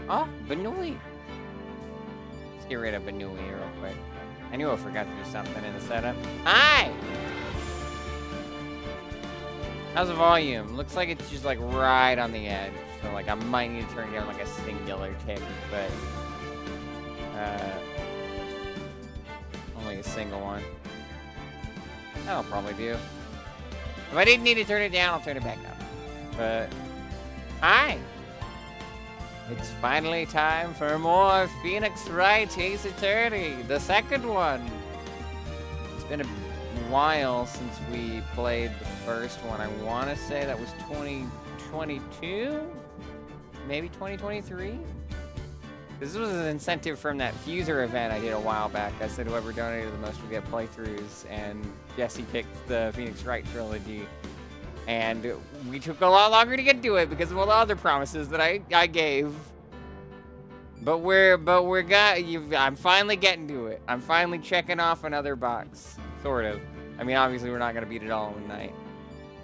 Oh, Banui. Let's get rid of Banui real quick. I knew I forgot to do something in the setup. Hi! How's the volume? Looks like it's just like right on the edge. So like I might need to turn it down like a singular tick, but only a single one. That'll probably do. If I didn't need to turn it down, I'll turn it back up. But hi! It's finally time for more Phoenix Wright Ace Attorney, the second one. It's been a while since we played the first one. I want to say that was 2022? Maybe 2023? This was an incentive from that Fuser event I did a while back. I said whoever donated the most would get playthroughs, and Jesse picked the Phoenix Wright trilogy. And we took a lot longer to get to it because of all the other promises that I gave. But I'm finally getting to it. I'm finally checking off another box, sort of. I mean, obviously we're not gonna beat it all in one night,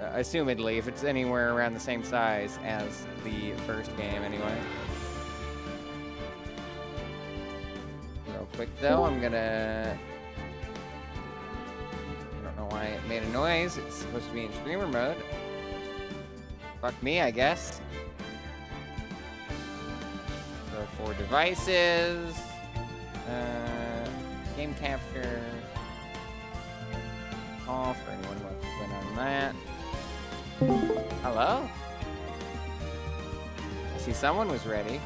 assumedly, if it's anywhere around the same size as the first game, anyway. Real quick though, I don't know why it made a noise. It's supposed to be in streamer mode. Fuck me, I guess. So for devices, game capture, call for anyone who wants to click on that. Hello? I see someone was ready.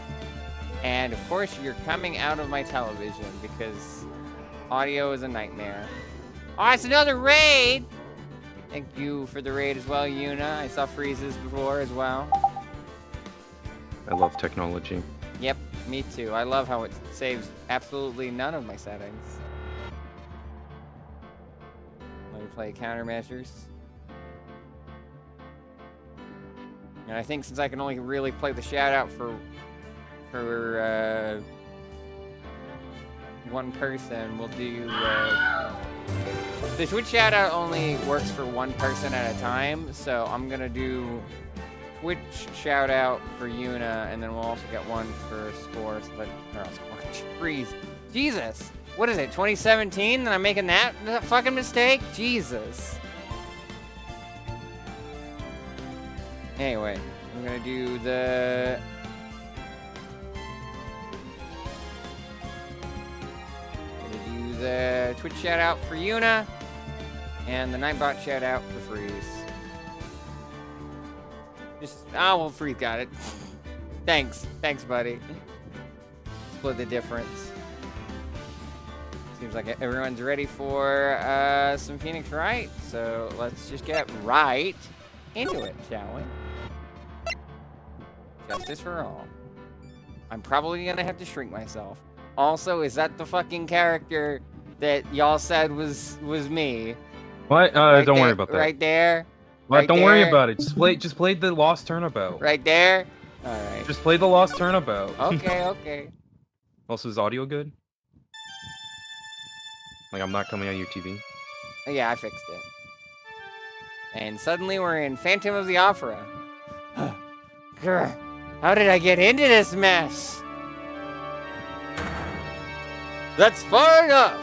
And of course you're coming out of my television because audio is a nightmare. Oh, it's another raid! Thank you for the raid as well, Yuna. I saw freezes before as well. I love technology. Yep, me too. I love how it saves absolutely none of my settings. Let me play countermeasures. And I think since I can only really play the shout-out for one person, we'll do the Twitch shout-out only works for one person at a time, so I'm gonna do Twitch shout-out for Yuna, and then we'll also get one for Score, so that, or Score, freeze. Jesus! What is it, 2017, and I'm making that fucking mistake? Jesus. Anyway, I'm gonna do the... the Twitch shout out for Yuna and the Nightbot shout out for Freeze. Well, Freeze got it. Thanks, buddy. Split the difference. Seems like everyone's ready for some Phoenix Wright, so let's just get right into it, shall we? Justice for all. I'm probably gonna have to shrink myself. Also, is that the fucking character that y'all said was me? What? Right don't there, worry about that. Right there. What? Right Don't there. worry about it. Just play the Lost Turnabout. Right there. All right. Just play the Lost Turnabout. Okay. Also, is audio good? Like, I'm not coming on your TV. Yeah, I fixed it. And suddenly we're in Phantom of the Opera. Grr, how did I get into this mess? That's far enough.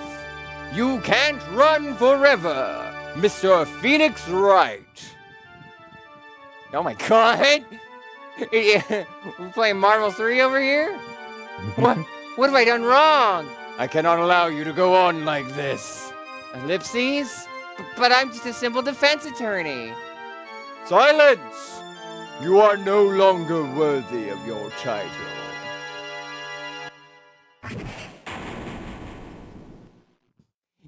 You can't run forever, Mr. Phoenix Wright. Oh my god. We're playing Marvel 3 over here? What have I done wrong? I cannot allow you to go on like this. Ellipses? But I'm just a simple defense attorney. Silence! You are no longer worthy of your title.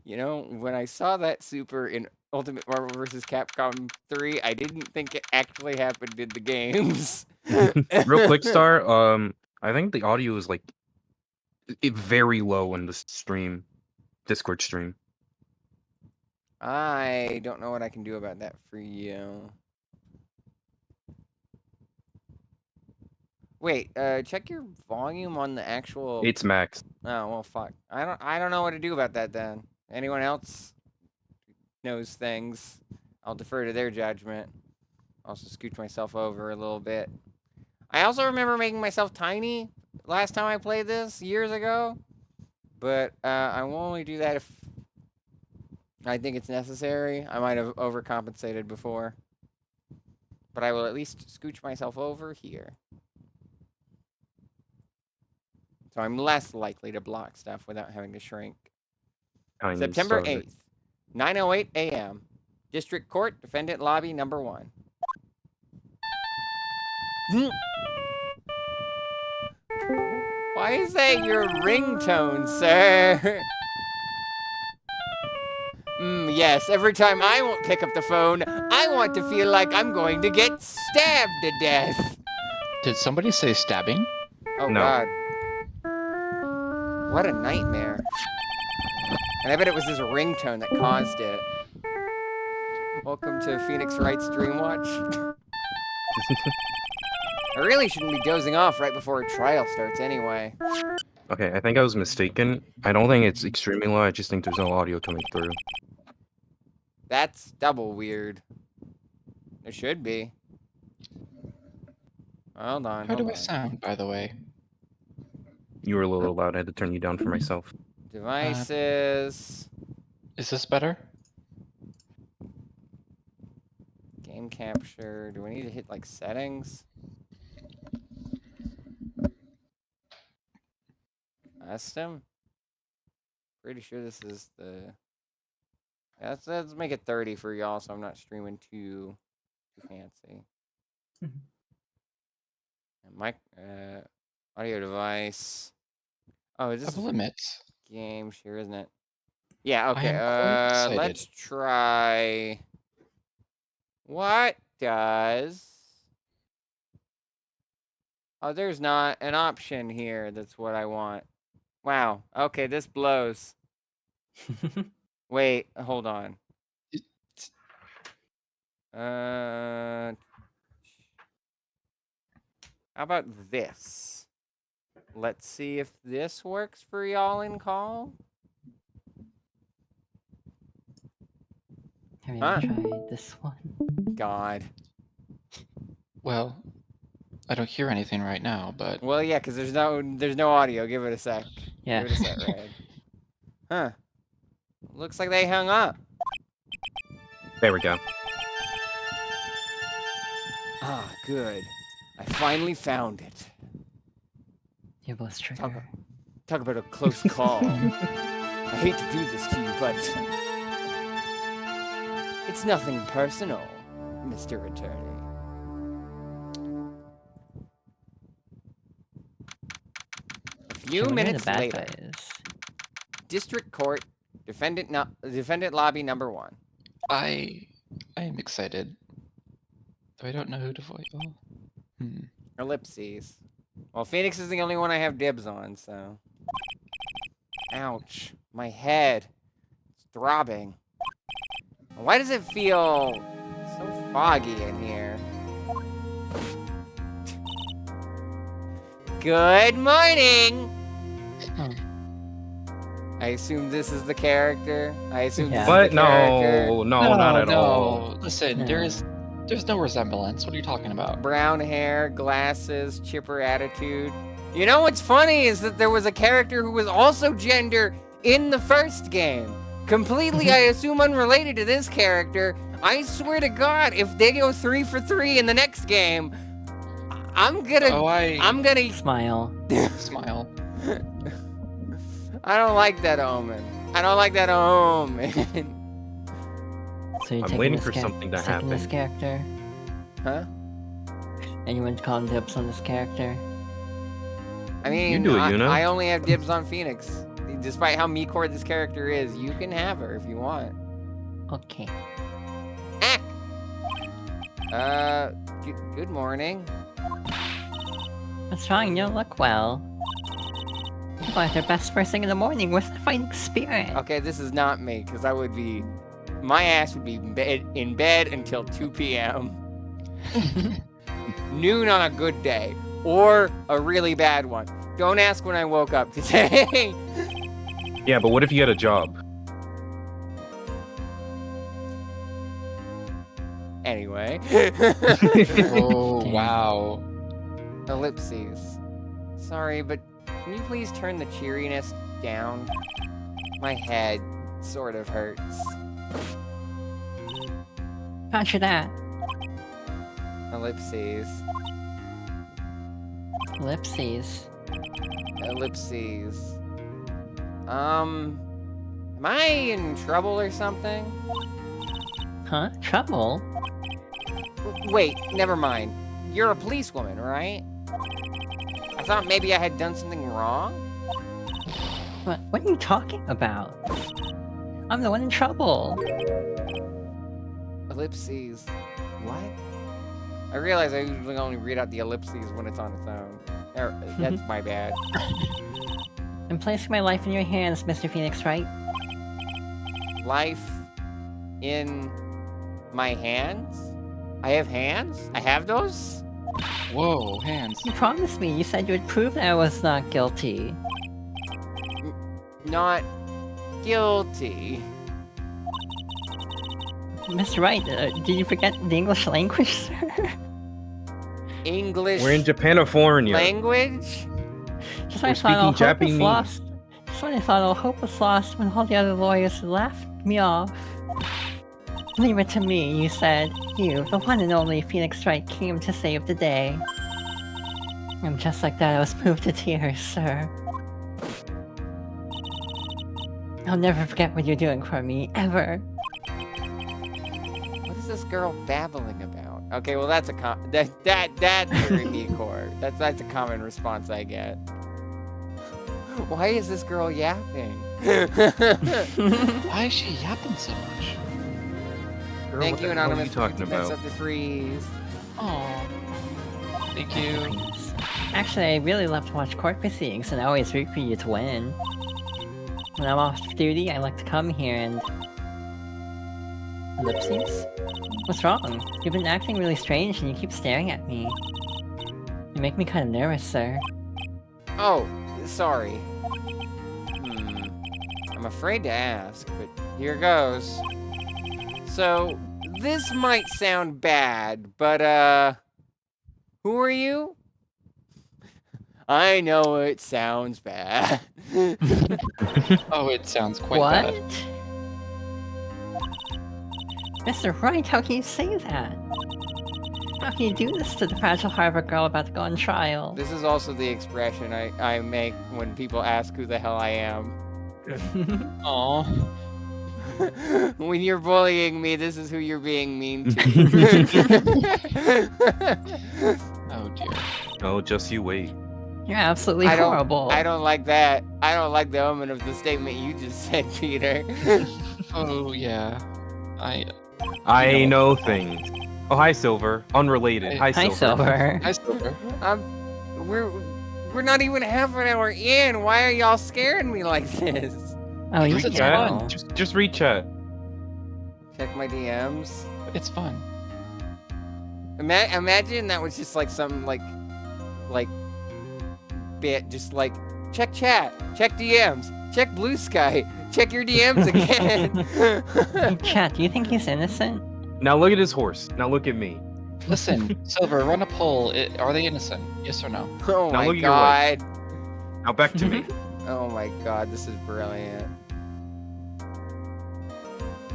You know, when I saw that super in Ultimate Marvel vs. Capcom 3, I didn't think it actually happened in the games. Real quick, Star. I think the audio is like very low in the stream, Discord stream. I don't know what I can do about that for you. Wait, check your volume on the actual. It's max. Oh well, fuck. I don't know what to do about that then. Anyone else knows things? I'll defer to their judgment. I'll also scooch myself over a little bit. I also remember making myself tiny last time I played this years ago, but I will only do that if I think it's necessary. I might have overcompensated before, but I will at least scooch myself over here. So I'm less likely to block stuff without having to shrink. Kind September of. 8th, 9:08 a.m. District Court, Defendant Lobby number 1. Why is that your ringtone, sir? Yes, every time I won't pick up the phone, I want to feel like I'm going to get stabbed to death. Did somebody say stabbing? Oh, No. God. What a nightmare. And I bet it was his ringtone that caused it. Welcome to Phoenix Wright's Dream Watch. I really shouldn't be dozing off right before a trial starts anyway. Okay, I think I was mistaken. I don't think it's extremely low. I just think there's no audio coming through. That's double weird. There should be. Hold on. How hold do I on. sound, by the way? You were a little loud. I had to turn you down for myself. Devices. Is this better? Game capture. Do we need to hit like settings? Custom? Pretty sure this is the. Yeah, let's make it 30 for y'all so I'm not streaming too fancy. Mic, audio device. Oh, is this Limits. game share, isn't it? Yeah, okay. am quite excited. Let's try. What does. Oh, there's not an option here. That's what I want. Wow. Okay, this blows. Wait, hold on. How about this? Let's see if this works for y'all in call. Have you Huh. ever tried this one? God. Well, I don't hear anything right now, but Well, yeah, because there's no audio. Give it a sec. Yeah. Give it a sec, Red. Huh. Looks like they hung up. There we go. Ah, good. I finally found it. Your boss trigger. Talk about a close call. I hate to do this to you, but it's nothing personal, Mr. Attorney. A few Should we hear minutes the bad later, guys? District Court, Defendant Lobby number 1. I am excited. Though I don't know who to vote. Oh. Ellipses. Well, Phoenix is the only one I have dibs on, so. Ouch. My head. It's throbbing. Why does it feel so foggy in here? Good morning! Oh. I assume this is the character. I assume Yeah. this What? is the character. No, not at all. Listen, No. there's no resemblance. What are you talking about? Brown hair, glasses, chipper attitude. You know what's funny is that there was a character who was also gender in the first game. Completely, I assume, unrelated to this character. I swear to God, if they go 3 for 3 in the next game, I'm gonna Smile. Smile. I don't like that omen. I don't like that omen. So you're I'm taking waiting this for something to taking this happen. character? Huh? Anyone calling dibs on this character? I mean, You do it, Yuna. I only have dibs on Phoenix. Despite how me-core this character is, you can have her if you want. Okay. Ack! Good morning. What's wrong? You don't look well. What, the best first thing in the morning? Where's the fighting spirit? Okay, this is not me, because I would be... My ass would be in bed until 2 p.m. Noon on a good day. Or a really bad one. Don't ask when I woke up today. Yeah, but what if you had a job? Anyway. Oh Damn. wow. Ellipses. Sorry, but can you please turn the cheeriness down? My head sort of hurts. Roger that. Ellipses. Ellipses. Ellipses. Am I in trouble or something? Huh? Trouble? Wait, never mind. You're a policewoman, right? I thought maybe I had done something wrong? What are you talking about? I'm the one in trouble. Ellipses. What? I realize I usually only read out the ellipses when it's on its own. That's my bad. I'm placing my life in your hands, Mr. Phoenix Wright. Life in my hands? I have hands? I have those? Whoa, hands. You promised me. You said you would prove that I was not guilty. Not guilty. Mr. Wright, did you forget the English language, sir? English We're in Japanifornia. language? Just when I We're thought all speaking hope was Japanese. lost. Just when I thought all hope was lost, when all the other lawyers laughed me off. Leave it to me, you said. You, the one and only Phoenix Wright, came to save the day. And just like that, I was moved to tears, sir. I'll never forget what you're doing for me, ever. What is this girl babbling about? Okay, well that's a that's Ruby Core. That's a common response I get. Why is this girl yapping? Why is she yapping so much? Girl, Thank what you, the hell are Anonymous, you for talking keeping us about? up to freeze. Oh, thank you. Actually, I really love to watch court proceedings, and I always root for you to win. When I'm off duty, I like to come here and... Ellipses? What's wrong? You've been acting really strange and you keep staring at me. You make me kind of nervous, sir. Oh, sorry. I'm afraid to ask, but here goes. So, this might sound bad, but, who are you? I know it sounds bad. Oh, it sounds quite What? bad. Mr. Wright, how can you say that? How can you do this to the fragile harbor girl about to go on trial? This is also the expression I make when people ask who the hell I am. Aw. When you're bullying me, this is who you're being mean to. Oh dear. Oh, just you wait. You're absolutely I don't- horrible. I don't like that. I don't like the omen of the statement you just said, Peter. Oh yeah. I You know things. Oh, hi, Silver. Unrelated. Hi, Hi, Silver. Hi, Silver. We're not even half an hour in. Why are y'all scaring me like this? Oh, you Because it's know. fun. Just read chat. Check my DMs. It's fun. Imagine that was just like some like bit, just like check chat, check DMs, check Blue Sky, check your DMs again. Hey, chat, do you think he's innocent? Now look at his horse. Now look at me. Listen, Silver, run a poll. Are they innocent? Yes or no? Oh Now my look at your wife. god. Now back to me. Oh my god, this is brilliant.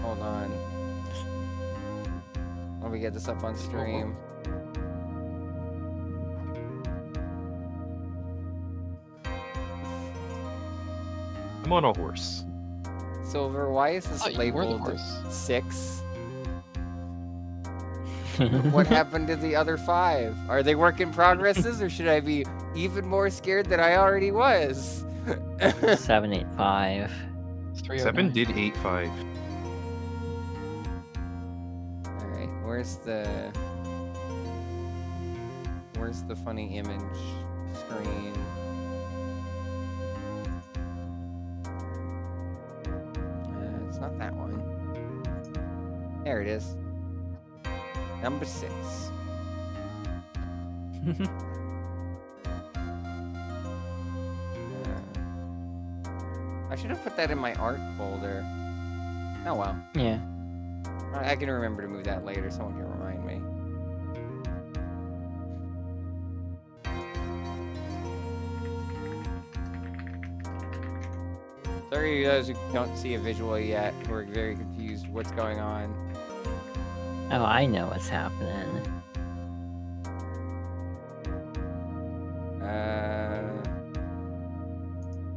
Hold on. Let me get this up on stream. I'm on a horse. Silver, why is this Oh, you were the labeled horse. 6? What happened to the other 5? Are they work in progresses, or should I be even more scared than I already was? 785. 7 309. did 8-5. Alright, where's the funny image screen? It's not that one. There it is. Number 6. I should have put that in my art folder. Oh well. Yeah. I can remember to move that later. Someone can remind me. Sorry to those who don't see a visual yet, who are very confused what's going on. Oh, I know what's happening.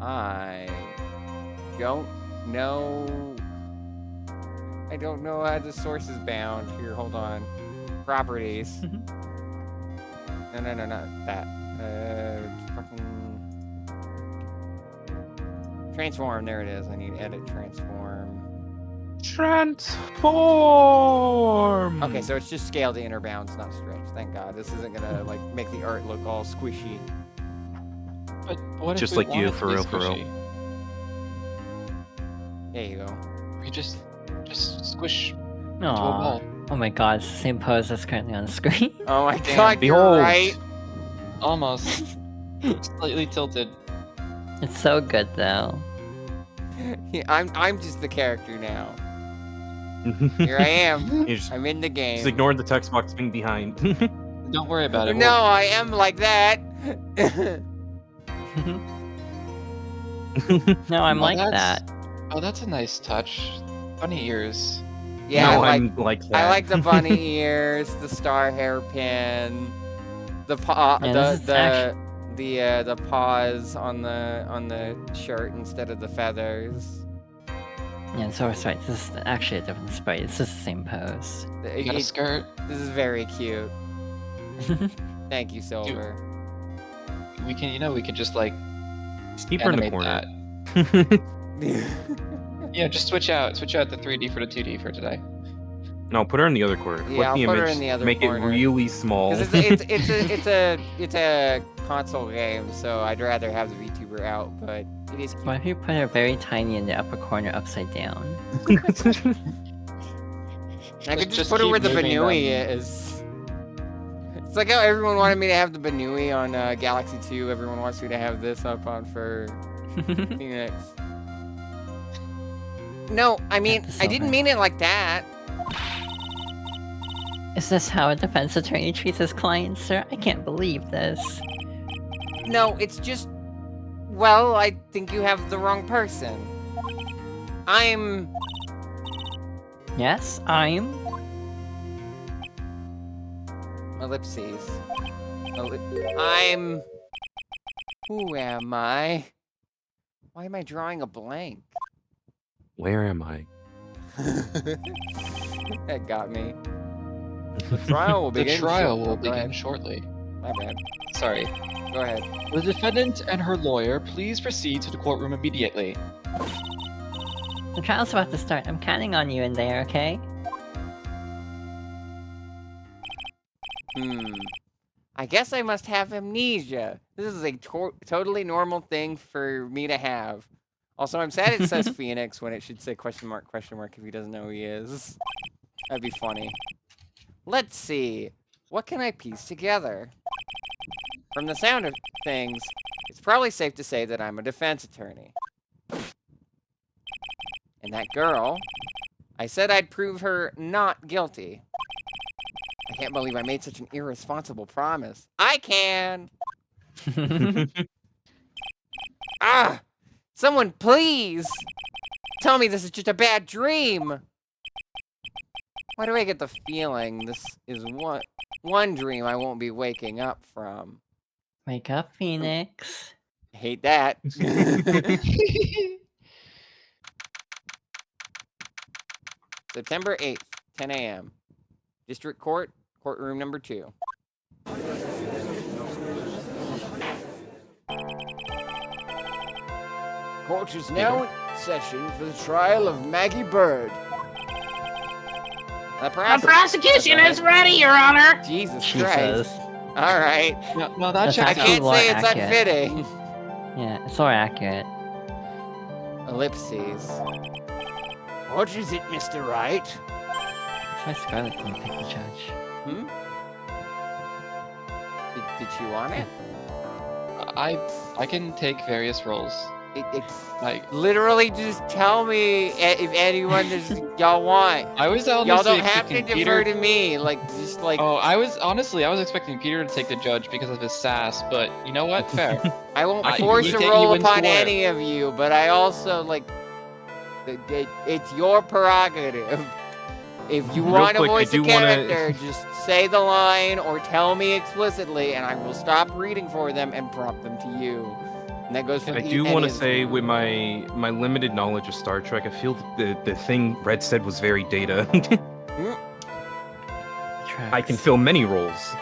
I don't know. I don't know how the source is bound. Here, hold on. Properties. No, not that. Fucking... Transform, there it is. I need edit transform. Transform. Okay, so it's just scale to inner bounds, not stretch. Thank God. This isn't gonna like make the art look all squishy. But what Just if we like you, want it to for be real, for real. squishy? There you go. We just squish into a Aw. ball. Oh my god, it's the same pose that's currently on the screen. Oh my Damn, God, you're behold. right. Almost. Slightly tilted. It's so good though. Yeah, I'm just the character now. Here I am. You just I'm in the game. ignore the text box being behind. Don't worry about it. No, I am like that. No, I'm Oh, like that's- that. Oh, that's a nice touch. Funny ears. Yeah, no, I I'm like that. I like the bunny ears, the star hairpin, the paw, Yeah, this is the paws on the shirt instead of the feathers. Yeah, so it's right. This is actually a different sprite. It's just the same pose. You got a skirt. This is very cute. Thank you, Silver. We can, we can just like Just keep her in the animate corner. that. Yeah, just switch out the 3D for the 2D for today. No, put her in the other corner. Yeah, Flip I'll the put her image, in the other make corner. it really small. 'Cause it's a console game, so I'd rather have the VTuber out, but it is cute. What if you put her very tiny in the upper corner upside down? I could just Just put her keep where the moving Banui them. is. It's like how everyone wanted me to have the Banui on Galaxy 2. Everyone wants me to have this up on for Phoenix. No, I mean, the I didn't silver. mean it like that. Is this how a defense attorney treats his clients, sir? I can't believe this. No, it's just... Well, I think you have the wrong person. I'm... Yes, I'm. Ellipses. I'm... Who am I? Why am I drawing a blank? Where am I? That got me. The trial will The begin. trial will Oh, go begin ahead. shortly. My bad. Sorry. Go ahead. The defendant and her lawyer, please proceed to the courtroom immediately. The trial's about to start. I'm counting on you in there, okay? I guess I must have amnesia. This is a totally normal thing for me to have. Also, I'm sad it says Phoenix when it should say question mark if he doesn't know who he is. That'd be funny. Let's see. What can I piece together? From the sound of things, it's probably safe to say that I'm a defense attorney. And that girl, I said I'd prove her not guilty. I can't believe I made such an irresponsible promise. I can! Ah! Someone please! Tell me this is just a bad dream! Why do I get the feeling this is one dream I won't be waking up from? Wake up, Phoenix. I hate that. September 8th, 10 a.m. District Court, courtroom number 2. Court is now in session for the trial of Maggie Bird. The prosecution is ready, Your Honor. Jesus Jesus. Christ. All right. No, that That's checks I actually out. can't more say it's accurate. unfitting. Yeah, it's more accurate. Ellipses. What is it, Mr. Wright? Try Scarlet can pick the judge. Hmm? Did she want it? I can take various roles. Like, Literally, just tell me if anyone y'all want. I was honestly Y'all don't have to expecting defer Peter. to me. Like, just like Oh, I was expecting Peter to take the judge because of his sass, but you know what? Fair. I won't I- force you a get- roll you upon inswear. any of you, but I also like it's your prerogative. If you Real want to quick, I voice a do wanna- character, just say the line or tell me explicitly, and I will stop reading for them and prompt them to you. And that goes for I do want to say, with my limited knowledge of Star Trek, I feel the thing Red said was very Data. I can fill many roles.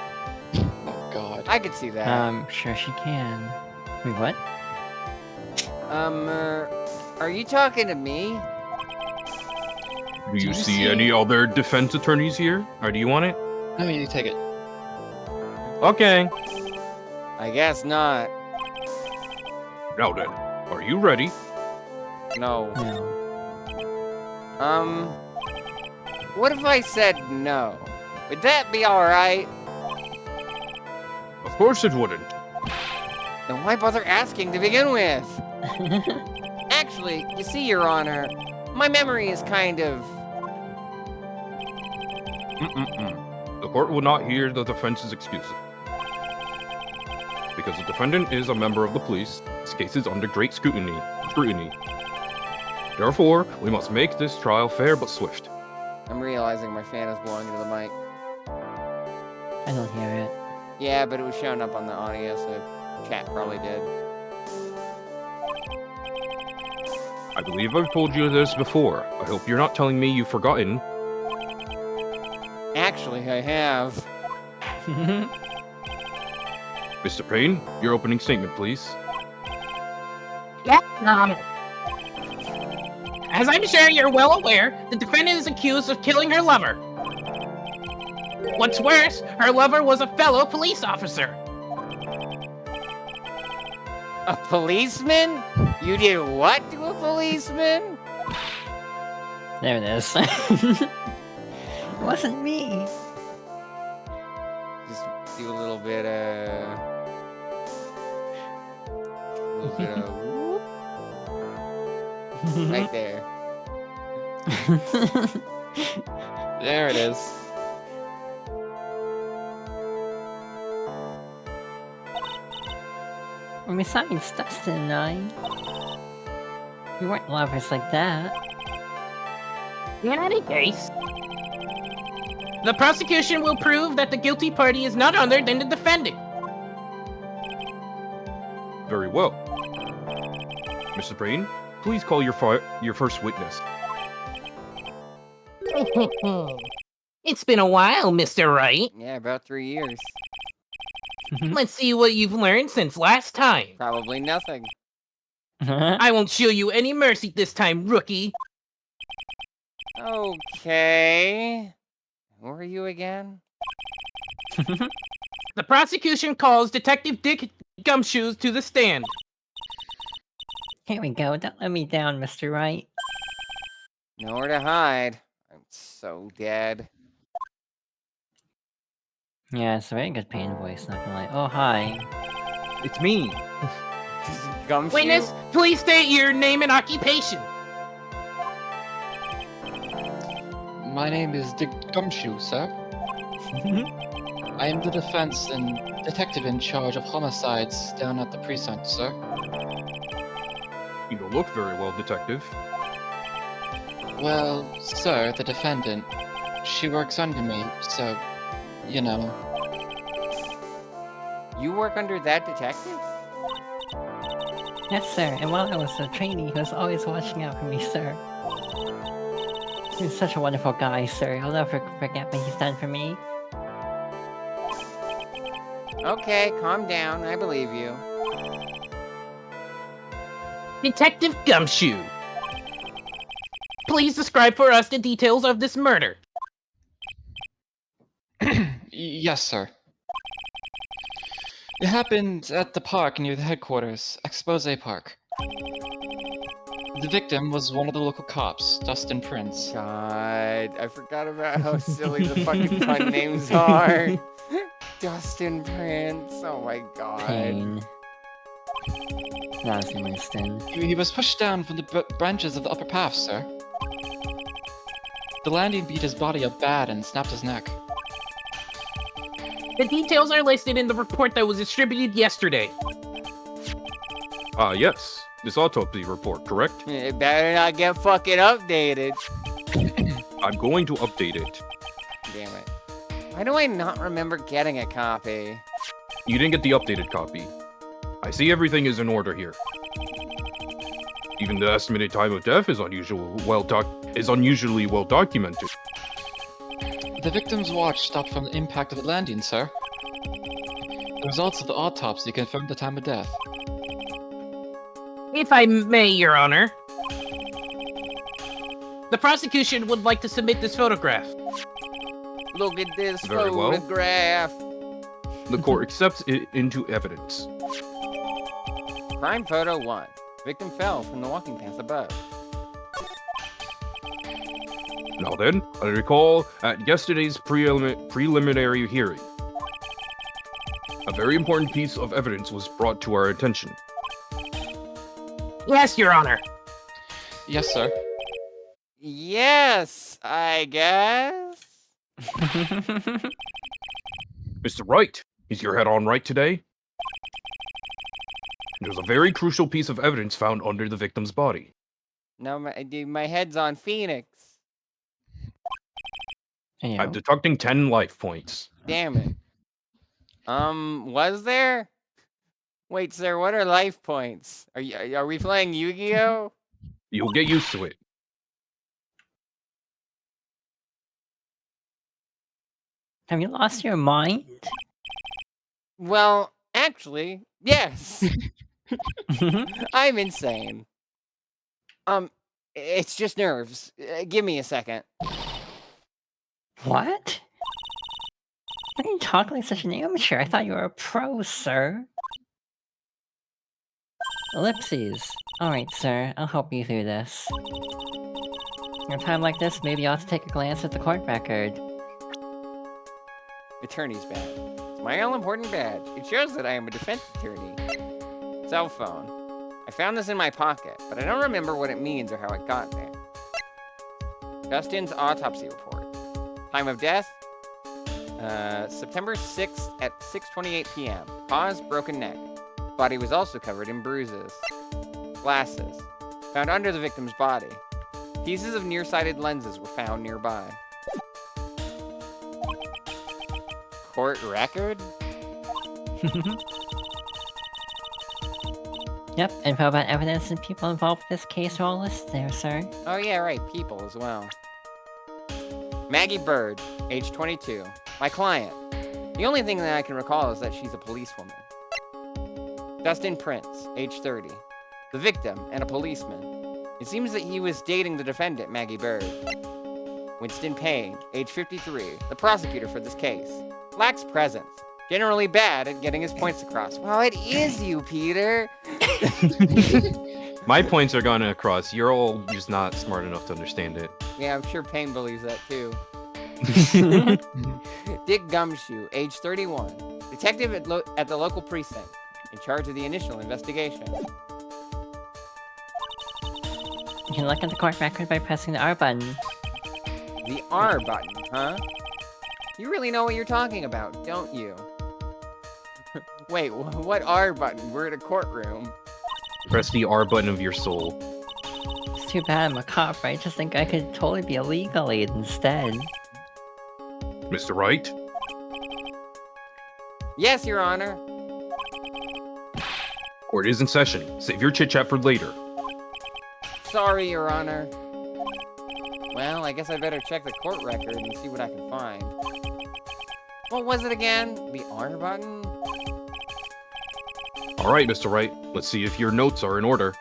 Oh God. I could see that. Sure she can. Wait, what? Are you talking to me? Do you you see see- any other defense attorneys here? Or do you want it? No, you take it. Okay. I guess not. Now then, are you ready? No. No. What if I said no? Would that be alright? Of course it wouldn't. Then why bother asking to begin with? Actually, you see, Your Honor, my memory is kind of... The court will not hear the defense's excuses. Because the defendant is a member of the police, this case is under great scrutiny. Therefore, we must make this trial fair but swift. I'm realizing my fan is blowing into the mic. I don't hear it. Yeah, but it was showing up on the audio, so chat probably did. I believe I've told you this before. I hope you're not telling me you've forgotten. Actually, I have. Mr. Payne, your opening statement, please. Yeah, as I'm sure you're well aware, the defendant is accused of killing her lover. What's worse, her lover was a fellow police officer. A policeman? You did what to a policeman? There it is. It wasn't me. Just do a little bit of whoop. Right there. There it is. Besides, Dustin and I, we weren't lovers like that. In any case, the prosecution will prove that the guilty party is none other than the defendant. Very well. Mr. Payne, please call your first witness. It's been a while, Mr. Wright. Yeah, about 3 years. Let's see what you've learned since last time. Probably nothing. I won't show you any mercy this time, rookie. Okay. Who are you again? The prosecution calls Detective Dick Gumshoes to the stand. Here we go. Don't let me down, Mr. Wright. Nowhere to hide. I'm so dead. Yeah, it's a very good pain voice, not gonna lie. Oh, hi. It's me. Gumshoe? Witness, please state your name and occupation. My name is Dick Gumshoe, sir. I am the defense and detective in charge of homicides down at the precinct, sir. You don't look very well, detective. Well, sir, the defendant, she works under me, so, you know. You work under that detective? Yes, sir. And while I was a trainee, he was always watching out for me, sir. He was such a wonderful guy, sir. I'll never forget what he's done for me. Okay, calm down. I believe you. Detective Gumshoe, please describe for us the details of this murder. Yes, sir. It happened at the park near the headquarters, Expose Park. The victim was one of the local cops, Dustin Prince. God, I forgot about how silly the fucking fun names are. Dustin Prince. Oh my god. Pain. Nazi Winston. He was pushed down from the branches of the upper path, sir. The landing beat his body up bad and snapped his neck. The details are listed in the report that was distributed yesterday. Yes. This autopsy report, correct? It better not get fucking updated. I'm going to update it. Damn it. Why do I not remember getting a copy? You didn't get the updated copy. I see everything is in order here. Even the estimated time of death is unusually well documented. The victim's watch stopped from the impact of the landing, sir. The results of the autopsy confirmed the time of death. If I may, Your Honor. The prosecution would like to submit this photograph. Look at this Very well. photograph. The court accepts it into evidence. Crime photo 1. Victim fell from the walking path above. Now then, I recall at yesterday's preliminary hearing, a very important piece of evidence was brought to our attention. Yes, Your Honor. Yes, sir. Yes, I guess. Mr. Wright, is your head on right today? There's a very crucial piece of evidence found under the victim's body. No, my head's on Phoenix. Yeah. I'm deducting 10 life points. Damn it. Was there? Wait, sir, what are life points? Are we playing Yu-Gi-Oh? You'll get used to it. Have you lost your mind? Well, actually, yes. I'm insane. It's just nerves. Give me a second. What? Why are you talking like such an amateur? I thought you were a pro, sir. Ellipses. Alright, sir. I'll help you through this. In a time like this, maybe you ought to take a glance at the court record. Attorney's badge. It's my all-important badge. It shows that I am a defense attorney. Cell phone. I found this in my pocket, but I don't remember what it means or how it got there. Justin's autopsy report. Time of death? September 6th at 6:28 p.m. Cause, broken neck. Body was also covered in bruises. Glasses. Found under the victim's body. Pieces of nearsighted lenses were found nearby. Court record? Yep, info about evidence and people involved with this case are all listed there, sir. Oh yeah, right, people as well. Maggie Bird, age 22. My client. The only thing that I can recall is that she's a policewoman. Dustin Prince, age 30. The victim and a policeman. It seems that he was dating the defendant, Maggie Bird. Winston Payne, age 53. The prosecutor for this case. Lacks presence. Generally bad at getting his points across. Well, it is you, Peter. My points are gone across. You're all just not smart enough to understand it. Yeah, I'm sure Payne believes that too. Dick Gumshoe, age 31. Detective at the local precinct. In charge of the initial investigation. You can look at the court record by pressing the R button. The R button, huh? You really know what you're talking about, don't you? Wait, what R button? We're in a courtroom. Press the R button of your soul. It's too bad I'm a cop, right? Just think I could totally be a legal aid instead. Mr. Wright? Yes, Your Honor. Court is in session. Save your chit-chat for later. Sorry, Your Honor. Well, I guess I better check the court record and see what I can find. What was it again? The R button? Alright, Mr. Wright. Let's see if your notes are in order.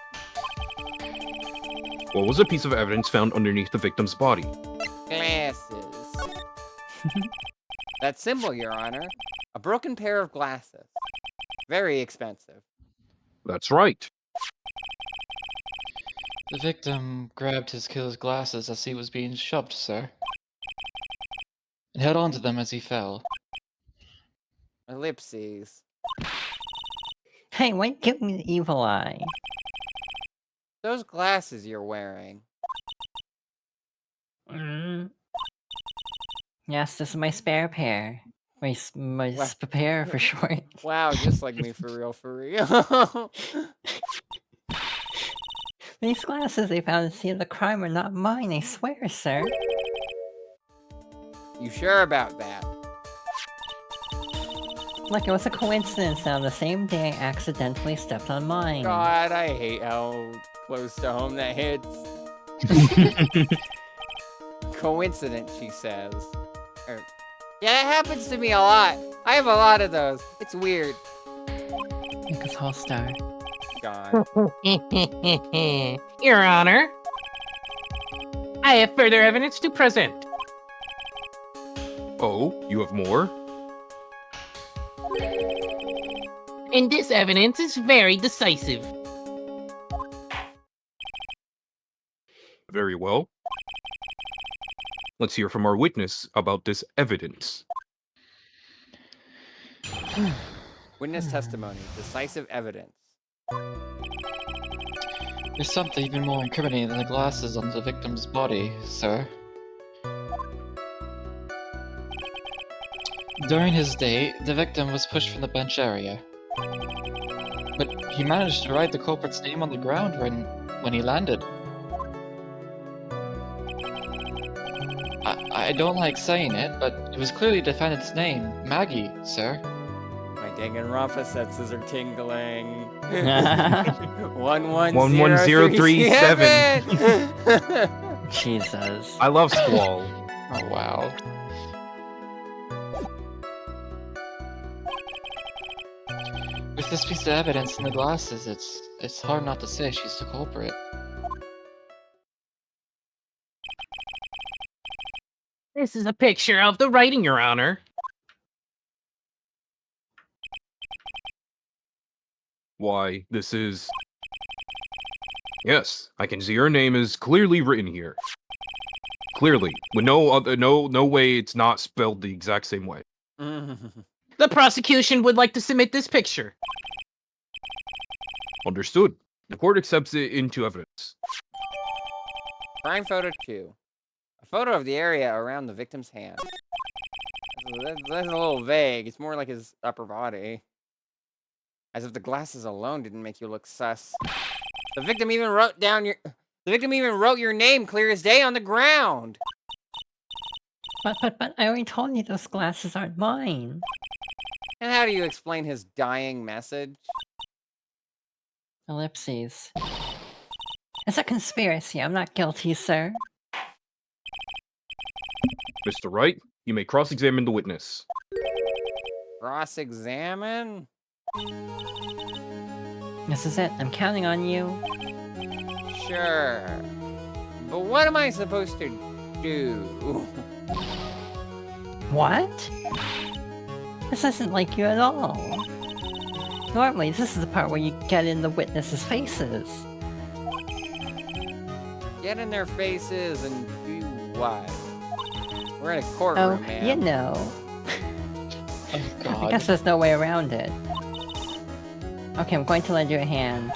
What was a piece of evidence found underneath the victim's body? Glasses. That symbol, Your Honor. A broken pair of glasses. Very expensive. That's right. The victim grabbed his killer's glasses as he was being shoved, sir. And held onto them as he fell. Ellipses. Hey, why you give me the evil eye? Those glasses you're wearing. Yes, this is my spare pair. My Wow. spare for short. Wow, just like me for real, for real. These glasses they found at the scene of the crime are not mine, I swear, sir. You sure about that? Look, it was a coincidence that on the same day I accidentally stepped on mine. God, I hate how close to home that hits. Coincidence, she says. Yeah, that happens to me a lot. I have a lot of those. It's weird. Nicholas Hallstar. God. Your Honor, I have further evidence to present. Oh, you have more? And this evidence is very decisive. Very well. Let's hear from our witness about this evidence. Witness testimony. Decisive evidence. There's something even more incriminating than the glasses on the victim's body, sir. During his day, the victim was pushed from the bench area. But he managed to write the culprit's name on the ground when he landed. I don't like saying it, but it was clearly the defendant's name, Maggie, sir. My Danganronpa senses are tingling. 11037. Jesus. I love Squall. Oh wow. With this piece of evidence in the glasses, it's hard not to say she's the culprit. This is a picture of the writing, Your Honor. Why, this is... Yes, I can see her name is clearly written here. Clearly, with no way it's not spelled the exact same way. The prosecution would like to submit this picture. Understood. The court accepts it into evidence. Crime photo 2. A photo of the area around the victim's hand. That's a little vague. It's more like his upper body. As if the glasses alone didn't make you look sus. The victim even wrote your name clear as day on the ground. But I already told you those glasses aren't mine. And how do you explain his dying message? Ellipses. It's a conspiracy. I'm not guilty, sir. Mr. Wright, you may cross-examine the witness. Cross-examine? This is it. I'm counting on you. Sure. But what am I supposed to do? What? This isn't like you at all. Normally, this is the part where you get in the witnesses' faces. Get in their faces and do what? We're in a Oh, courtroom, man. you know. Oh I god. guess there's no way around it. Okay, I'm going to lend you a hand.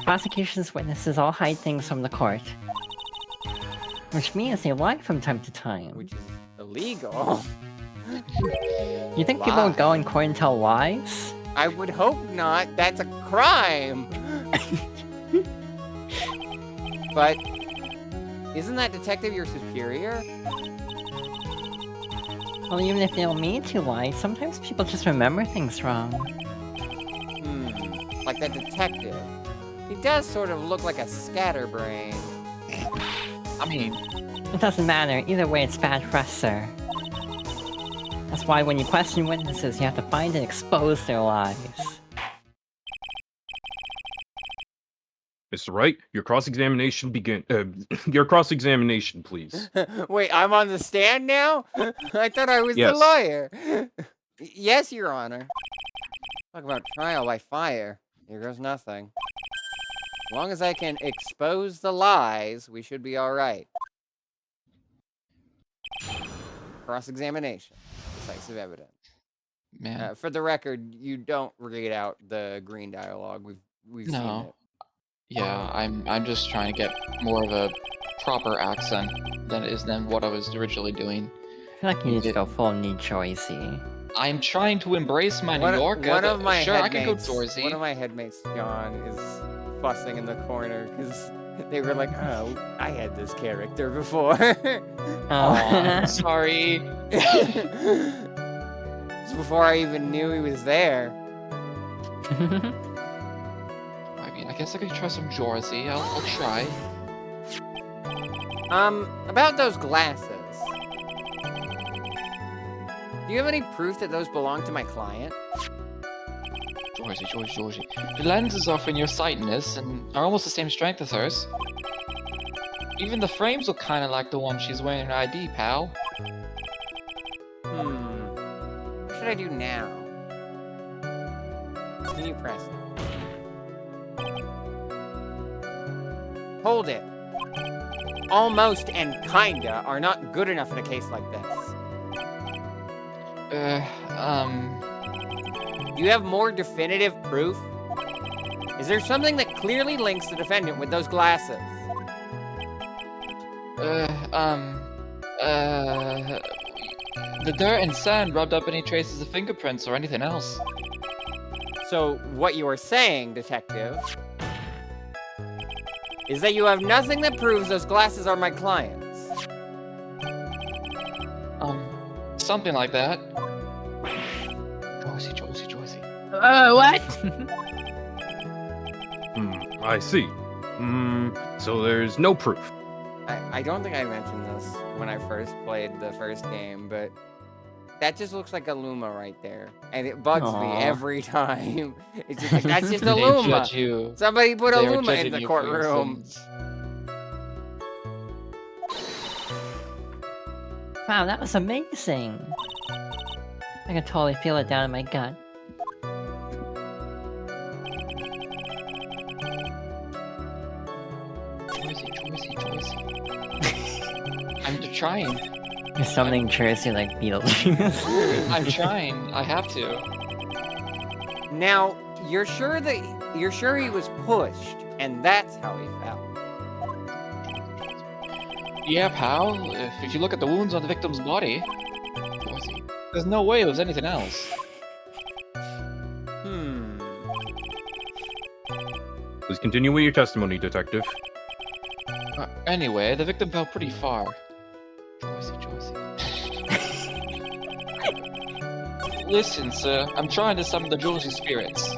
Prosecution's witnesses all hide things from the court. Which means they lie from time to time. Which is illegal. You think people would go in court and tell lies? I would hope not. That's a crime. But isn't that detective your superior? Well, even if they don't mean to lie, sometimes people just remember things wrong. Like that detective. He does sort of look like a scatterbrain. I mean, It doesn't matter. Either way, it's bad for us, sir. That's why when you question witnesses, you have to find and expose their lies. Mr. Wright, your cross-examination begin. Your cross-examination, please. Wait, I'm on the stand now? I thought I was the Yes. lawyer. Yes, Your Honor. Talk about trial by fire. Here goes nothing. As long as I can expose the lies, we should be alright. Cross-examination. Decisive evidence. man. For the record, you don't read out the green dialogue. We've seen No. it. Yeah, I'm just trying to get more of a proper accent than what I was originally doing. I feel like you need to go full New Jersey. I'm trying to embrace my New Yorker. One of my Sure, I can go headmates, Jersey. one of my headmates, John, is fussing in the corner because they were like, "Oh, I had this character before." Aw, sorry. It's before I even knew he was there. I mean, I guess I could try some Jersey. I'll try. About those glasses. Do you have any proof that those belong to my client? Jersey. The lenses are from your sightness and are almost the same strength as hers. Even the frames look kind of like the one she's wearing in her ID, pal. What should I do now? Can you press it? Hold it. Almost and kinda are not good enough in a case like this. Do you have more definitive proof? Is there something that clearly links the defendant with those glasses? The dirt and sand rubbed up any traces of fingerprints or anything else. So, what you are saying, detective, is that you have nothing that proves those glasses are my client's. Something like that. Josie. What? I see. So there's no proof. I don't think I mentioned this when I first played the first game, but that just looks like a Luma right there. And it bugs me Aw. every time. It's just like, that's just a They Luma. judge you. Somebody put a They are Luma in judging the you for your courtroom. sins. Wow, that was amazing. I can totally feel it down in my gut. Josie. I'm trying. There's something Jersey like Beetlejuice. I'm trying. I have to. Now, you're sure he was pushed, and that's how he fell. Yeah, pal. If you look at the wounds on the victim's body, there's no way it was anything else. Please continue with your testimony, detective. Anyway, the victim fell pretty far. Josie. Listen, sir, I'm trying to summon the Josie spirits.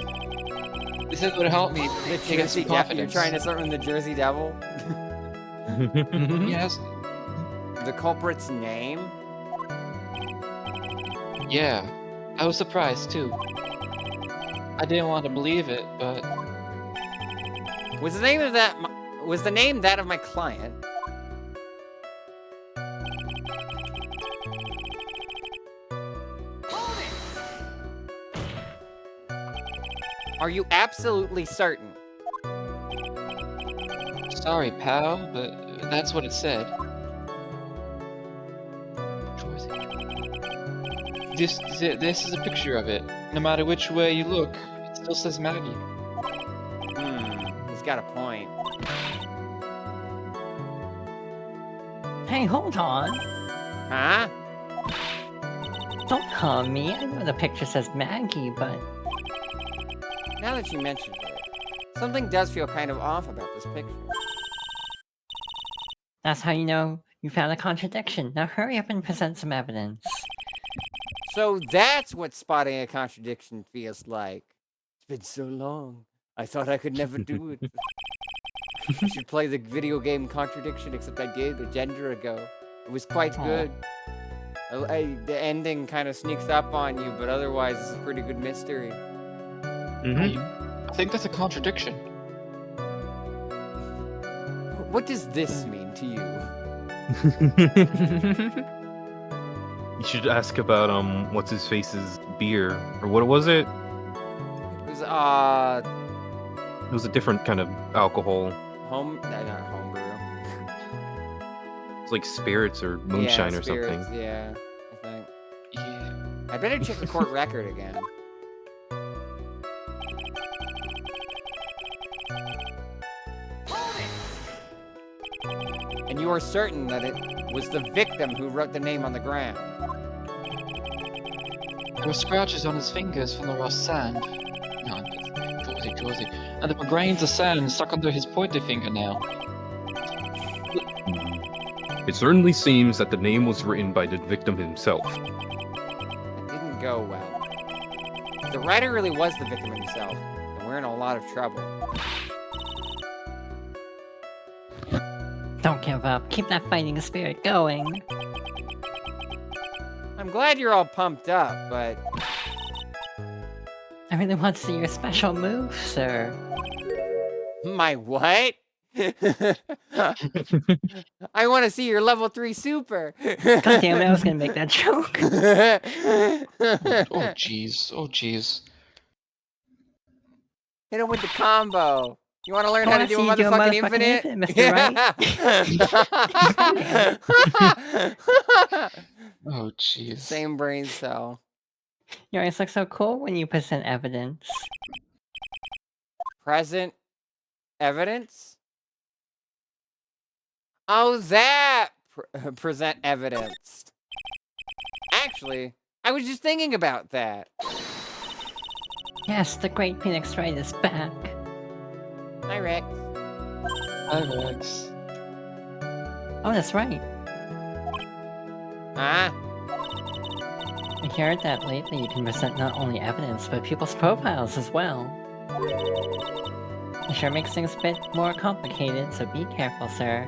This is what help me The get some You're confidence. trying to summon the Jersey Devil? Yes. The culprit's name? Yeah. I was surprised too. I didn't want to believe it, but Was the name that of my client? Are you absolutely certain? sorry, pal, but that's what it said. This is a picture of it. No matter which way you look, it still says Maggie. He's got a point. Hey, hold on. Huh? Don't call me. I know the picture says Maggie, but Now that you mentioned it, something does feel kind of off about this picture. that's how you know you found a contradiction. Now hurry up and present some evidence. So that's what spotting a contradiction feels like. It's been so long. I thought I could never do it. I should play the video game Contradiction, except I did a gender ago. It was quite Aw. good. The ending kind of sneaks up on you, but otherwise it's a pretty good mystery. I think that's a contradiction. What does this mean to you? You should ask about what's his face's beer, or what was it? It was It was a different kind of alcohol. not homebrew. It's like spirits or moonshine or something. Yeah, I think. Yeah. I better check the court record again. And you are certain that it was the victim who wrote the name on the ground? There were scratches on his fingers from the raw sand. No, Josie. And there were grains of sand stuck under his pointer fingernail. It certainly seems that the name was written by the victim himself. It didn't go well. If the writer really was the victim himself, then we're in a lot of trouble. Don't give up. Keep that fighting spirit going. I'm glad you're all pumped up, but I really want to see your special move, sir. my what? I want to see your level 3 super. God damn it, I was gonna make that joke. Oh jeez. Hit him with the combo. You want to learn I how to wanna do a see you do a motherfucking motherfucking infinite? Mr. Wright. Oh jeez. Same brain cell. You always look so cool when you present evidence. Present evidence? Oh, that present evidence. Actually, I was just thinking about that. Yes, the great Phoenix Wright is back. Hi, Rex. Hi, Rex. Oh, that's right. Ah, I heard that lately you can present not only evidence, but people's profiles as well. It sure makes things a bit more complicated, so be careful, sir.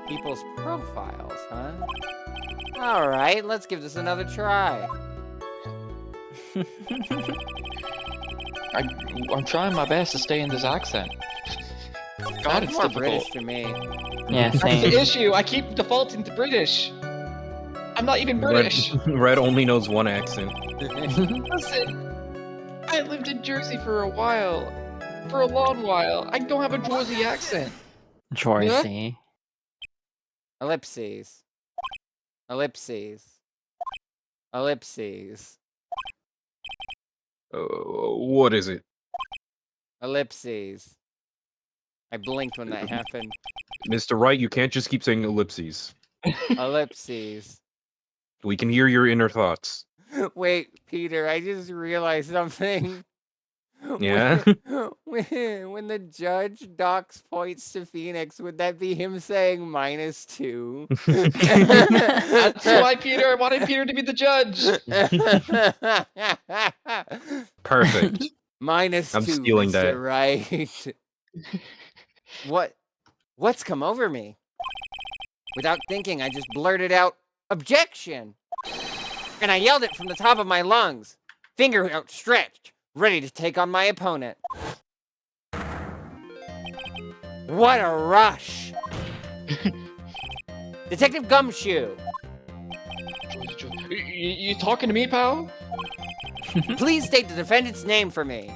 people's profiles, huh? Alright, let's give this another try. I'm trying my best to stay in this accent. God, Sounds it's more difficult. British to me. Yeah, That's same. the issue. I keep defaulting to British. I'm not even British. Red only knows one accent. Listen, I lived in Jersey for a while. For a long while. I don't have a Jersey accent. Jersey. Ellipses. Ellipses. Ellipses. What is it? Ellipses. I blinked when that happened. Mr. Wright, you can't just keep saying ellipses. Ellipses. We can hear your inner thoughts. Wait, Peter, I just realized something. Yeah? When the judge docks points to Phoenix, would that be him saying -2? That's why, Peter. I wanted Peter to be the judge. Perfect. -2, I'm stealing Mr. that. Right. What's come over me? Without thinking, I just blurted out, "Objection!" And I yelled it from the top of my lungs, finger outstretched, ready to take on my opponent. What a rush! Detective Gumshoe, You talking to me, pal? please state the defendant's name for me.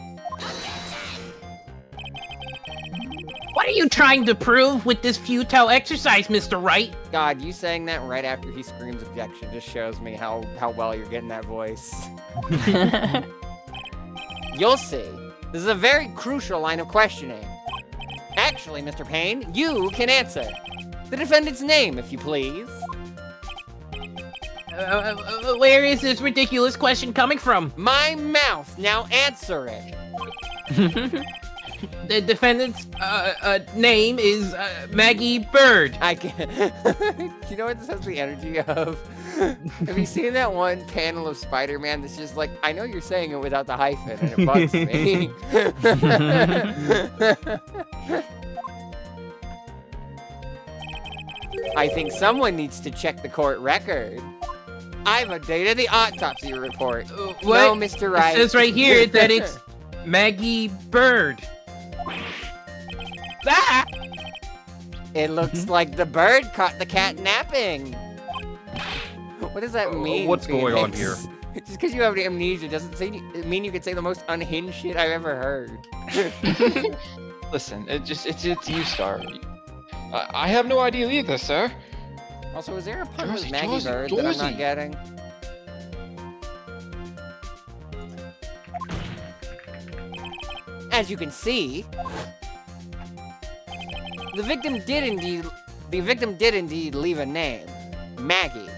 What are you trying to prove with this futile exercise, Mr. Wright? God, you saying that right after he screams objection just shows me how well you're getting that voice. You'll see. This is a very crucial line of questioning. Actually, Mr. Payne, you can answer. The defendant's name, if you please. Where is this ridiculous question coming from? My mouth. Now answer it. The defendant's name is Maggie Bird. I can. You know what this has the energy of? Have you seen that one panel of Spider-Man that's just like, I know you're saying it without the hyphen, and it bugs me. I think someone needs to check the court record. I've updated the autopsy report. No, What? Mr. Wright. It says right here that it's Maggie Bird. Ah! It looks like the bird caught the cat napping. What does that mean? What's going on Phoenix? here? Just because you have amnesia doesn't mean you can say the most unhinged shit I've ever heard. Listen, it's you, Star. I have no idea either, sir. Also, is there a pun with Jersey, Maggie Jersey, Bird that I'm not Jersey. getting? As you can see, the victim did indeed leave a name, Maggie.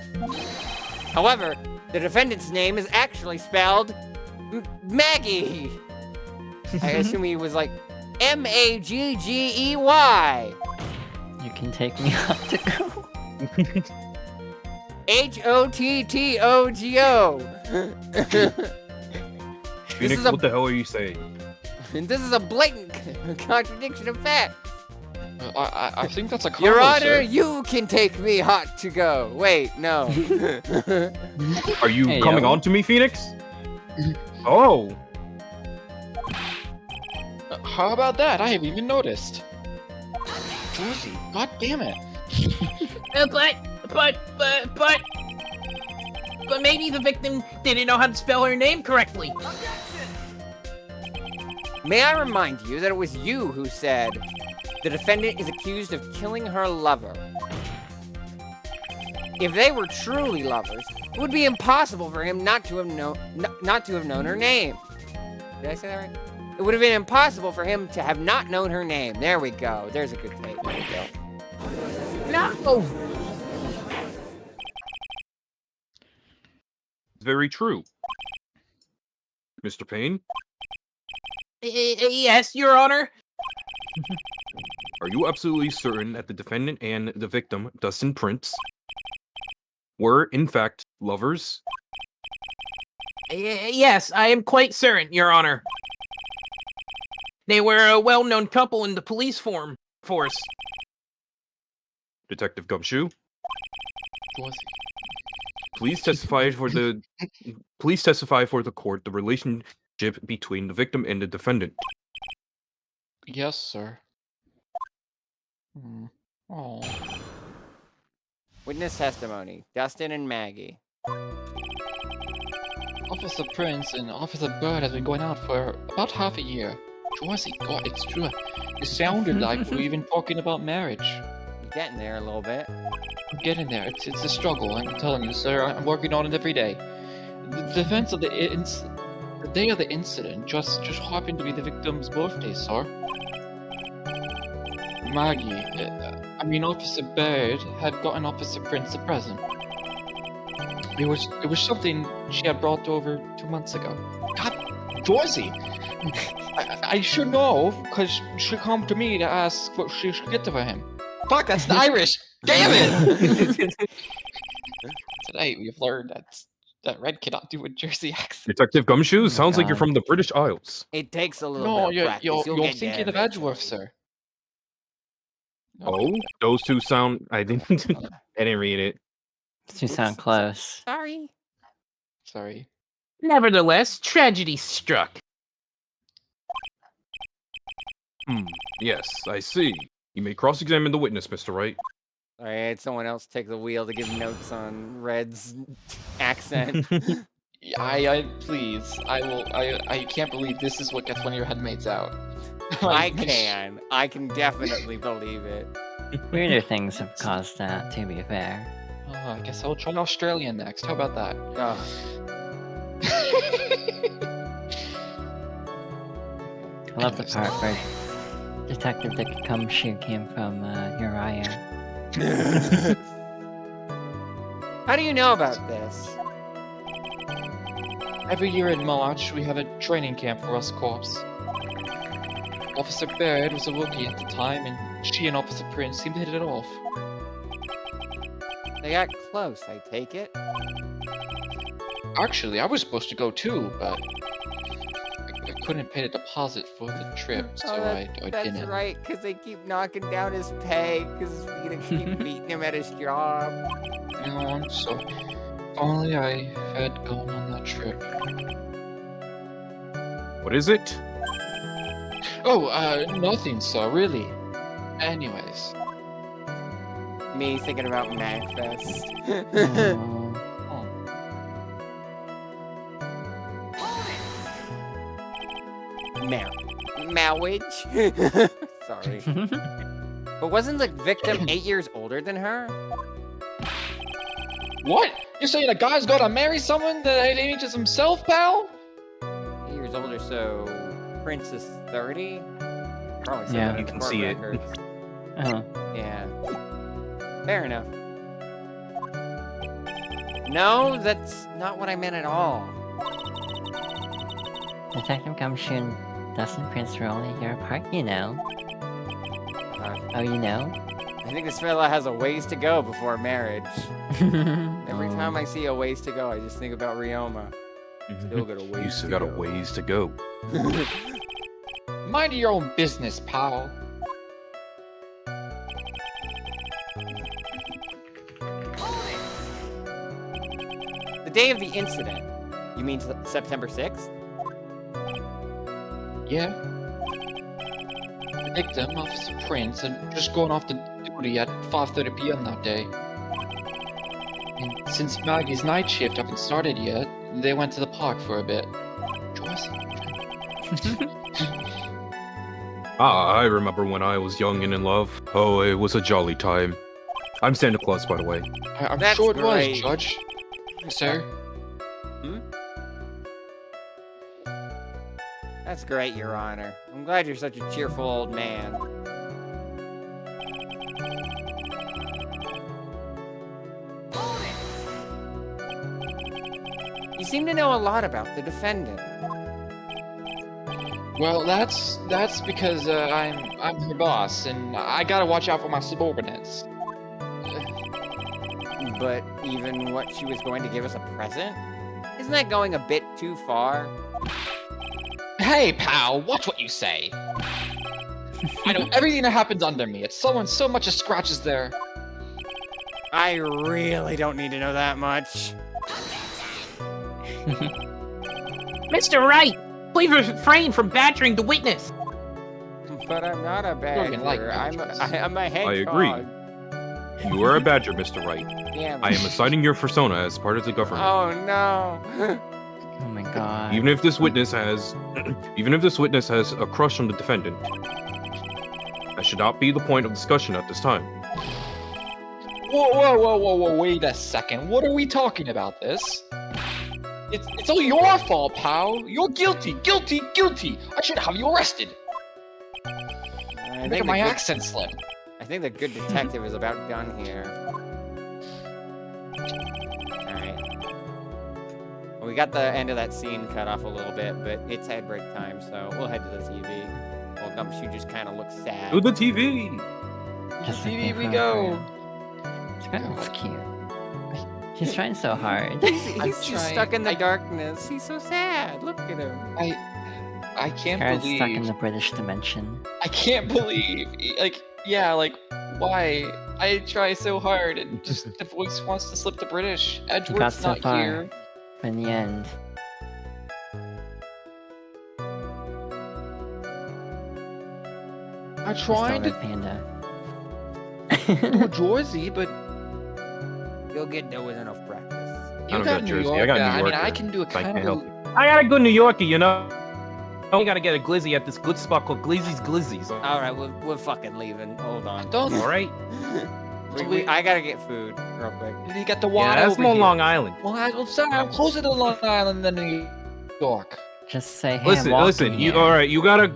However, the defendant's name is actually spelled Maggie. I assume he was like Maggey. You can take me out to go. Hottogo. Phoenix, what the hell are you saying? And this is a blatant contradiction of fact. I think that's a combo, Your Honor, sir. you can take me hot to go. Wait, no. Are you Hey, coming yo. on to me, Phoenix? Oh, How about that? I haven't even noticed. Josie, god damn it. But maybe the victim didn't know how to spell her name correctly. May I remind you that it was you who said the defendant is accused of killing her lover. If they were truly lovers, it would be impossible for him not to have known her name. Did I say that right? It would have been impossible for him to have not known her name. There we go. There's a good take. There we go. No. it's very true. Mr. Payne, Yes, Your Honor. are you absolutely certain that the defendant and the victim, Dustin Prince, were, in fact, lovers? Yes, I am quite certain, Your Honor. They were a well-known couple in the police force. Detective Gumshoe, Josie. please testify for the court the relationship between the victim and the defendant. Yes, sir. Oh. Witness testimony. Dustin and Maggie. Officer Prince and Officer Bird has been going out for about half a year. Josie, God, it's true. It sounded like we were even talking about marriage. You're getting there a little bit. I'm getting there. It's a struggle. I'm telling you, sir. I'm working on it every day. The defense of the day of the incident just happened to be the victim's birthday, sir. Maggie, Officer Bird had gotten Officer Prince a present. It was something she had brought over 2 months ago. God, Josie! I should know, because she come to me to ask what she should get for him. Fuck, that's Irish! Damn it! Today we've learned that Red cannot do a Jersey accent. Detective Gumshoe, my sounds like you're God. from the British Isles. It takes a little No, bit of you're practice. You'll you're get thinking there of Edgeworth, eventually. sir. Oh, those two sound. I didn't. I didn't read it. You sound close. Sorry. Sorry. Nevertheless, tragedy struck. Yes, I see. You may cross-examine the witness, Mr. Wright. All right, someone else take the wheel to give notes on Red's accent. I please. I can't believe this is what gets one of your headmates out. I can definitely believe it. Weirder things have caused that, to be fair. Oh, I guess I'll try Australian next. How about that? Ugh. I love the part where Detective Dick Gumshoe came from Uriah. How do you know about this? Every year in March, we have a training camp for us corps. Officer Baird was a rookie at the time, and she and Officer Prince seemed to hit it off. They got close, I take it. Actually, I was supposed to go too, but I couldn't pay the deposit for the trip, so I That's didn't. right, because they keep knocking down his pay, because we're gonna keep beating him at his job. You know, so if only I had gone on that trip. What is it? Oh, nothing, sir, really. Anyways. Me thinking about MagFest. Oh. Marriage? Sorry. But wasn't the victim 8 years older than her? What? You're saying a guy's gotta marry someone that ages himself, pal? 8 years older, so Princess 30. Probably said Yeah. that in You the can court see it. records. Oh, Yeah. Fair enough. No, that's not what I meant at all. Detective Gumshoe and Dustin Prince were only a year apart, you know. Oh, you know? I think this fella has a ways to go before marriage. Every Oh. time I see a ways to go, I just think about Ryoma. Still got a ways You still to got a go. ways to go. Mind your own business, pal. The day of the incident. You mean September 6th? Yeah. The victim, Officer Prince, had just gone off to duty at 5:30 p.m. that day. And since Maggie's night shift haven't started yet, they went to the park for a bit. Joyce? I remember when I was young and in love. Oh, it was a jolly time. I'm Santa Claus, by the way. I'm That's sure it great. was, Judge. Sir? That's great, Your Honor. I'm glad you're such a cheerful old man. You seem to know a lot about the defendant. Well, that's because I'm her boss, and I gotta watch out for my subordinates. But even what she was going to give us a present? Isn't that going a bit too far? Hey, pal, watch what you say. I know everything that happens under me. It's someone so much as scratches there. I really don't need to know that much. Mr. Wright, please refrain from badgering the witness. But I'm not a Don't even like badger. badgers. I'm a hedgehog. I agree. You are a badger, Mr. Wright. Damn. I am assigning your persona as part of the government. Oh no. Oh my god. Even if this witness has, a crush on the defendant, that should not be the point of discussion at this time. Whoa, wait a second. What are we talking about this? It's all your fault, pal. You're guilty. I should have you arrested. I Look think at my the good- accent slip. I think the good detective is about done here. Alright. Well, we got the end of that scene cut off a little bit, but it's ad break time, so we'll head to the TV. Well, Gumshoe just kind of looks sad. To the TV! Just TV looking we for a go. friend. This guy looks cute. She's trying so hard. He's I'm just trying- stuck in the darkness. He's so sad. Look at him. I can't Guy's stuck in believe. the British dimension. I can't believe. Why? I try so hard, and just the voice wants to slip to British. You got Edgeworth's so not far. here. But in the end, I he's still tried the to panda. do a Jersey, but You'll get there with enough practice. you don't got got New Jersey, I York. got New I mean, York I there. can do a I kind can't of. help I got a good New Yorker, you know. We gotta get a glizzy at this good spot called Glizzy's Glizzies. Alright, we're fucking leaving. Hold on. Don't. All right. I gotta get food real quick. You got the Yeah, water that's over more here. Long Island. Well, I'm sorry. I'm closer to Long Island than New York. Just say, hey, Listen, I'm walking listen. here. All right. You gotta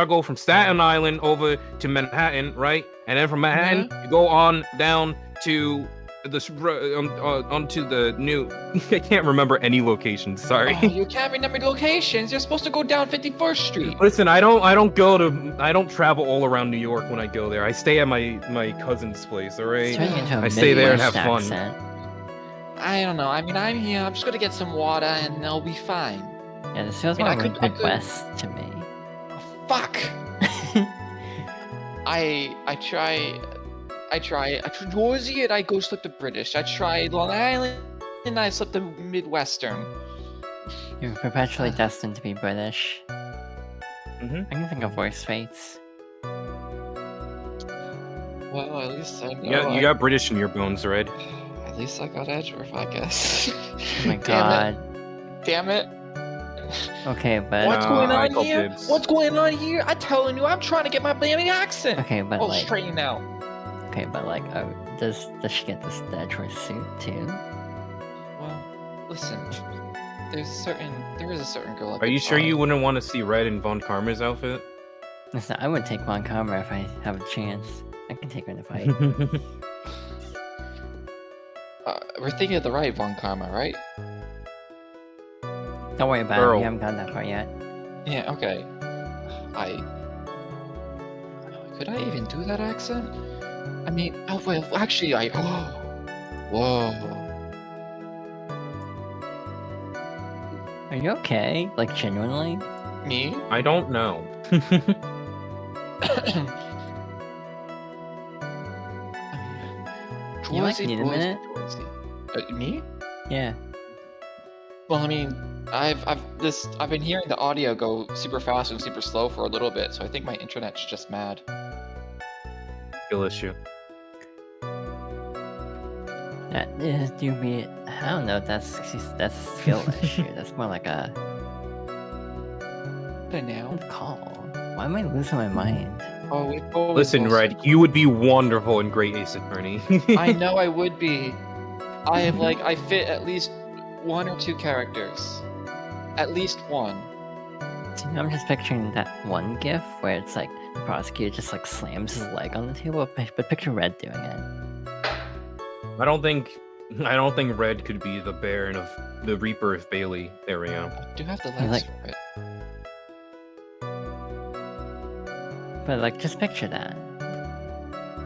go from Staten Island over to Manhattan, right? And then from Manhattan, you go on down to onto the new. I can't remember any locations. Sorry. Oh, you can't remember locations. You're supposed to go down 51st Street. Listen, I don't travel all around New York when I go there. I stay at my cousin's place. All right. It's turning into a I stay there and Midwest have fun. accent. I don't know. I mean, I'm here. I'm just gonna get some water, and I'll be fine. Yeah, this feels I mean, more I could- Midwest to me. Oh, fuck. I try Jersey, and I go slip to British. I try Long Island, and I slip to Midwestern. You're perpetually destined to be British. Mhm. I can think of worse fates. Well, at least I know. You got British in your bones, Red. At least I got Edgeworth, I guess. Oh my Damn god. it. Damn it. Okay, but What's No, going I on call here? dibs. What's going on here? I'm telling you, I'm trying to get my blaming accent. okay, but Oh, like, straighten out. does she get the Edgeworth suit too? Well, listen. there is a certain girl. I Are could you sure try. you wouldn't want to see Red in Von Karma's outfit? Listen, I would take Von Karma if I have a chance. I can take her in a fight. We're thinking of the right Von Karma, right? Don't worry about it. Girl. We haven't gotten that far yet. Yeah. Okay. Could I even do that accent? I mean, oh well, actually, Whoa. Are you okay? Like, genuinely? Me? I don't know. You might need a minute. Me? Yeah. Well, I mean, I've been hearing the audio go super fast and super slow for a little bit, so I think my internet's just mad. Skill issue. That is dubious. I don't know if that's a skill issue. That's more like a What now? call. Why am I losing my mind? Oh, we both. Listen, Red, you would be wonderful in Great Ace Attorney. I know I would be. I fit at least 1 or 2 characters. At least one. See, I'm just picturing that one gif where it's like the prosecutor just like slams his leg on the table, but picture Red doing it. I don't think Red could be the Baron of the Reaper of Bailey. There we go. I do have the You legs like- for it. But like, just picture that.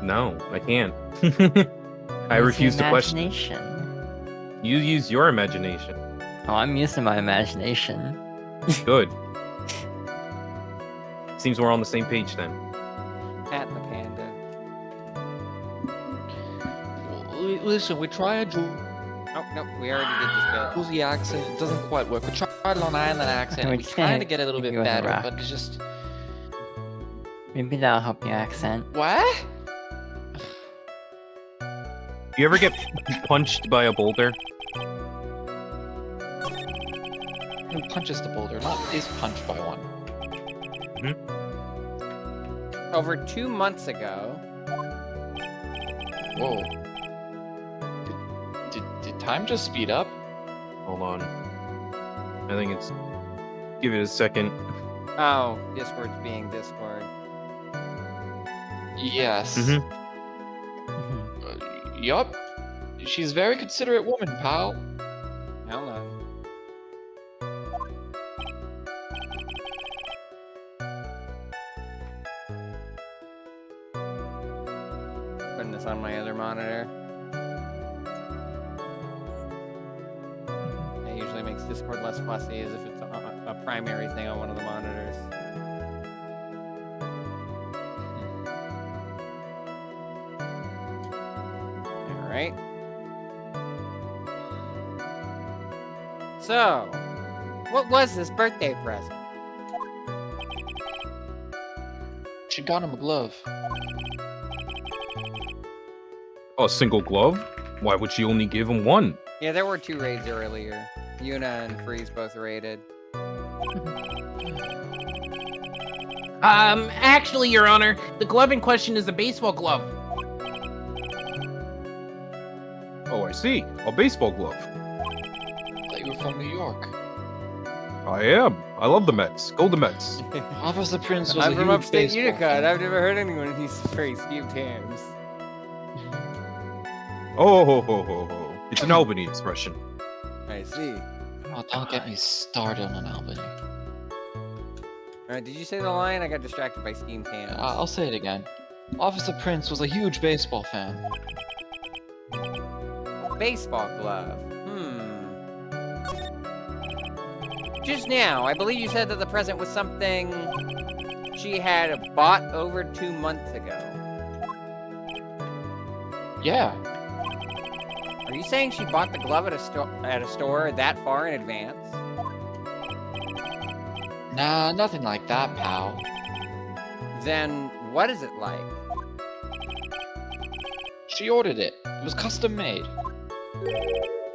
No, I can't. I Use refuse your to question. imagination. You use your imagination. Oh, I'm using my imagination. Good. Seems we're on the same page then. Pat the panda. Listen, we tried Oh, no, we already did this bit. Aussie accent. It doesn't quite work. We tried Long Island accent. We We kind can't of get a little bit give you a better, rock. but it's just Maybe that'll help your accent. what? You ever get punched by a boulder? Who punches the boulder? Not is punched by one. Over 2 months ago, Whoa. Did time just speed up? Hold on. I think it's. Give it a second. oh, Discord's being Discord. Yes. Mhm. Yup. She's a very considerate woman, pal. Hold on. Putting this on my other monitor. It usually makes Discord less fussy as if it's a primary thing on one of the monitors. Alright. So, what was this birthday present? She got him a glove. A single glove? Why would she only give him one? Yeah, there were 2 raids earlier. Yuna and Freeze both raided. Actually, Your Honor, the glove in question is a baseball glove. Oh, I see. A baseball glove. I thought you were from New York. I am. I love the Mets. Go the Mets. Officer Prince was I'm a from huge upstate baseball Utica, fan. and I've never heard anyone who's very skeeved hands. Oh, ho, ho, ho, ho. It's an Albany expression. I see. Oh, don't get me started on Albany. Alright, did you say the line? I got distracted by steamed hands. I'll say it again. Officer Prince was a huge baseball fan. Baseball glove. Just now, I believe you said that the present was something she had bought over 2 months ago. Yeah. Are you saying she bought the glove at a store that far in advance? Nah, nothing like that, pal. Then what is it like? She ordered it. It was custom made.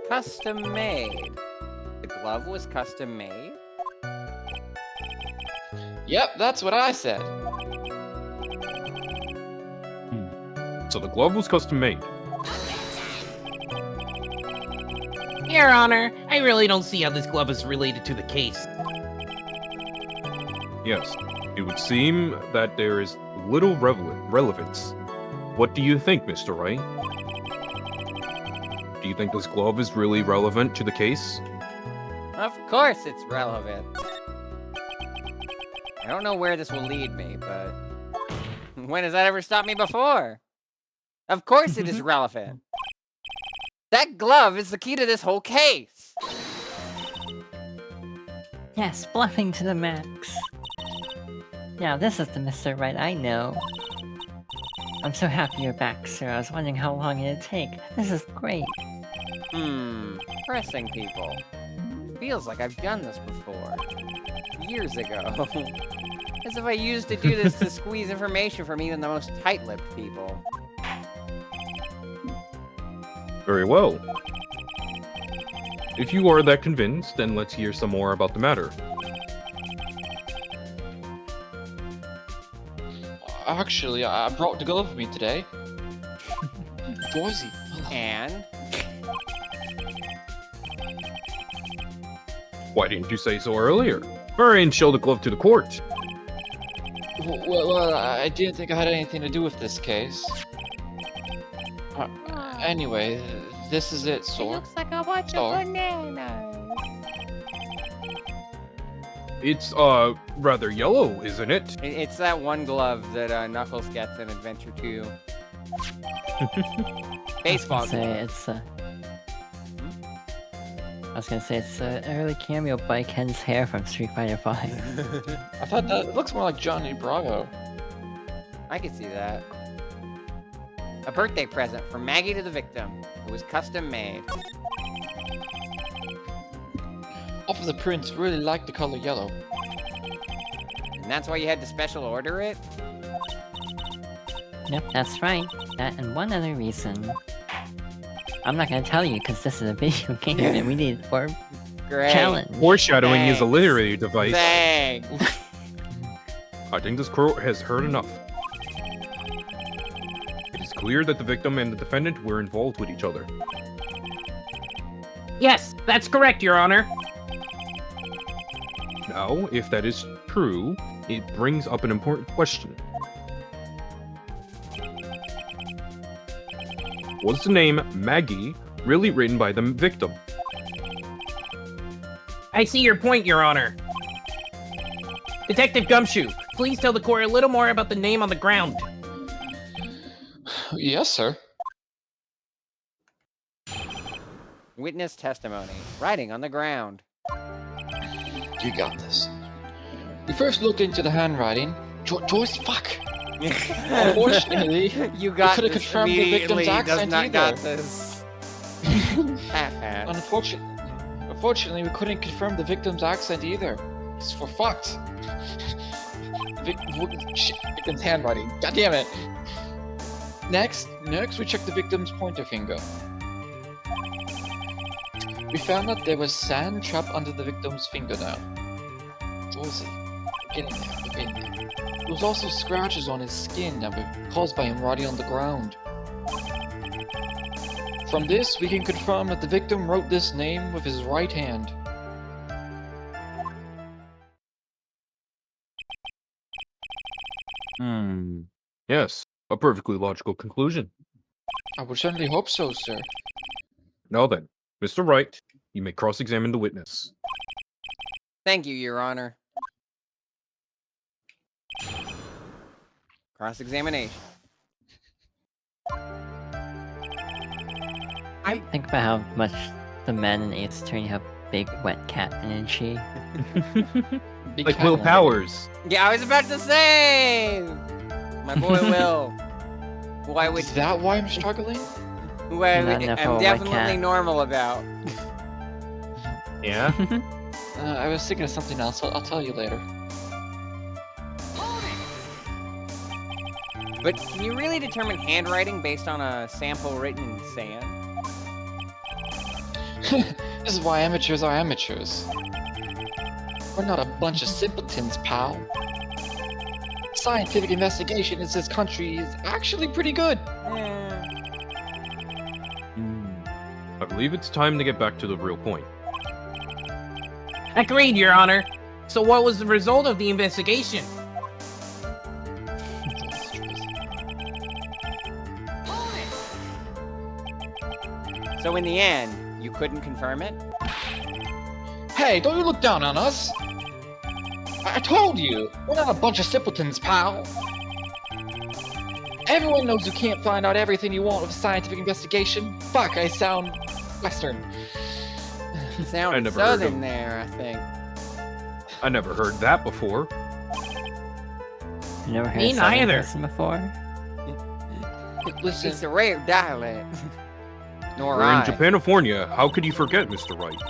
Custom made. The glove was custom made? Yep, that's what I said. So the glove was custom made. Your Honor, I really don't see how this glove is related to the case. Yes, it would seem that there is little relevance. What do you think, Mr. Wright? Do you think this glove is really relevant to the case? Of course it's relevant. I don't know where this will lead me, but when has that ever stopped me before? Of course it is relevant. That glove is the key to this whole case. Yes, bluffing to the max. Now this is the Mr. Right I know. I'm so happy you're back, sir. I was wondering how long it'd take. This is great. Pressing people. Feels like I've done this before. Years ago. As if I used to do this to squeeze information from even the most tight-lipped people. Very well. If you are that convinced, then let's hear some more about the matter. Actually, I brought the glove with me today. Dorsey. And Why didn't you say so earlier? Hurry and show the glove to the court. Well, I didn't think I had anything to do with this case. Anyway, this is it, it sir. looks like a bunch So? of bananas. It's, rather yellow, isn't it? It's that one glove that Knuckles gets in Adventure 2. Baseball I glove. was gonna say it's an early cameo by Ken's hair from Street Fighter V. I thought that looks more like Johnny Bravo. I could see that. A birthday present from Maggie to the victim. It was custom made. Officer Prince really liked the color yellow. And that's why you had to special order it? Yep, that's right. That and one other reason. I'm not gonna tell you because this is a video game and we need it for Great. challenge. Foreshadowing is a Thanks. literary device. Thanks. I think this court has heard enough. It is clear that the victim and the defendant were involved with each other. Yes, that's correct, Your Honor. Now, if that is true, it brings up an important question. Was the name Maggie really written by the victim? I see your point, Your Honor. Detective Gumshoe, please tell the court a little more about the name on the ground. Yes, sir. Witness testimony. Writing on the ground. You got this. We first looked into the handwriting. Joyce, fuck! Unfortunately, You got couldn't this confirm the immediately. victim's Does accent not got either. this. Hat. Unfortunately, we couldn't confirm the victim's accent either. So we're fucked. Victim's handwriting. God damn it. Next, we checked the victim's pointer finger. We found that there was sand trapped under the victim's fingernail. Josie, getting there. There was also scratches on his skin that were caused by him rotting on the ground. From this, we can confirm that the victim wrote this name with his right hand. Yes, a perfectly logical conclusion. I would certainly hope so, sir. Now then, Mr. Wright, you may cross-examine the witness. Thank you, Your Honor. Cross-examination. Think about how much the men in Ace Attorney have big wet cat energy. Big Like cat Will lady. Powers. Yeah, I was about to say! My boy Will. Who I would... Is that why I'm struggling? Who I Not would, enough of I'm a white definitely cat. normal about. Yeah? I was thinking of something else. I'll tell you later. But can you really determine handwriting based on a sample written in sand? This is why amateurs are amateurs. We're not a bunch of simpletons, pal. Scientific investigation in this country is actually pretty good. Eh, I believe it's time to get back to the real point. Agreed, Your Honor. So what was the result of the investigation? So in the end, you couldn't confirm it? Hey, don't you look down on us! I told you, we're not a bunch of simpletons, pal. Everyone knows you can't find out everything you want with a scientific investigation. Fuck, I sound Western. You sound never heard southern of- there, I think. I never heard that before. You never heard Me a Southern neither. person before? Listen, It's a rare dialect. Nor We're I. in Japanifornia. How could you forget, Mr. Wright?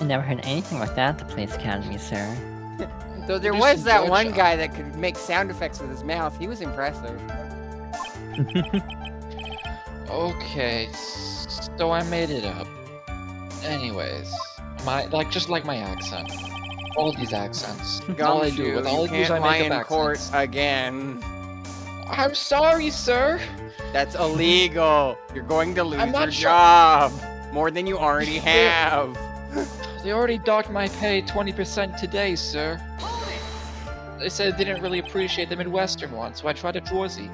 I never heard anything like that at the Police Academy, sir. Though there Produce was some that judge one up. guy that could make sound effects with his mouth. He was impressive. okay, so I made it up. Anyways, just like my accent. All these accents. That's all I do. Gumshoe, With all you of these, I can't lie make in up court accents. again. I'm sorry, sir. That's illegal. You're going to lose I'm not your sure- job. More than you already have. They already docked my pay 20% today, sir. They said they didn't really appreciate the Midwestern one, so I tried a Jersey.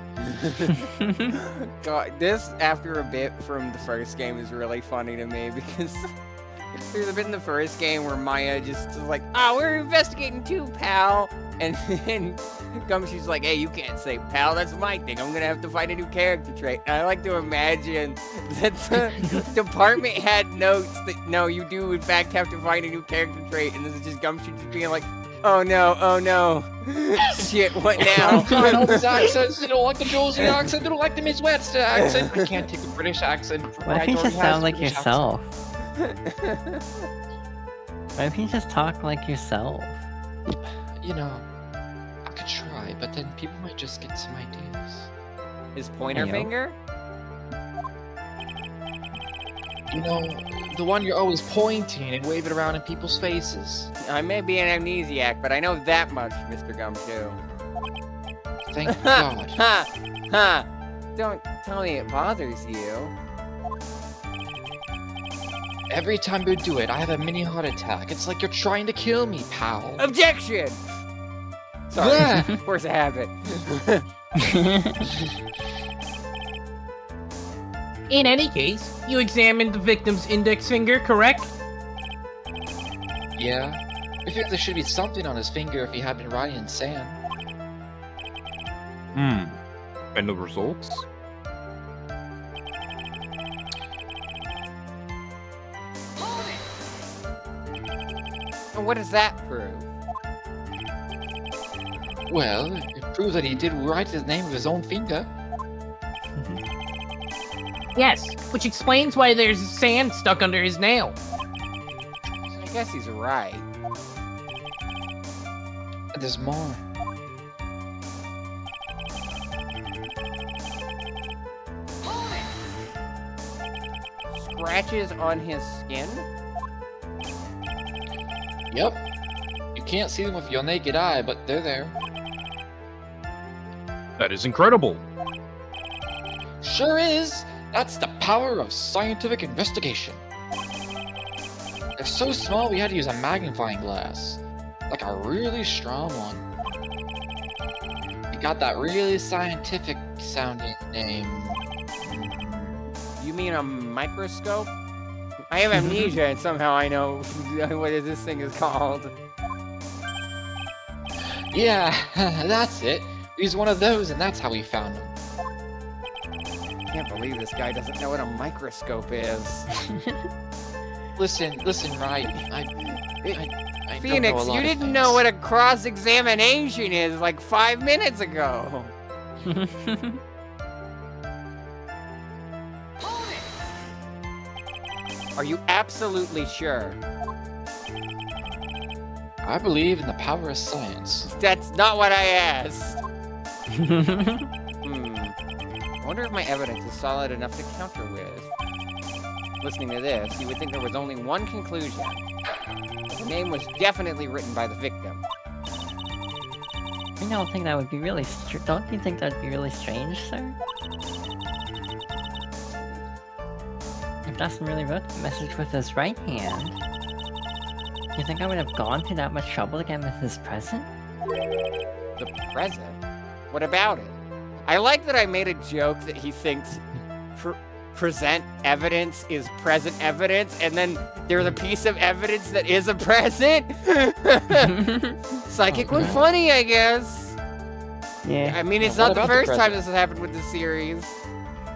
God, this, after a bit from the first game, is really funny to me because there's a bit in the first game where Maya just is like, "Oh, we're investigating too, pal," and then Gumshoe's like, "Hey, you can't say pal. That's my thing. I'm gonna have to find a new character trait." And I like to imagine that the department had notes that no, you do in fact have to find a new character trait, and this is just Gumshoe just being like, "Oh no, shit, what now?" I'm trying all these accents. They don't like the Jersey accent. They don't like the Midwestern accent. I can't take a British accent. What if you Guy just already has sound a like British yourself? What if you just talk like yourself? accent. You know, I could try, but then people might just get some ideas. His pointer Heyo. finger? You know, the one you're always pointing and waving around in people's faces. I may be an amnesiac, but I know that much, Mr. Gumshoe. Thank God. Ha! Ha! Don't tell me it bothers you. Every time you do it, I have a mini heart attack. It's like you're trying to kill me, pal. Objection! Sorry, Yeah. of course I have it. In any case, you examined the victim's index finger, correct? Yeah. I figured there should be something on his finger if he had been riding in sand. And the results? And what does that prove? Well, it proves that he did write his name with his own finger. Yes, which explains why there's sand stuck under his nail. I guess he's right. And there's more. Scratches on his skin? Yep. You can't see them with your naked eye, but they're there. That is incredible. Sure is! That's the power of scientific investigation. They're so small we had to use a magnifying glass. Like a really strong one. It got that really scientific sounding name. You mean a microscope? I have amnesia and somehow I know what this thing is called. Yeah, that's it. We used one of those and that's how we found him. I can't believe this guy doesn't know what a microscope is. Listen, Wright. I don't know Phoenix, a lot you of didn't know things. what a cross-examination is like 5 minutes ago. Are you absolutely sure? I believe in the power of science. That's not what I asked. I wonder if my evidence is solid enough to counter with. Listening to this, you would think there was only one conclusion. The name was definitely written by the victim. I don't think that would be really. Don't you think that would be really strange, sir? Dustin really wrote the message with his right hand. You think I would have gone through that much trouble to get him his present? The present? What about it? I like that I made a joke that he thinks present evidence is present evidence, and then there's a piece of evidence that is a present. Psychic was funny, I guess. Yeah. I mean, it's What not the about the first time present? this has happened with the series.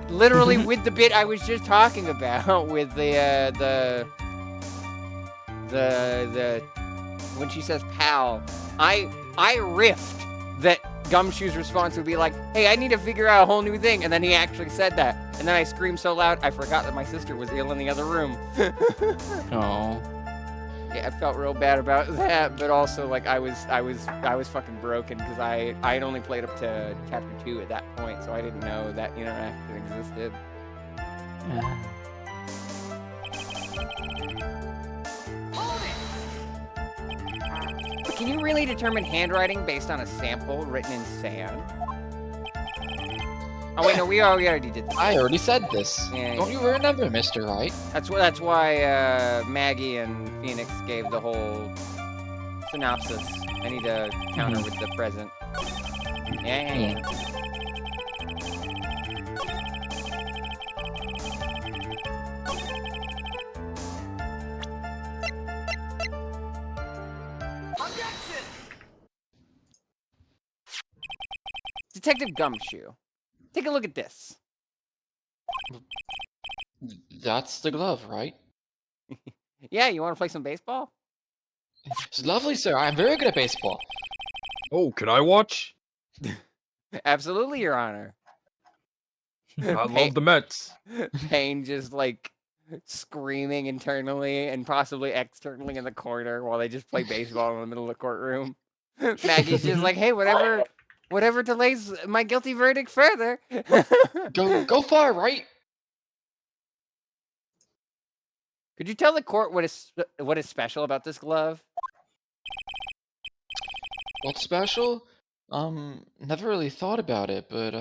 Literally with the bit I was just talking about with the when she says pal, I riffed that Gumshoe's response would be like, hey, I need to figure out a whole new thing, and then he actually said that, and then I screamed so loud I forgot that my sister was ill in the other room. Oh. Yeah, I felt real bad about that, but also like I was fucking broken because I had only played up to chapter 2 at that point, so I didn't know that interaction existed. But can you really determine handwriting based on a sample written in sand? Oh wait, no, we already did that. I already said this. Yeah, Don't you remember, Mr. Wright? That's why Maggie and Phoenix gave the whole synopsis. I need to counter with the present. Yeah. Detective Gumshoe, take a look at this. That's the glove, right? Yeah, you want to play some baseball? It's lovely, sir. I'm very good at baseball. Oh, can I watch? Absolutely, Your Honor. I love the Mets. Payne just like screaming internally and possibly externally in the corner while they just play baseball in the middle of the courtroom. Maggie's just like, hey, whatever delays my guilty verdict further. Go far, right? Could you tell the court what is special about this glove? What's special? Never really thought about it, but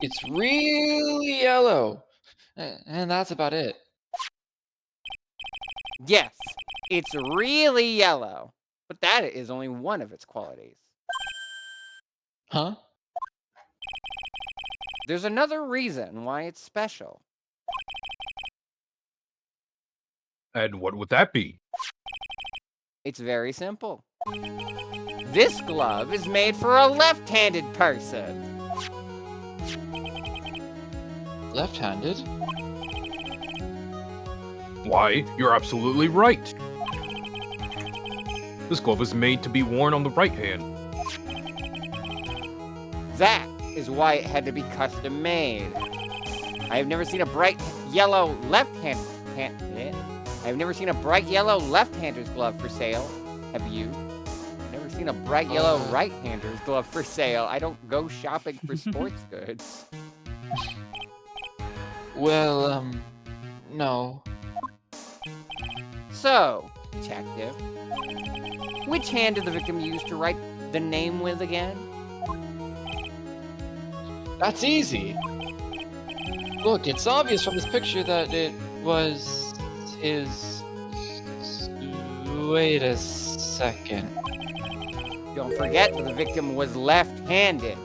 it's really yellow, and that's about it. Yes, it's really yellow, but that is only one of its qualities. Huh? There's another reason why it's special. And what would that be? It's very simple. This glove is made for a left-handed person. Left-handed? Why, you're absolutely right. This glove is made to be worn on the right hand. That is why it had to be custom made. I have never seen a bright yellow I've never seen a bright yellow left-hander's glove for sale. Have you? Never seen a bright yellow right-hander's glove for sale. I don't go shopping for sports goods. Well, no. So, detective, which hand did the victim use to write the name with again? That's easy. Look, it's obvious from this picture that it was his... Wait a second. Don't forget that the victim was left-handed.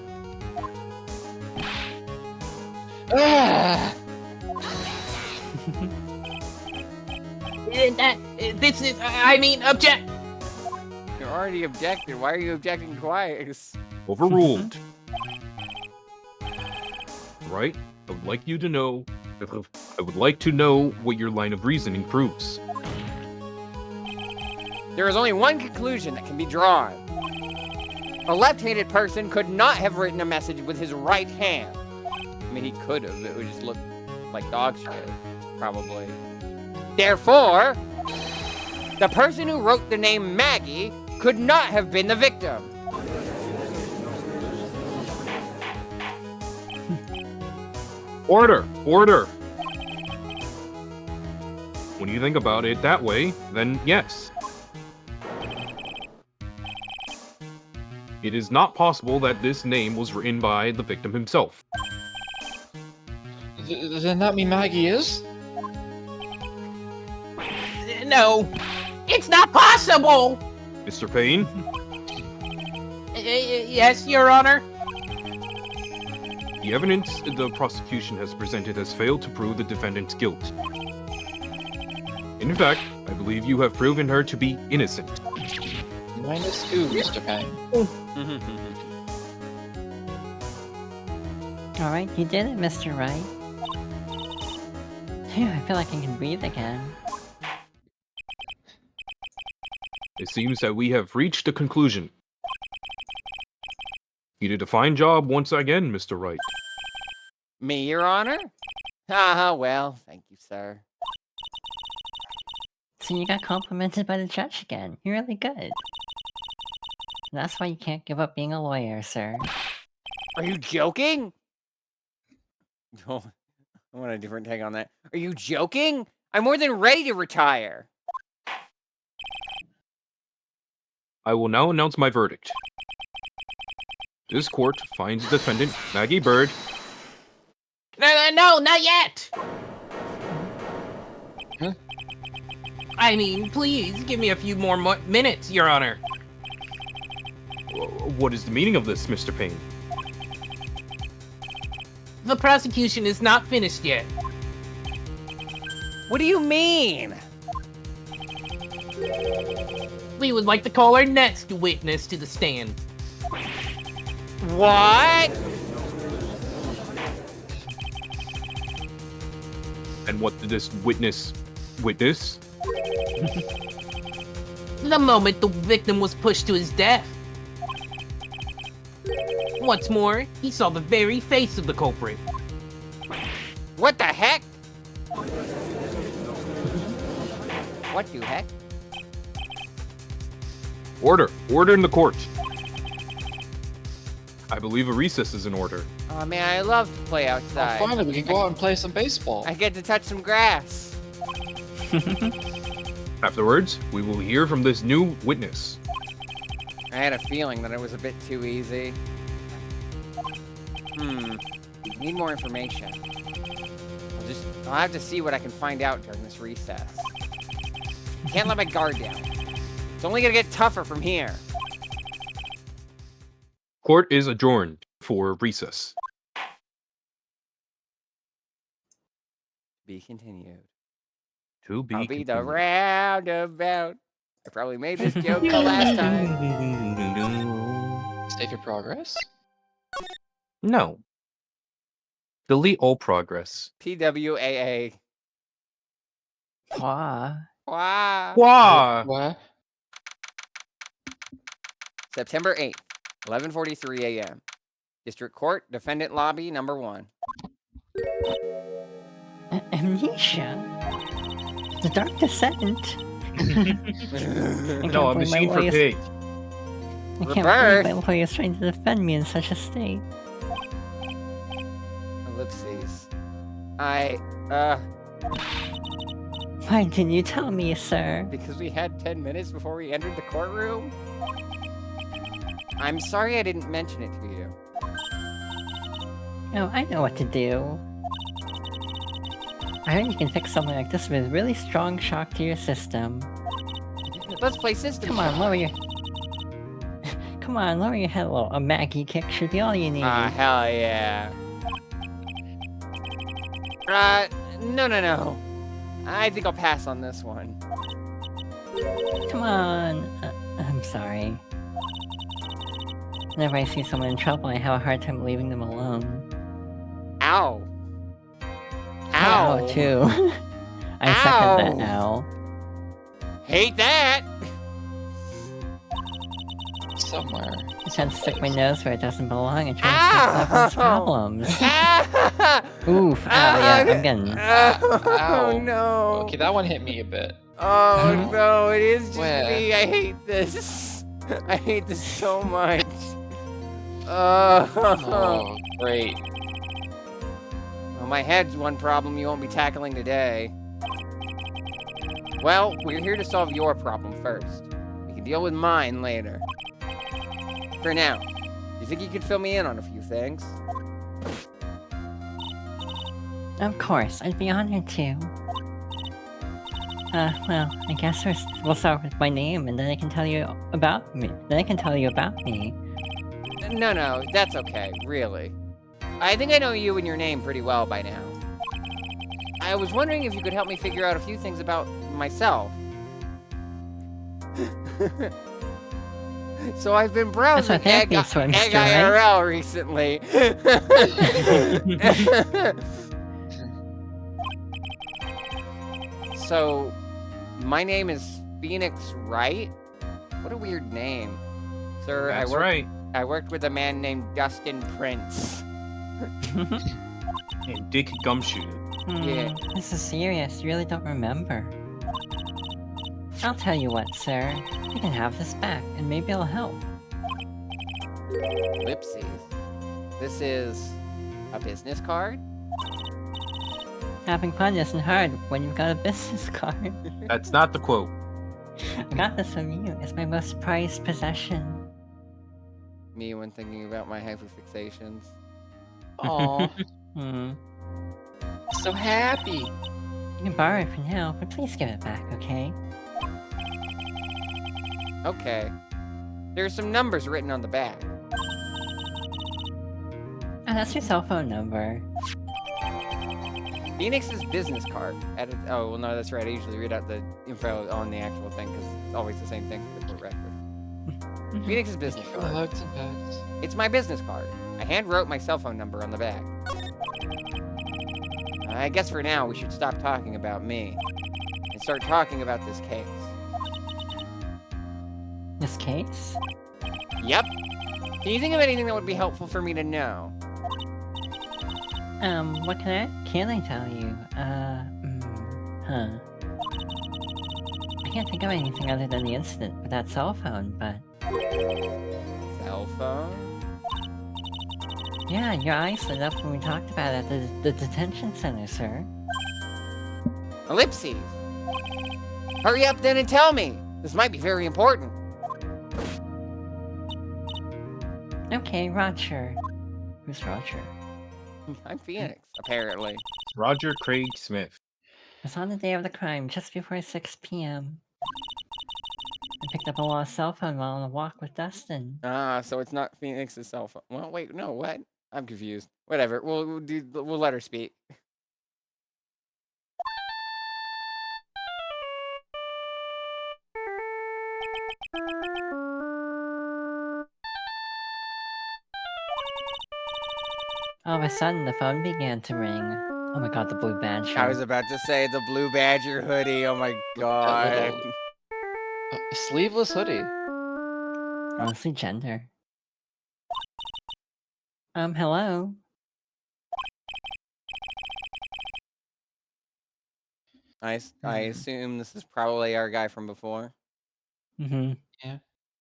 Ah! This is, I mean, object. You already objected. Why are you objecting twice? Overruled. Right? I would like you to know. I would like to know what your line of reasoning proves. There is only one conclusion that can be drawn. A left-handed person could not have written a message with his right hand. I mean, he could have. It would just look like dog shit, probably. Therefore, the person who wrote the name Maggie could not have been the victim. Order! Order! When you think about it that way, then yes. It is not possible that this name was written by the victim himself. Then that mean Maggie is? No, it's not possible! Mr. Payne, Yes, Your Honor. the evidence the prosecution has presented has failed to prove the defendant's guilt. In fact, I believe you have proven her to be innocent. -2, Mr. Payne. Alright, you did it, Mr. Wright. Phew, I feel like I can breathe again. It seems that we have reached a conclusion. You did a fine job once again, Mr. Wright. Me, Your Honor? Ah, well, thank you, sir. So you got complimented by the judge again. You're really good. That's why you can't give up being a lawyer, sir. Are you joking? Oh, I want a different take on that. Are you joking? I'm more than ready to retire. I will now announce my verdict. This court finds the defendant, Maggie Bird. No, not yet! Huh? I mean, please, give me a few more minutes, Your Honor. What is the meaning of this, Mr. Payne? The prosecution is not finished yet. What do you mean? We would like to call our next witness to the stand. What? And what did this witness witness? The moment the victim was pushed to his death. What's more, he saw the very face of the culprit. What the heck? What the heck? Order! Order in the court! I believe a recess is in order. Oh man, I love to play Oh, outside. finally, we can go out and play some baseball. I get to touch some grass. Afterwards, we will hear from this new witness. I had a feeling that it was a bit too easy. Need more information. I'll have to see what I can find out during this recess. Can't let my guard down. It's only gonna get tougher from here. Court is adjourned for recess. Be continued. To be I'll be the continued. roundabout. I probably made this joke the last time. Save your progress. No. Delete all progress. PWAA. Pah. Wow. Wah! What? September 8th, 11:43 a.m. District Court, Defendant Lobby, number 1. Amnesia? The Dark Descent? I can't No, a believe my machine for lawyers- pig. I can't Rebirth. believe my lawyer's trying to defend me in such a state. Ellipses. Why didn't you tell me, sir? Because we had 10 minutes before we entered the courtroom? I'm sorry I didn't mention it to you. Oh, I know what to do. I heard you can fix something like this with really strong shock to your system. Let's play system. Come on, lower your... Come on, lower your head a little. A Maggie kick should be all you need. Ah, hell yeah. No. I think I'll pass on this one. Come on. I'm sorry. Whenever I see someone in trouble, I have a hard time leaving them alone. Ow. Ow, too. I second that Ow. ow. Hate that. Somewhere. I try to stick my nose where it doesn't belong and try to solve everyone's problems. Oof, ow, yeah, I'm getting... Oh, Ow. no. Okay, that one hit me a bit. Oh no, it is just Where? me. I hate this. I hate this so much. Oh. Oh, great. Well, my head's one problem you won't be tackling today. Well, we're here to solve your problem first. We can deal with mine later. For now, do you think you could fill me in on a few things? Of course, I'd be honored to. Well, I guess we'll start with my name, and then I can tell you about me. No, that's okay, really. I think I know you and your name pretty well by now. I was wondering if you could help me figure out a few things about myself. So I've been browsing That's what Egg therapy swims to, right? IRL recently. So, my name is Phoenix Wright? What a weird name. Sir, That's right. I worked with a man named Dustin Prince. And Dick Gumshoe. Yeah. This is serious. You really don't remember. I'll tell you what, sir. You can have this back, and maybe it'll help. Ellipses. This is a business card? Having fun isn't hard when you've got a business card. That's not the quote. I got this from you. It's my most prized possession. Me when thinking about my hyperfixations. Aw, Hmm. so happy. You can borrow it for now, but please give it back, okay? Okay. There's some numbers written on the back. Oh, that's your cell phone number. Phoenix's business card. Oh, well, no, that's right. I usually read out the info on the actual thing because it's always the same thing for the court record. Phoenix's business For the card. hugs and pets. It's my business card. I hand wrote my cell phone number on the back. I guess for now we should stop talking about me and start talking about this case. This case? Yep. Can you think of anything that would be helpful for me to know? What can I tell you? I can't think of anything other than the incident with that cell phone, but... Cell phone? Yeah, your eyes lit up when we talked about it at the detention center, sir. Ellipses. Hurry up then and tell me. This might be very important. Okay, Roger. Who's Roger? I'm Phoenix, apparently. Roger Craig Smith. It was on the day of the crime, just before 6 p.m. I picked up a lost cell phone while on a walk with Dustin. Ah, so it's not Phoenix's cell phone. Well, wait, no, what? I'm confused. Whatever. We'll let her speak. All of a sudden, the phone began to ring. Oh my god, the blue badger. I was about to say the blue badger hoodie. Oh my god. Sleeveless hoodie. Honestly, gender. Hello? I assume this is probably our guy from before. Mm-hmm.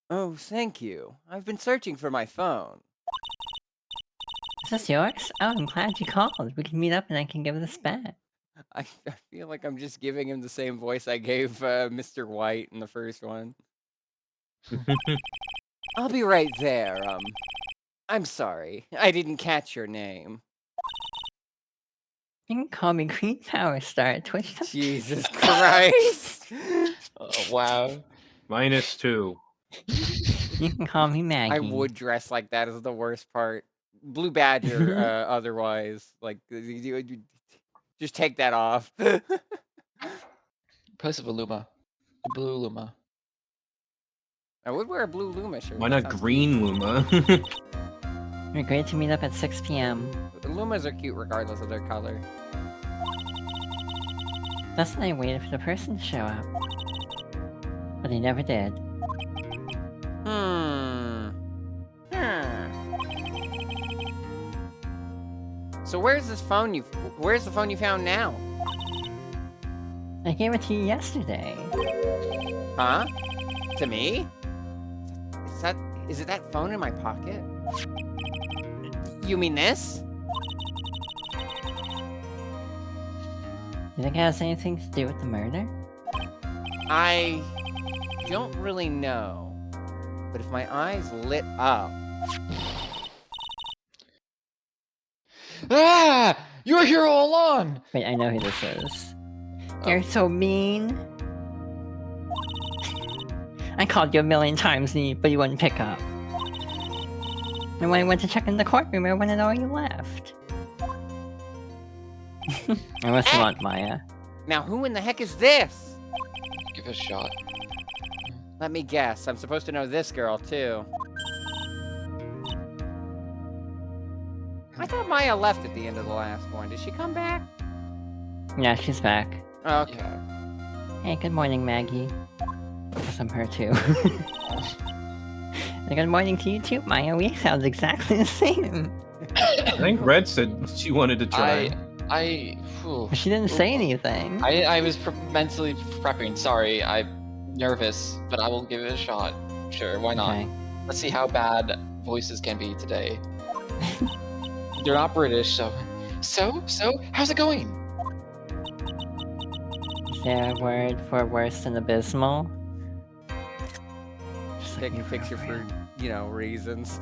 Oh, thank you. I've been searching for my phone. Is this yours? Oh, I'm glad you called. We can meet up and I can give this back. I feel like I'm just giving him the same voice I gave Mr. White in the first one. I'll be right there. I'm sorry. I didn't catch your name. You can call me Queen Power Star at Twitch. Jesus Christ. Oh, wow. -2. You can call me Maggie. I would dress like that is the worst part. Blue Badger, otherwise. Like, you just take that off. Price of a Luma. A blue Luma. I would wear a blue Luma shirt. Why that not sounds green Luma? We're great to meet up at 6 p.m. cute. Lumas are cute regardless of their color. Thus I waited for the person to show up. But he never did. So where's the phone you found now? I gave it to you yesterday. Huh? To me? Is it that phone in my pocket? You mean this? You think it has anything to do with the murder? I don't really know. But if my eyes lit up... Ah! You were here all along! Wait, I know who this is. You're so mean. I called you a million times, but you wouldn't pick up. And when I went to check in the courtroom, I wanted all you left. I must want Maya. Now, who in the heck is this? Give it a shot. Let me guess. I'm supposed to know this girl, too. I thought Maya left at the end of the last one. Did she come back? Yeah, she's back. Okay. Hey, good morning, Maggie. Guess I'm her too. And good morning to you too, Maya. We sound exactly the same. I think Red said she wanted to try. Whew. She didn't say anything. I was mentally prepping. Sorry, I'm nervous, but I will give it a shot. Sure, why not? Okay. Let's see how bad voices can be today. They're not British, so... So, how's it going? Is there a word for worse than abysmal? Just Taking a looking picture for, real. reasons.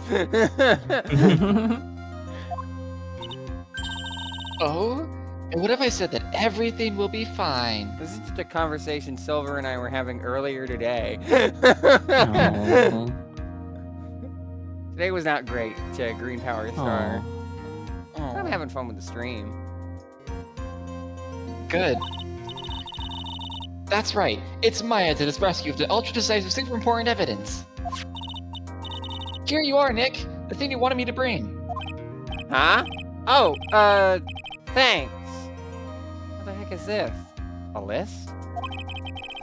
Oh? And what if I said that everything will be fine? This is just a conversation Silver and I were having earlier today. Oh. Today was not great, Green Power Star. Oh. I'm having fun with the stream. Good. That's right. It's Maya to this rescue of the ultra-decisive super important evidence. Here you are, Nick. The thing you wanted me to bring. Huh? Oh, thanks. What the heck is this? A list?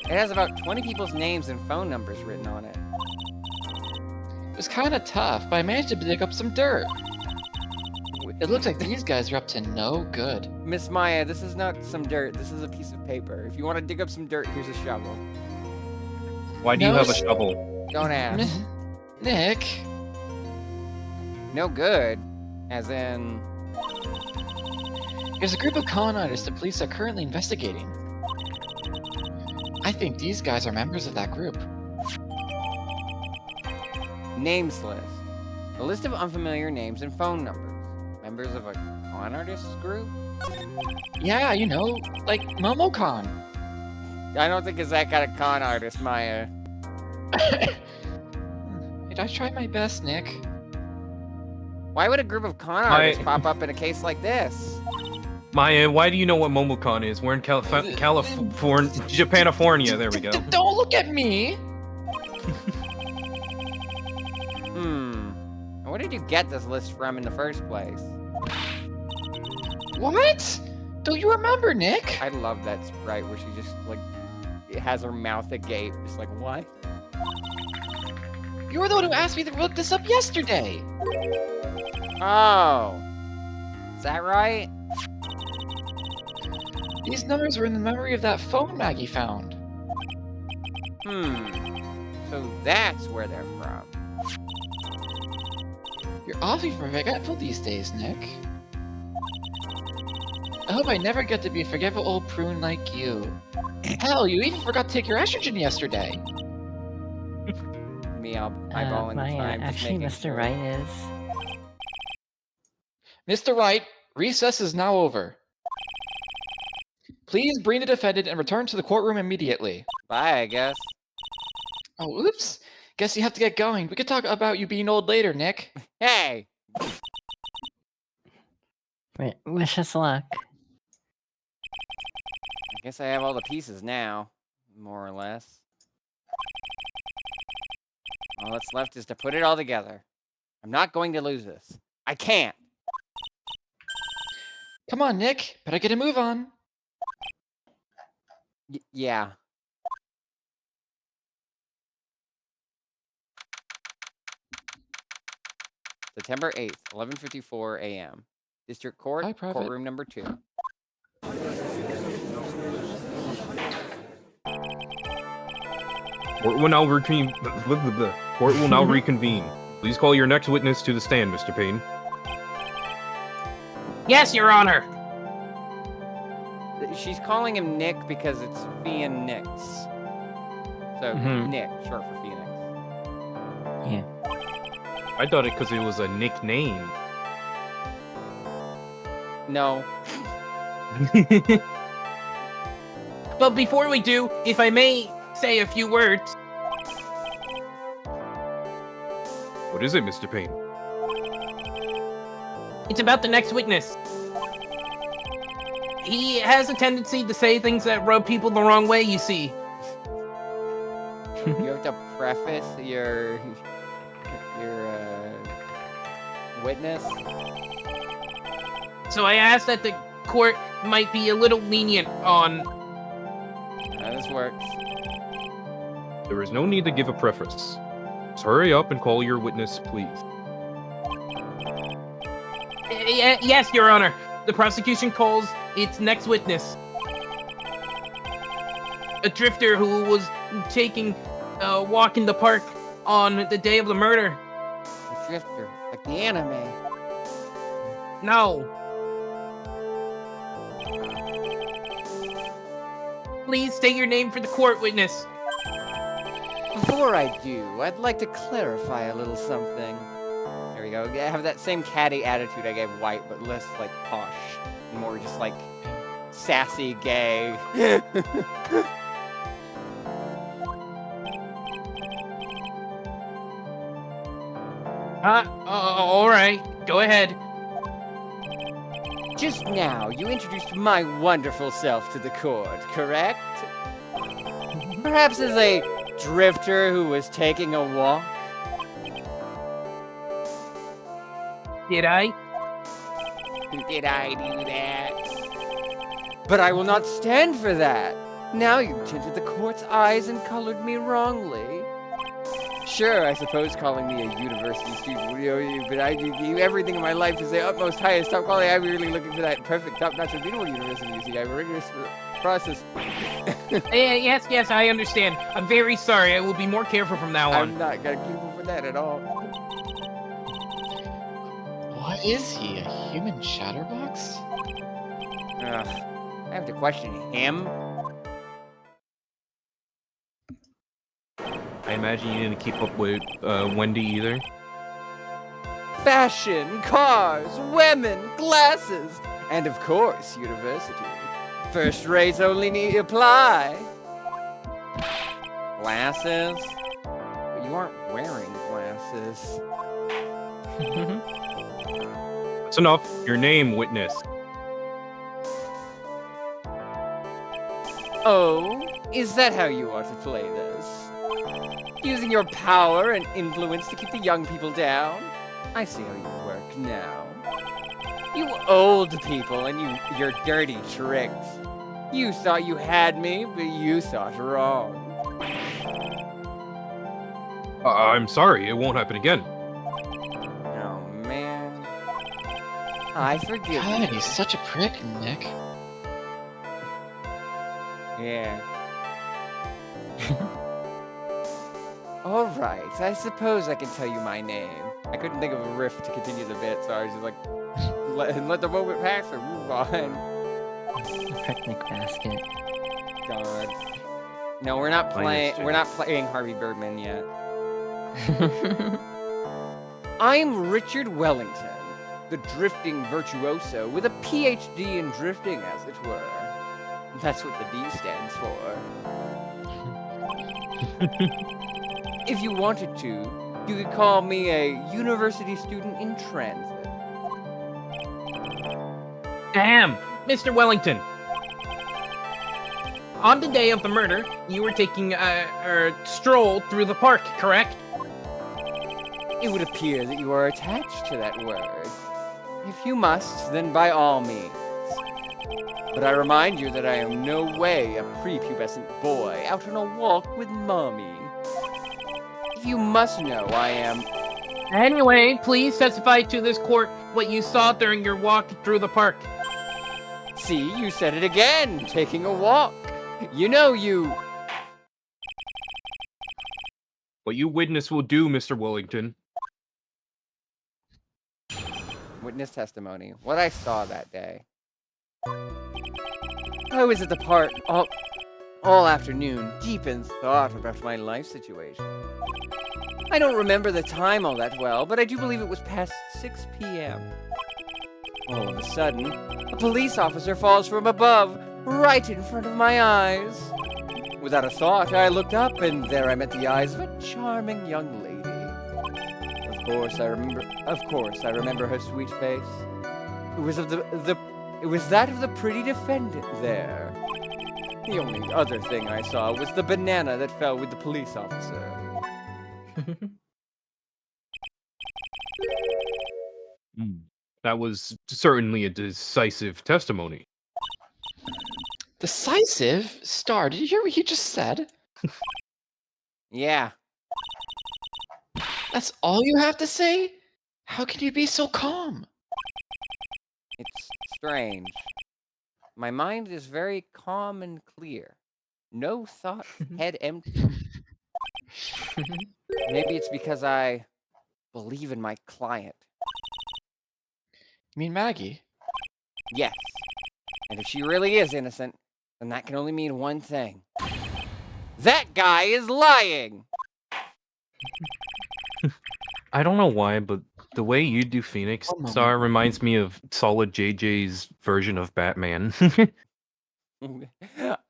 It has about 20 people's names and phone numbers written on it. It was kind of tough, but I managed to dig up some dirt. It looks like these guys are up to no good. Miss Maya, this is not some dirt. This is a piece of paper. If you want to dig up some dirt, here's a shovel. Why do you have a shovel? Don't ask. Nick. No good. As in... There's a group of con artists the police are currently investigating. I think these guys are members of that group. Names list. A list of unfamiliar names and phone numbers. Members of a con artists group? Yeah, you know, like MomoCon. I don't think it's that kind of con artist, Maya. I tried my best, Nick. Why would a group of con artists pop up in a case like this? Maya, why do you know what MomoCon is? We're in California, Japanifornia. There we go. Don't look at me! Where did you get this list from in the first place? What? Don't you remember, Nick? I love that sprite where she just, it has her mouth agape. Just like, what? You were the one who asked me to look this up yesterday. Oh. Is that right? These numbers were in the memory of that phone Maggie found. So that's where they're from. You're awfully forgetful these days, Nick. I hope I never get to be a forgetful old prune like you. Hell, you even forgot to take your estrogen yesterday. Me, I'll eyeball in the Maya, time. just actually, making Mr. sure. Wright is. Mr. Wright, recess is now over. Please bring the defendant and return to the courtroom immediately. Bye, I guess. Oh, oops. Guess you have to get going. We could talk about you being old later, Nick. Hey! Wait, wish us luck. I guess I have all the pieces now, more or less. All that's left is to put it all together. I'm not going to lose this. I can't! Come on, Nick. Better get a move on. Yeah. September 8th, 11:54 a.m. District Court, Hi, Private. courtroom number 2. Court will now reconvene. Court will now reconvene. Please call your next witness to the stand, Mr. Payne. Yes, Your Honor. She's calling him Nick because it's Phoenix. So, Nick, short for Phoenix. Yeah. I thought it because it was a nickname. No. But before we do, if I may say a few words. What is it, Mr. Payne? It's about the next witness. He has a tendency to say things that rub people the wrong way, you see. You have to preface your witness. So I asked that the court might be a little lenient on... This works. There is no need to give a preface. Just hurry up and call your witness, please. Yes, Your Honor. The prosecution calls its next witness a drifter who was taking a walk in the park on the day of the murder. The drifter, like the anime. No. Please state your name for the court, witness. Before I do, I'd like to clarify a little something. There we go. I have that same catty attitude I gave White, but less like posh. More just like sassy gay. All right. Go ahead. Just now, you introduced my wonderful self to the court, correct? Perhaps as a drifter who was taking a walk? Did I? Did I do that? But I will not stand for that. Now you've tinted the court's eyes and colored me wrongly. Sure, I suppose calling me a university student would owe you, but I do everything in my life is the utmost highest top quality. I'm really looking for that perfect top-notch and beautiful university. You see, I have a rigorous process. Yes, I understand. I'm very sorry. I will be more careful from now on. I'm not gonna keep him for that at all. What is he, a human chatterbox? Ugh, I have to question him. I imagine you didn't keep up with Wendy either. Fashion, cars, women, glasses, and of course, university. First rates only need apply. Glasses? But you aren't wearing glasses. That's enough. Your name, witness. Oh, is that how you want to play this? Using your power and influence to keep the young people down? I see how you work now. You old people and your dirty tricks. You thought you had me, but you thought wrong. I'm sorry, it won't happen again. Oh, man. I forgive God, you. he's such a prick, Nick. Yeah. Alright, I suppose I can tell you my name. I couldn't think of a riff to continue the bit, so I was just like, let the moment pass or move on. Picnic basket. God. No, we're not playing Harvey Birdman yet. I'm Richard Wellington, the drifting virtuoso with a PhD in drifting, as it were. That's what the D stands for. If you wanted to, you could call me a university student in transit. Damn, Mr. Wellington. On the day of the murder, you were taking a stroll through the park, correct? It would appear that you are attached to that word. If you must, then by all means. But I remind you that I am no way a prepubescent boy out on a walk with mommy. If you must know, I am... Anyway, please testify to this court what you saw during your walk through the park. See, you said it again, taking a walk. You know you... What you witness will do, Mr. Wellington. Witness testimony. What I saw that day. I was at the park all afternoon, deep in thought about my life situation. I don't remember the time all that well, but I do believe it was past 6 p.m. All of a sudden, a police officer falls from above, right in front of my eyes. Without a thought, I looked up, and there I met the eyes of a charming young lady. Of course, I remember her sweet face. It was that of the pretty defendant there. The only other thing I saw was the banana that fell with the police officer. That was certainly a decisive testimony. Decisive? Star, did you hear what he just said? Yeah. That's all you have to say? How can you be so calm? It's strange. My mind is very calm and clear. No thoughts, head empty. Maybe it's because I believe in my client. You mean Maggie? Yes. And if she really is innocent, then that can only mean one thing. That guy is lying! I don't know why, but the way you do Phoenix One moment. Star reminds me of Solid JJ's version of Batman.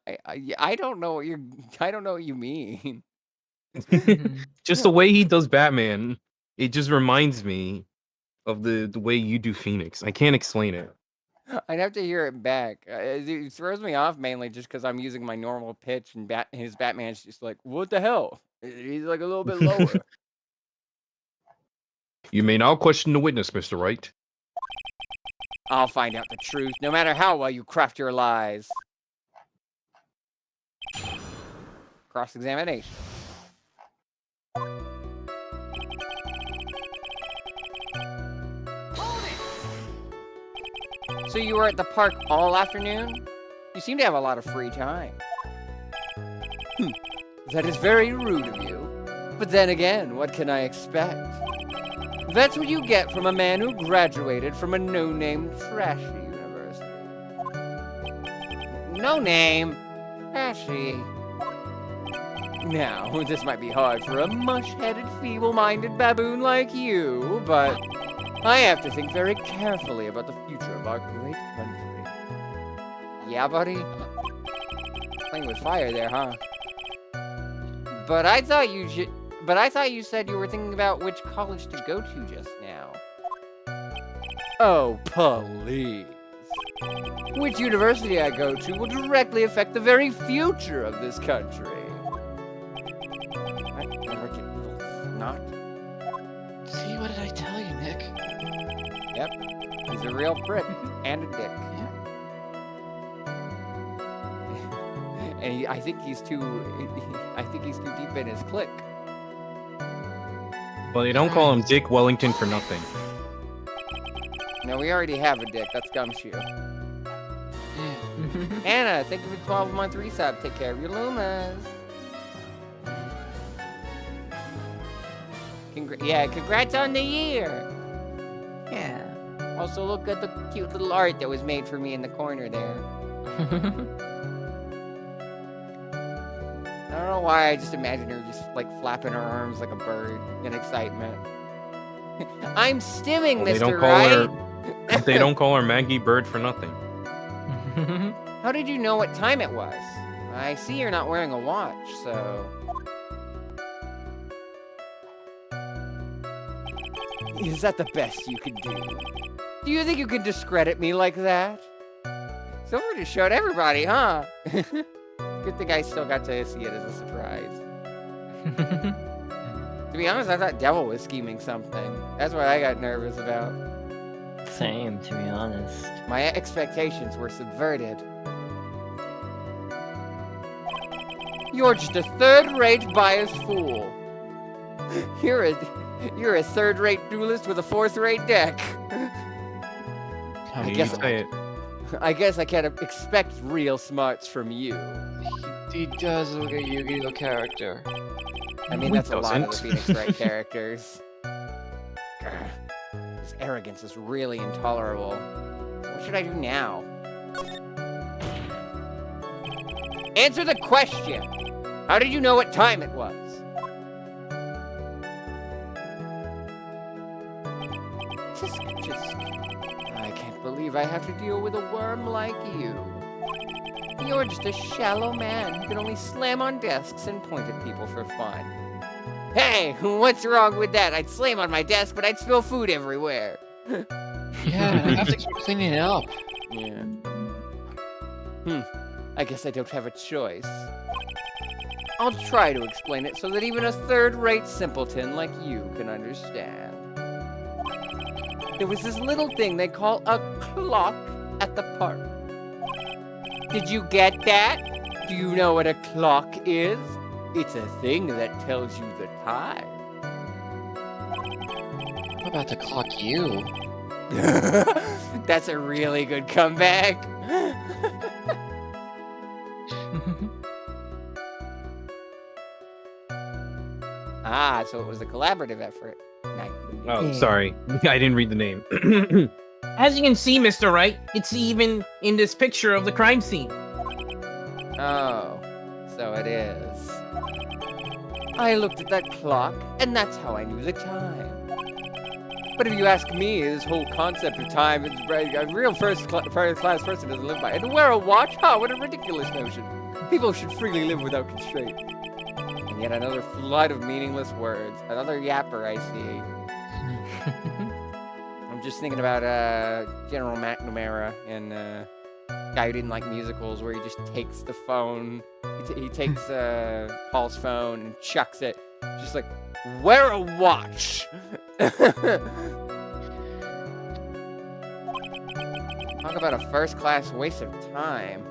I don't know what you mean. Just the way he does Batman, it just reminds me of the way you do Phoenix. I can't explain it. I'd have to hear it back. It throws me off mainly just because I'm using my normal pitch, and his Batman's just like, what the hell? He's like a little bit lower. You may now question the witness, Mr. Wright. I'll find out the truth, no matter how well you craft your lies. Cross-examination. So you were at the park all afternoon? You seem to have a lot of free time. That is very rude of you. But then again, what can I expect? That's what you get from a man who graduated from a no-name trashy university. No name? Trashy. Now, this might be hard for a mush-headed, feeble-minded baboon like you, but I have to think very carefully about the future of our great country. Yeah, buddy? Playing with fire there, huh? But I thought you said you were thinking about which college to go to just now. Oh, please. Which university I go to will directly affect the very future of this country. I never get little snot. See, what did I tell you, Nick? Yep, he's a real prick and a dick. Yeah. And I think he's too deep in his clique. Well, they don't call him Dick Wellington for nothing. No, we already have a dick. That's Gumshoe. Yeah. Anna, thank you for the 12-month resub. Take care of your Lumas. Congrats on the year. Yeah. Also, look at the cute little art that was made for me in the corner there. I don't know why, I just imagine her just like flapping her arms like a bird in excitement. I'm stimming, Well, Mr. Wright. They don't call her Maggie Bird for nothing. How did you know what time it was? I see you're not wearing a watch, so... Is that the best you could do? Do you think you can discredit me like that? Silver just showed everybody, huh? Good thing I still got to see it as a surprise. To be honest, I thought Devil was scheming something. That's what I got nervous about. Same, to be honest. My expectations were subverted. You're just a third-rate biased fool. You're a third-rate duelist with a fourth-rate deck. How You guess- say it. I guess I can't expect real smarts from you. He does look a Yu-Gi-Oh character. I mean, Who that's a lot of the doesn't? Phoenix Wright characters. Grr. This arrogance is really intolerable. What should I do now? Answer the question! How did you know what time it was? I can't believe I have to deal with a worm like you. You're just a shallow man who can only slam on desks and point at people for fun. Hey, what's wrong with that? I'd slam on my desk, but I'd spill food everywhere. Yeah, I have to keep cleaning it up. Yeah. I guess I don't have a choice. I'll try to explain it so that even a third-rate simpleton like you can understand. There was this little thing they call a clock at the park. Did you get that? Do you know what a clock is? It's a thing that tells you the time. I'm about to clock you. That's a really good comeback. So it was a collaborative effort. Nice. Oh, Yeah. sorry. I didn't read the name. As you can see, Mr. Wright, it's even in this picture of the crime scene. Oh, so it is. I looked at that clock, and that's how I knew the time. But if you ask me, this whole concept of time, is a real first-class person doesn't live by it. And to wear a watch? Ha, what a ridiculous notion. People should freely live without constraint. And yet another flood of meaningless words. Another yapper I see. I'm just thinking about General McNamara and guy who didn't like musicals, where he just takes the phone, he takes Paul's phone and chucks it, just like, wear a watch. Talk about a first-class waste of time.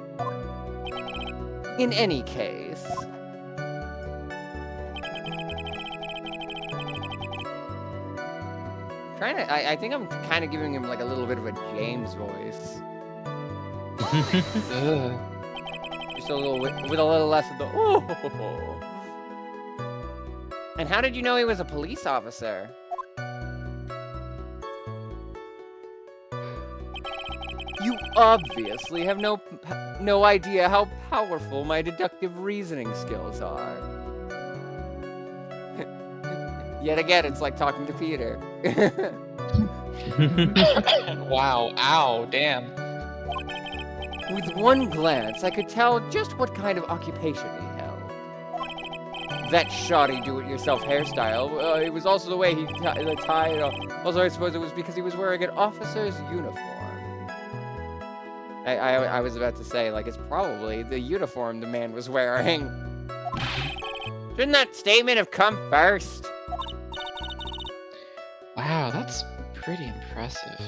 In any case, I think I'm kind of giving him like a little bit of a James voice. Ugh. Just a little with a little less of the oh. And how did you know he was a police officer? You obviously have no idea how powerful my deductive reasoning skills are. Yet again, it's like talking to Peter. Wow, ow, damn. With one glance, I could tell just what kind of occupation he held. That shoddy do-it-yourself hairstyle, it was also the way he tied. Also, I suppose it was because he was wearing an officer's uniform. I was about to say, like, it's probably the uniform the man was wearing. Shouldn't that statement have come first? Wow, that's pretty impressive.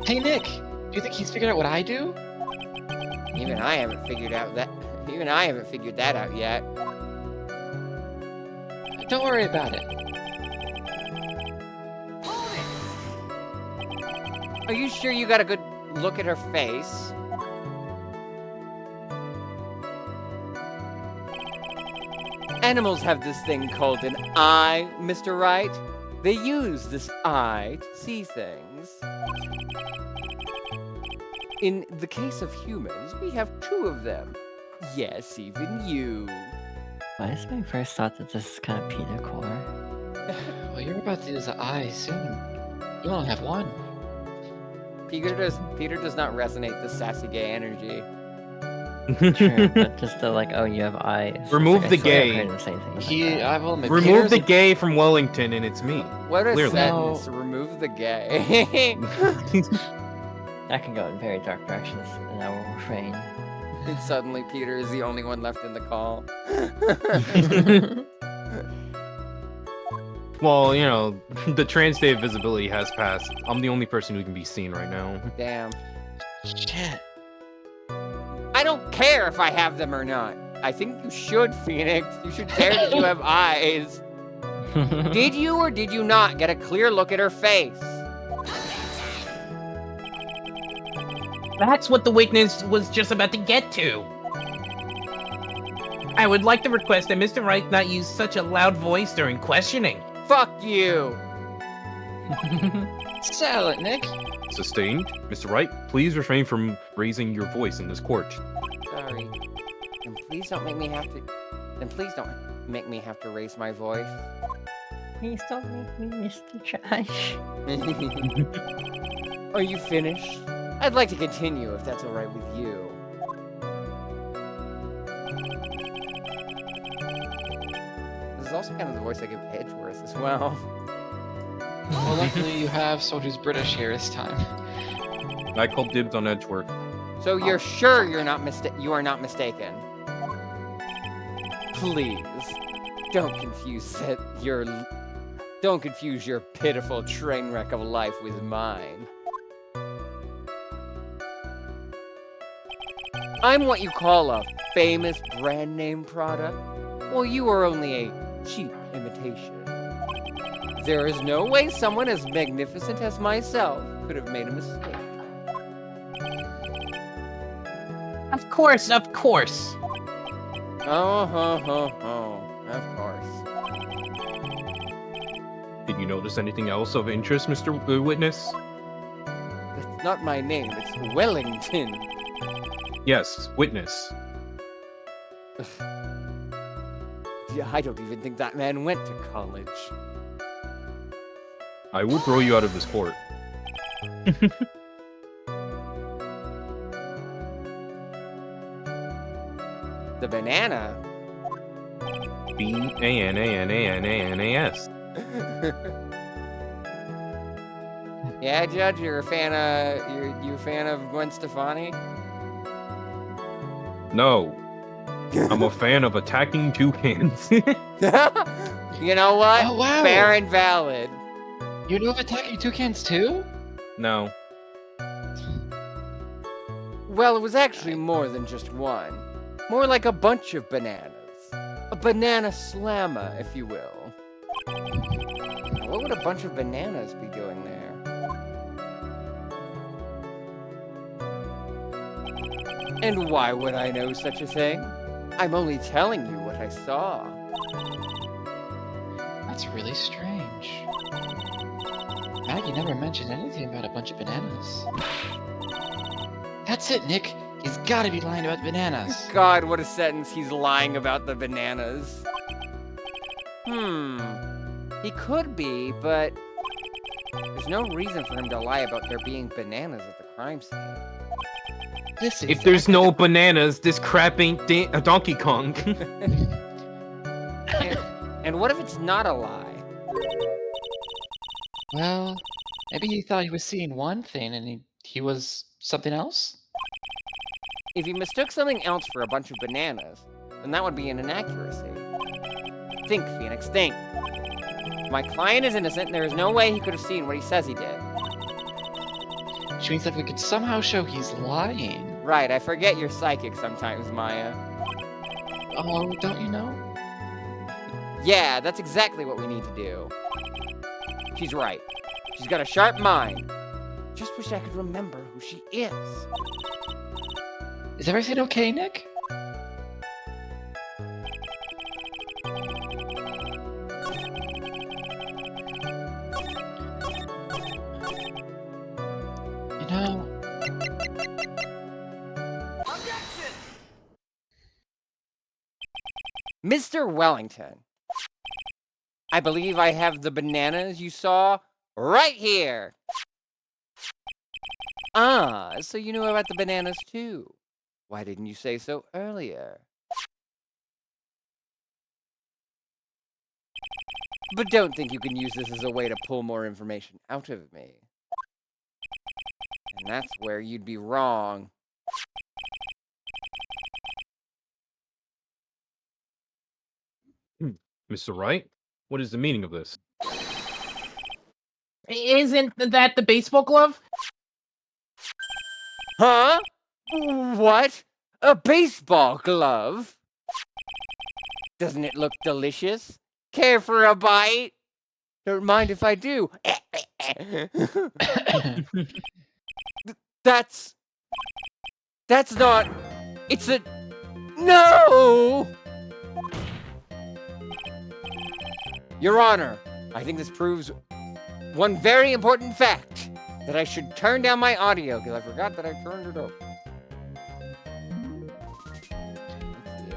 Hey, Nick, do you think he's figured out what I do? Even I haven't figured that out yet. Don't worry about it. Are you sure you got a good look at her face? Animals have this thing called an eye, Mr. Wright. They use this eye to see things. In the case of humans, we have two of them. Yes, even you. Why is my first thought that this is kind of Peter core? Well, you're about to use the eye soon. You only have one. Peter does not resonate the sassy gay energy. True, but just the like, oh, you have eyes. Remove I the swear I've gay. heard him say things like I will admit, Remove Peter's the a- gay from Wellington, and it's me. What a Clearly. sentence. Remove the gay. that can go in very dark directions, and I will refrain. And suddenly Peter is the only one left in the call. Well, you know, the trans day of visibility has passed. I'm the only person who can be seen right now. Damn. Shit. I don't care if I have them or not. I think you should, Phoenix. You should care that you have eyes. Did you or did you not get a clear look at her face? That's what the witness was just about to get to. I would like to request that Mr. Wright not use such a loud voice during questioning. Fuck you. Settle it, Nick. Sustained? Mr. Wright, please refrain from raising your voice in this court. Sorry. And please don't make me have to. Then please don't make me have to raise my voice. Please don't make me Mr. Trash. Are you finished? I'd like to continue if that's alright with you. This is also kind of the voice I give Edgeworth as well. Well, luckily you have someone who's British here this time. I called dibs on Edgeworth. So you're sure you are not mistaken? Please, don't confuse your pitiful train wreck of life with mine. I'm what you call a famous brand name product, while you are only a cheap imitation. There is no way someone as magnificent as myself could have made a mistake. Of course, of course. Oh, of course. Did you notice anything else of interest, Mr. Witness? That's not my name, it's Wellington. Yes, witness. Yeah, I don't even think that man went to college. I would throw you out of this court. The banana? B-A-N-A-N-A-N-A-N-A-N-A-S. Yeah, Judge, you're a fan of Gwen Stefani? No. I'm a fan of attacking toucans. You know what? Oh, wow. Fair and valid. You know of attacking toucans too? No. Well, it was actually more than just one. More like a bunch of bananas. A banana slammer, if you will. What would a bunch of bananas be doing there? And why would I know such a thing? I'm only telling you what I saw. That's really strange. Maggie never mentioned anything about a bunch of bananas. That's it, Nick. He's gotta be lying about bananas. God, what a sentence. He's lying about the bananas. He could be, but there's no reason for him to lie about there being bananas at the crime scene. Listen, If there's no bananas, this crap ain't a Donkey Kong. And what if it's not a lie? well, maybe he thought he was seeing one thing and he was something else? If he mistook something else for a bunch of bananas, then that would be an inaccuracy. Think, Phoenix, think. My client is innocent, and there is no way he could have seen what he says he did. Which means that we could somehow show he's lying. Right, I forget you're psychic sometimes, Maya. Oh, don't you know? Yeah, that's exactly what we need to do. She's right. She's got a sharp mind. Just wish I could remember who she is. Is everything okay, Nick? You know, Mr. Wellington, I believe I have the bananas you saw right here. Ah, so you knew about the bananas too. Why didn't you say so earlier? But don't think you can use this as a way to pull more information out of me. And that's where you'd be wrong. Mr. Wright, what is the meaning of this? Isn't that the baseball glove? Huh? What? A baseball glove? Doesn't it look delicious? Care for a bite? Don't mind if I do. That's not... It's a... No! Your Honor, I think this proves one very important fact. That I should turn down my audio, because I forgot that I turned it up. I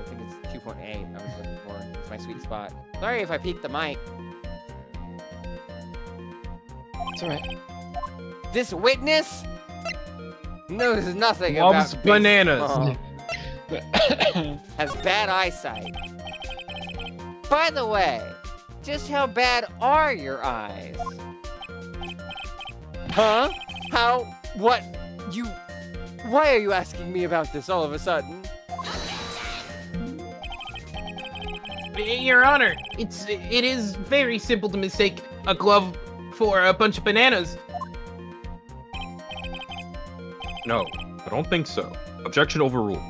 think it's 2.8 I was looking for. It's my sweet spot. Sorry if I peaked the mic. It's alright. This witness knows nothing Loves about bananas. baseball. Has bad eyesight. By the way, just how bad are your eyes? Huh? How? What? You? Why are you asking me about this all of a sudden? Your Honor, it is very simple to mistake a glove for a bunch of bananas. No, I don't think so. Objection overruled.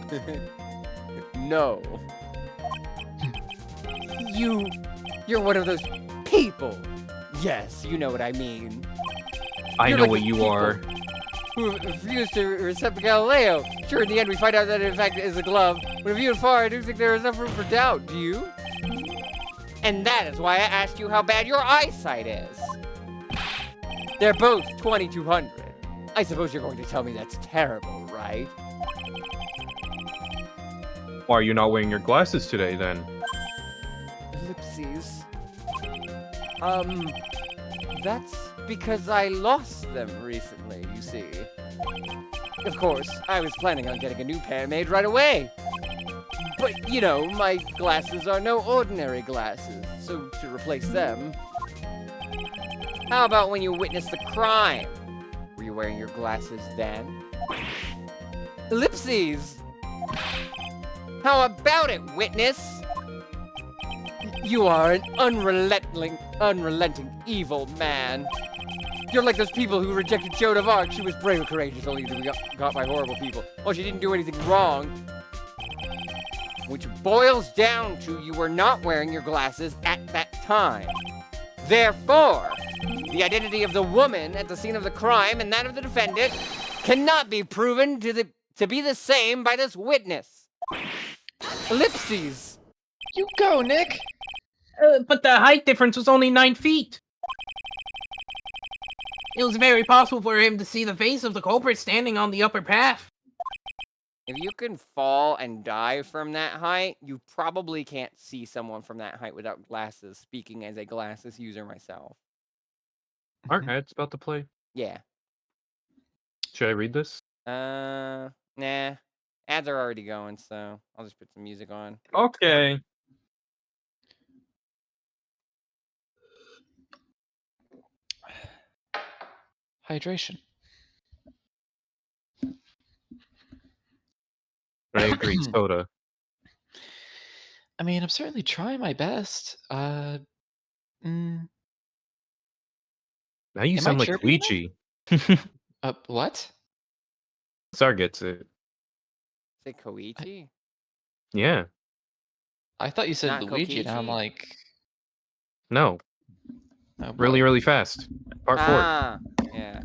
No. You're one of those people. Yes, you know what I mean. I You're know like what those you people are. Who refused to accept Galileo. Sure, in the end we find out that it in fact is a glove. When viewed far, I do think there is enough room for doubt. Do you? And that is why I asked you how bad your eyesight is. They're both 2200. I suppose you're going to tell me that's terrible, right? Why are you not wearing your glasses today, then? Ellipses. That's because I lost them recently, you see. Of course, I was planning on getting a new pair made right away. But, you know, my glasses are no ordinary glasses, so to replace them... How about when you witnessed the crime? Were you wearing your glasses then? Ellipses! How about it, witness? You are an unrelenting evil man. You're like those people who rejected Joan of Arc. She was brave and courageous, only to be got by horrible people. Well, she didn't do anything wrong. Which boils down to you were not wearing your glasses at that time. Therefore, the identity of the woman at the scene of the crime and that of the defendant cannot be proven to be the same by this witness. Ellipses. You go, Nick! But the height difference was only 9 feet. It was very possible for him to see the face of the culprit standing on the upper path. If you can fall and die from that height, you probably can't see someone from that height without glasses, speaking as a glasses user myself. Aren't ads about to play? Yeah. Should I read this? Nah. Ads are already going, so I'll just put some music on. Okay. Hydration. I agree, soda. I mean, I'm certainly trying my best. Now you Am sound I like chirping Luigi. What? Sar gets it. Say Koichi? Yeah. I thought you said Not Luigi, and I'm Kokichi? like, No. oh, Really, boy. really fast. Part 4. Ah, yeah.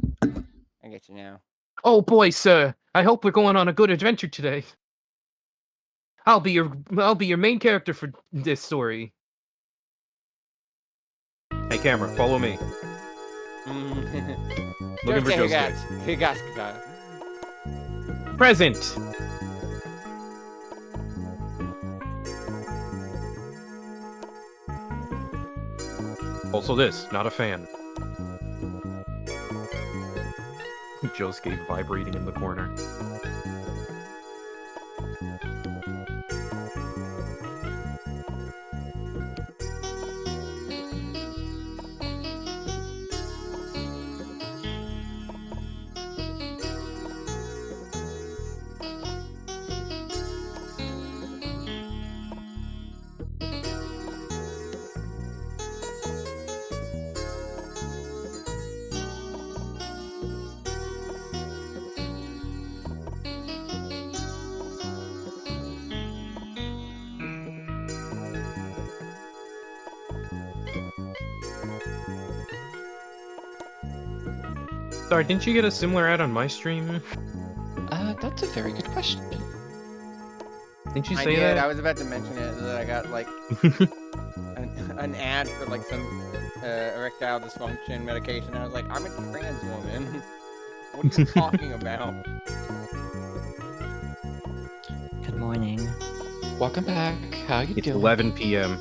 I get you now. Oh boy, sir. I hope we're going on a good adventure today. I'll be your main character for this story. Hey, camera, follow me. Looking for Josuke. Higasuka. Present. Also this, not a fan. Josuke vibrating in the corner. Sorry, didn't you get a similar ad on my stream? That's a very good question. Didn't you I say did. that? I was about to mention it, that I got, like, an ad for, like, some erectile dysfunction medication. I was like, I'm a trans woman. What are you talking about? Good morning. Welcome back. How you It's doing? 11 p.m.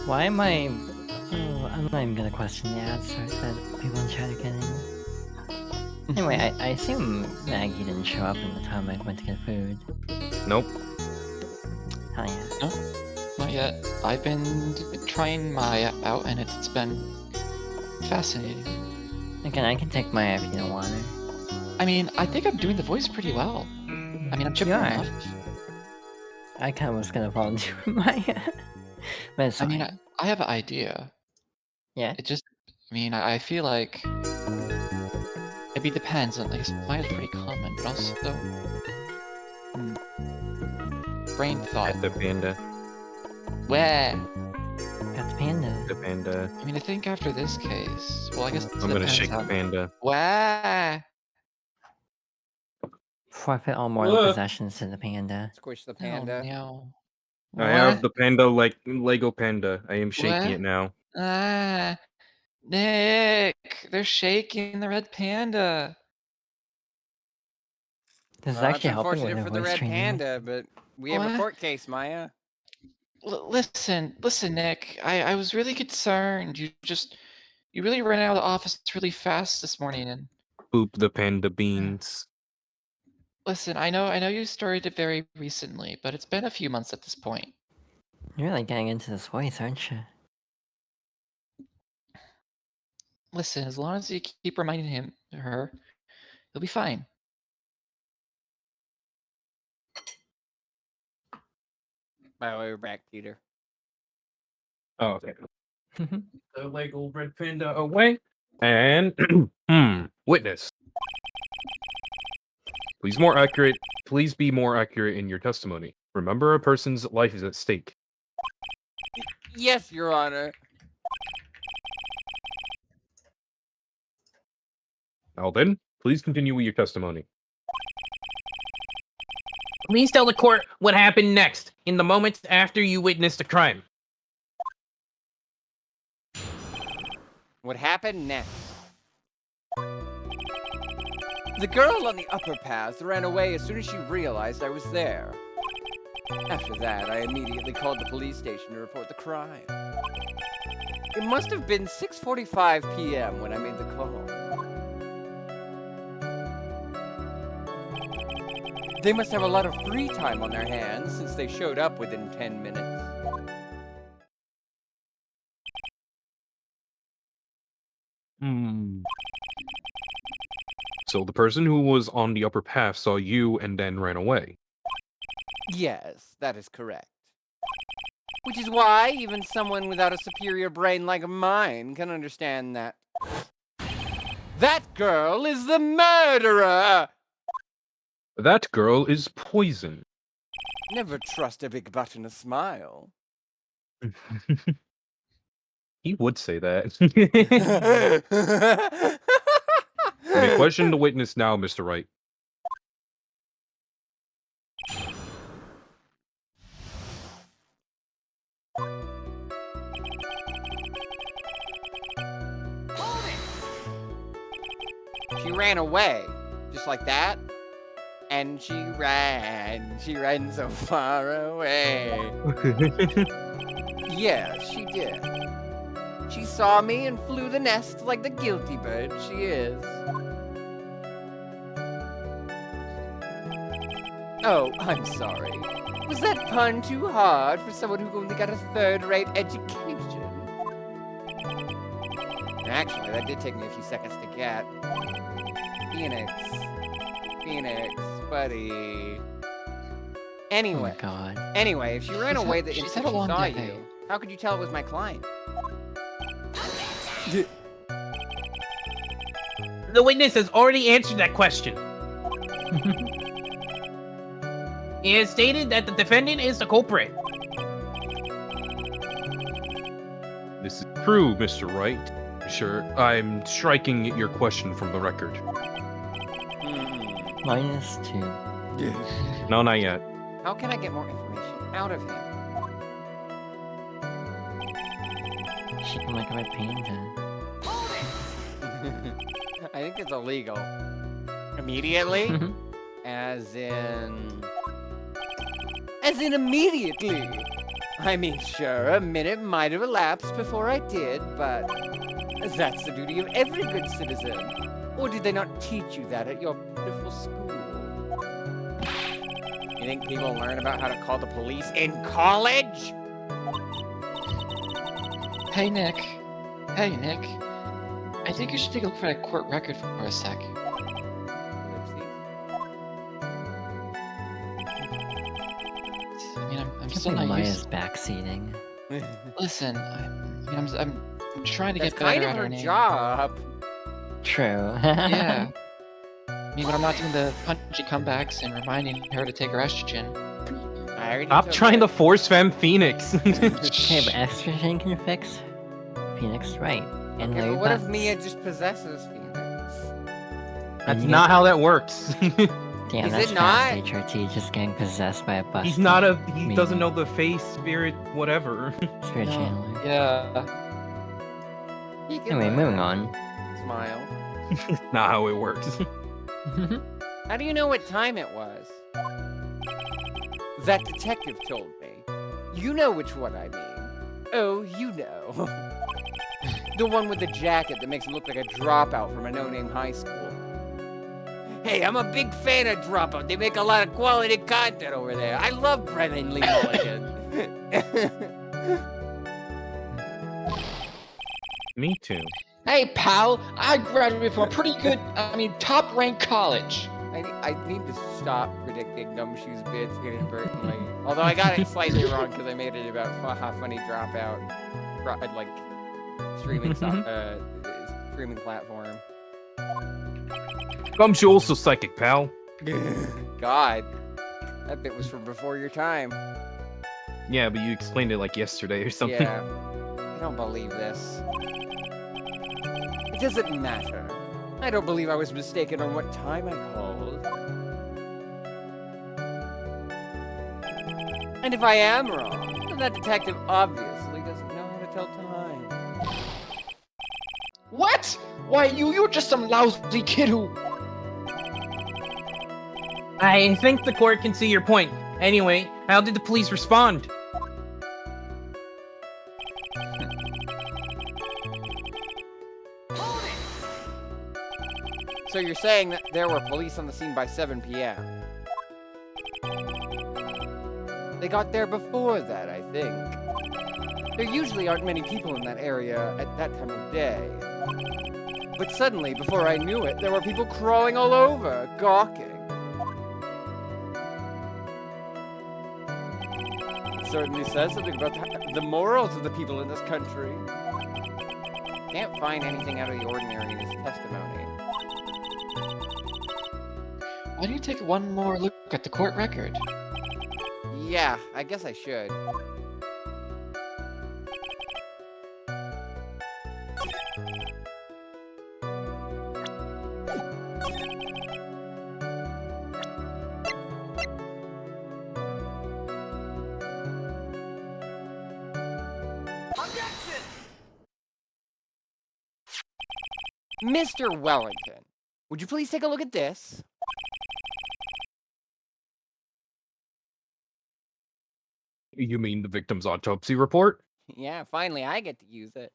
Why am I Oh, I'm not even gonna question the answer that people in chat are getting. Anyway, I assume Maggie didn't show up in the time I went to get food. Nope. Hell yeah. No, not yet. I've been trying Maya out, and it's been fascinating. Again, I can take Maya if you don't want her. I mean, I think I'm doing the voice pretty well. I mean, I'm chipper You are. enough. I kinda was gonna volunteer with Maya. But it's I mean, fine. I have an idea. Yeah? It just, I mean, I feel like maybe it depends. Like, Maya's pretty common, but also, brain thought. At the panda. Where? Got the panda. The panda. I mean, I think after this case, well, I guess I'm gonna shake the panda. Where? Forfeit all mortal Look. possessions to the panda. Squish the Oh, panda. no. I have the panda like Lego panda. I am shaking What? it now. Ah, Nick, they're shaking the red panda. This is Well, actually that's helping with unfortunate her for the voice red training. panda, but we have a What? court case, Maya. Listen, Nick. I was really concerned. You really ran out of the office really fast this morning. And Boop the panda beans. listen, I know you started it very recently, but it's been a few months at this point. You're really getting into this voice, aren't you? Listen, as long as you keep reminding her, he'll be fine. By the way, we're back, Peter. Oh, okay. The Lego red panda away. And witness. Please be more accurate in your testimony. Remember, a person's life is at stake. Yes, Your Honor. Now then, please continue with your testimony. Please tell the court what happened next in the moments after you witnessed the crime. What happened next? The girl on the upper path ran away as soon as she realized I was there. After that, I immediately called the police station to report the crime. It must have been 6:45 p.m. when I made the call. They must have a lot of free time on their hands since they showed up within 10 minutes. So the person who was on the upper path saw you and then ran away. Yes, that is correct. Which is why even someone without a superior brain like mine can understand that. That girl is the murderer! That girl is poison. Never trust a big butt and a smile. He would say that. You may question the witness now, Mr. Wright. She ran away, just like that. And she ran so far away. Yeah, she did. She saw me and flew the nest like the guilty bird she is. Oh, I'm sorry. Was that pun too hard for someone who only got a third-rate education? Actually, that did take me a few seconds to get. Phoenix, buddy. Anyway, Oh god. Anyway, if she ran away the she's instant had a she long saw day. you, how could you tell it was my client? The witness has already answered that question. He has stated that the defendant is the culprit. This is true, Mr. Wright. Sure, I'm striking your question from the record. -2. No, not yet. How can I get more information out of him? She can like a red panda. I think it's illegal. Immediately? As in immediately. I mean, sure, a minute might have elapsed before I did, but that's the duty of every good citizen. Or did they not teach you that at your pitiful school? You think people learn about how to call the police in college? Hey, Nick. Hey, Nick. I think you should take a look for that court record for a sec. I mean, I'm still not Maya's used. backseating. Listen, I'm trying to That's get better kind of at her her name. job. True. Yeah. I mean, when I'm not doing the punchy comebacks and reminding her to take her estrogen. I already Stop took trying it. to force fem Phoenix. Okay, but estrogen can fix Phoenix Wright. And Okay, Larry but what if Butts. Mia just possesses Phoenix? That's you not how that works. Damn, Is that's it fast, not? HRT, just getting possessed by a bus. He doesn't know the face, spirit, whatever. Spirit No, channeler. yeah. He can Anyway, learn. moving on. Smile. Not how it works. How do you know what time it was? That detective told me. You know which one I mean. Oh, you know. The one with the jacket that makes him look like a dropout from a no-name high school. Hey, I'm a big fan of Dropout. They make a lot of quality content over there. I love Brennan Lee Mulligan. Me too. Hey, pal, I graduated from a pretty good, top-ranked college. I need to stop predicting Gumshoe's bits inadvertently. Although I got it slightly wrong because I made it about funny dropout, like streaming streaming platform. Gumshoe also psychic, pal. God, that bit was from before your time. Yeah, but you explained it like yesterday or something. Yeah, I don't believe this. It doesn't matter. I don't believe I was mistaken on what time I called. And if I am wrong, then that detective obviously doesn't know how to tell time. What? Why, you're just some lousy kid who... I think the court can see your point. Anyway, how did the police respond? So you're saying that there were police on the scene by 7 p.m. They got there before that, I think. There usually aren't many people in that area at that time of day. But suddenly, before I knew it, there were people crawling all over, gawking. It certainly says something about the morals of the people in this country. Can't find anything out of the ordinary in his testimony. Why don't you take one more look at the court record? Yeah, I guess I should. Mr. Wellington, would you please take a look at this? You mean the victim's autopsy report? Yeah, finally I get to use it.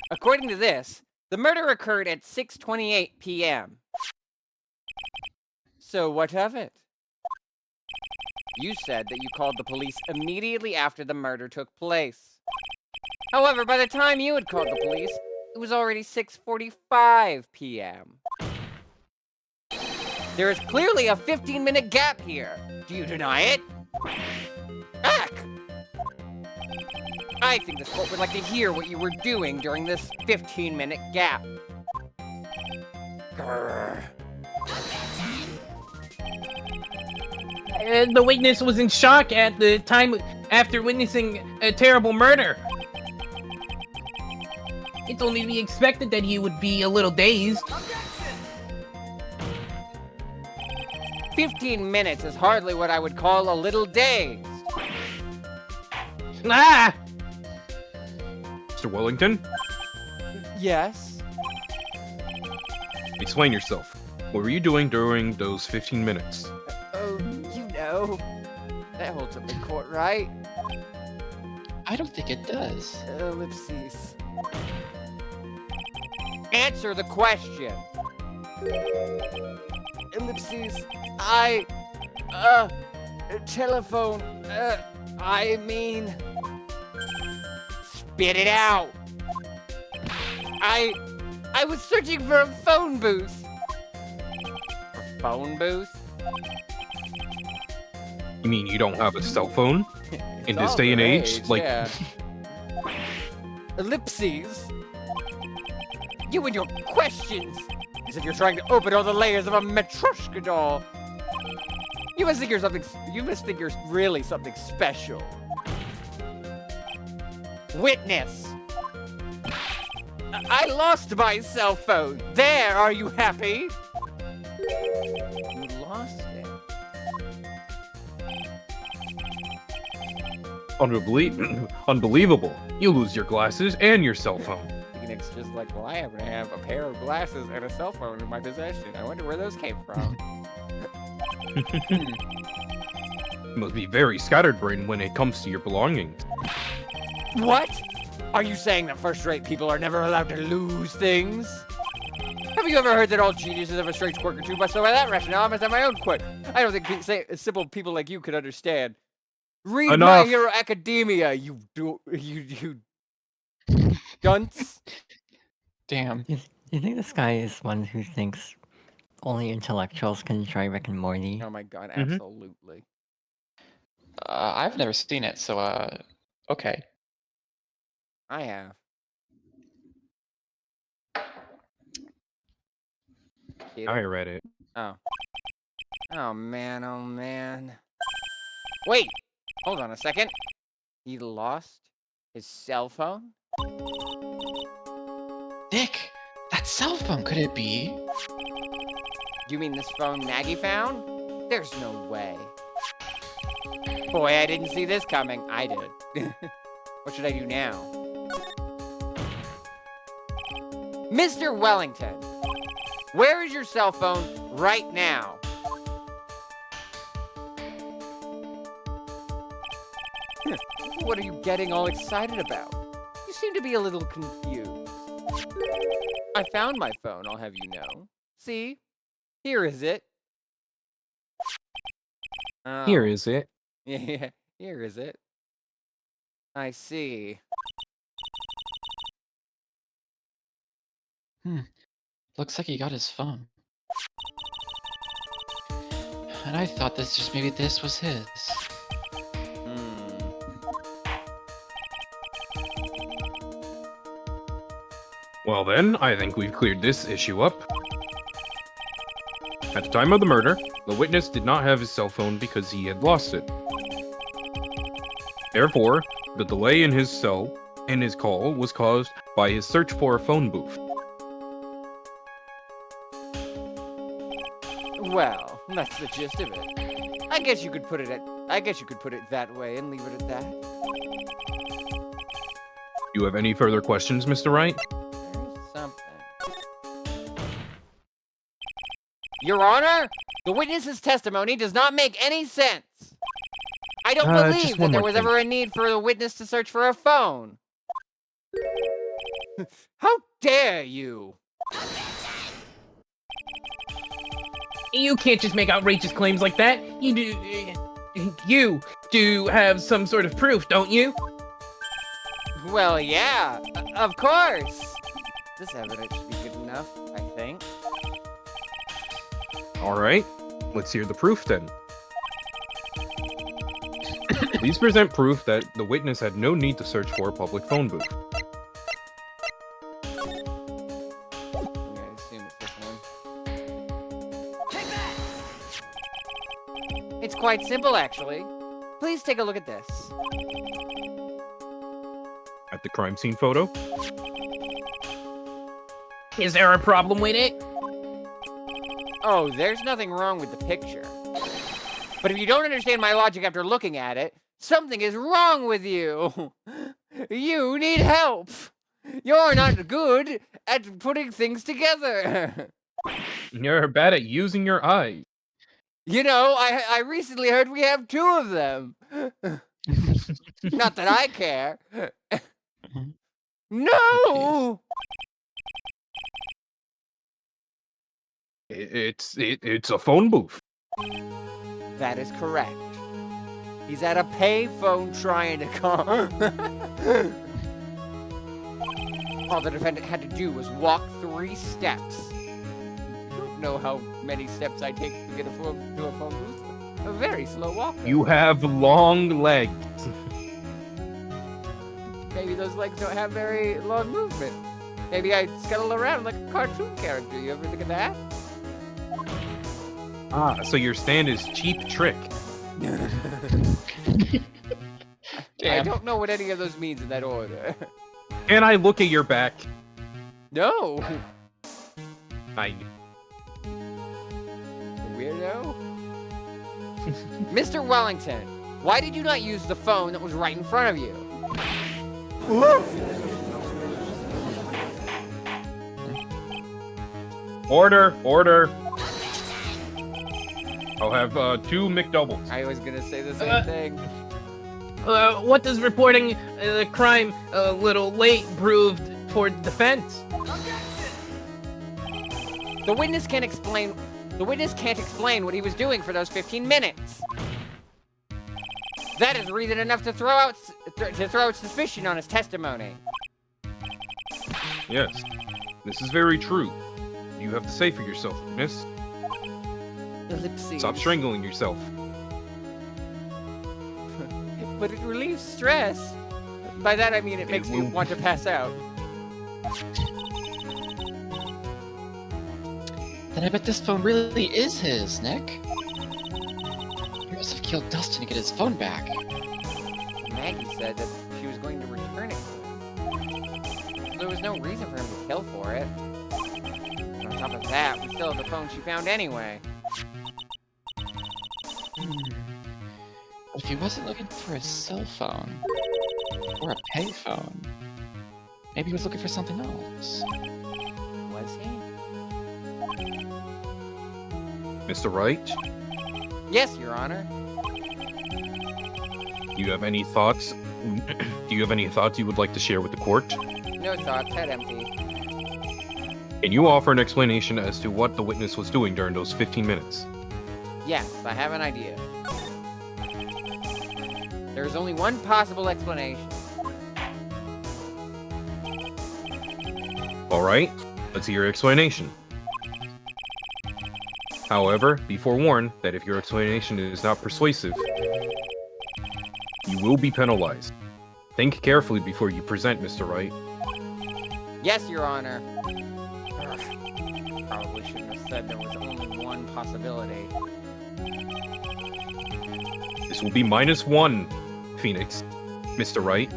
According to this, the murder occurred at 6:28 p.m. So what of it? You said that you called the police immediately after the murder took place. However, by the time you had called the police, it was already 6:45 p.m. There is clearly a 15-minute gap here. Do you deny it? Back! I think this court would like to hear what you were doing during this 15-minute gap. Grrr. The witness was in shock at the time after witnessing a terrible murder. It's only to be expected that he would be a little dazed. 15 minutes is hardly what I would call a little dazed. Ah! Mr. Wellington, Yes? explain yourself. What were you doing during those 15 minutes? Oh, you know. That holds up in court, right? I don't think it does. Ellipses. Answer the question. Ellipses. Telephone. I mean. Spit it out. I was searching for a phone booth. A phone booth? You mean you don't have a cell phone in this all day and the age? rage, Like, yeah. Ellipses. You and your questions, as if you're trying to open all the layers of a Matryoshka doll. You must think you're something. You must think you're really something special. Witness. I lost my cell phone. There, are you happy? You lost it. unbelievable. You lose your glasses and your cell phone. Phoenix just like, well, I happen to have a pair of glasses and a cell phone in my possession. I wonder where those came from. You must be very scatterbrained when it comes to your belongings. What? Are you saying that first-rate people are never allowed to lose things? Have you ever heard that all geniuses have a strange quirk or two? But so by that rationale, I must have my own quirk. I don't think simple people like you could understand. Read Enough. My Hero Academia, you dunce. Damn. Do you think this guy is one who thinks only intellectuals can enjoy Rick and Morty? Oh my god, Mhm. absolutely. I've never seen it, so okay. I have. I read it. Oh. Oh man, oh man. Wait! Hold on a second. He lost his cell phone? Nick, that cell phone, could it be? You mean this phone Maggie found? There's no way. Boy, I didn't see this coming. I did. What should I do now? Mr. Wellington, where is your cell phone right now? What are you getting all excited about? You seem to be a little confused. I found my phone, I'll have you know. See? Here is it. Oh. Here is it. Yeah, here is it. I see. Looks like he got his phone. And I thought maybe this was his. Well then, I think we've cleared this issue up. At the time of the murder, the witness did not have his cell phone because he had lost it. Therefore, the delay in his call was caused by his search for a phone booth. Well, that's the gist of it. I guess you could put it that way and leave it at that. You have any further questions, Mr. Wright? There's something. Your Honor, the witness's testimony does not make any sense. I don't Just believe one that there more was thing. ever a need for the witness to search for a phone. How dare you? You can't just make outrageous claims like that. You do have some sort of proof, don't you? Well, yeah, of course. This evidence should be good enough, I think. Alright, let's hear the proof then. Please present proof that the witness had no need to search for a public phone booth. I'm gonna assume it's this one. It's quite simple, actually. Please take a look at this. At the crime scene photo, Is there a problem with it? Oh, there's nothing wrong with the picture. But if you don't understand my logic after looking at it, something is wrong with you. You need help. You're not good at putting things together. you're bad at using your eyes. You know, I recently heard we have 2 of them. Not that I care. No! It's a phone booth. That is correct. He's at a payphone trying to call. All the defendant had to do was walk 3 steps. You don't know how many steps I take to get to a phone booth. A very slow walk. You have long legs. Maybe those legs don't have very long movement. Maybe I scuttle around like a cartoon character. You ever think of that? Ah, so your stand is cheap trick. I Damn. don't know what any of those means in that order. Can I look at your back? No! I Weirdo. Mr. Wellington, why did you not use the phone that was right in front of you? Order. I'll have 2 McDoubles. I was gonna say the same thing. What does reporting the crime a little late proved for defense? The witness can't explain what he was doing for those 15 minutes. That is reason enough to throw out suspicion on his testimony. Yes, this is very true. You have to say for yourself, miss. Ellipses. Stop strangling yourself. But it relieves stress. By that I mean it makes me will- want to pass out. Then I bet this phone really is his, Nick. He must have killed Dustin to get his phone back. Maggie said that she was going to return it to him. There was no reason for him to kill for it. And on top of that, we still have the phone she found anyway. But if he wasn't looking for a cell phone, or a payphone, maybe he was looking for something else. Was he? Mr. Wright, Yes, Your Honor. do you have any thoughts? Do you have any thoughts you would like to share with the court? No thoughts, head empty. Can you offer an explanation as to what the witness was doing during those 15 minutes? Yes, I have an idea. There is only one possible explanation. All right, let's hear your explanation. However, be forewarned that if your explanation is not persuasive, you will be penalized. Think carefully before you present, Mr. Wright. Yes, Your Honor. Probably shouldn't have said there was only one possibility. This will be -1, Phoenix. Mr. Wright.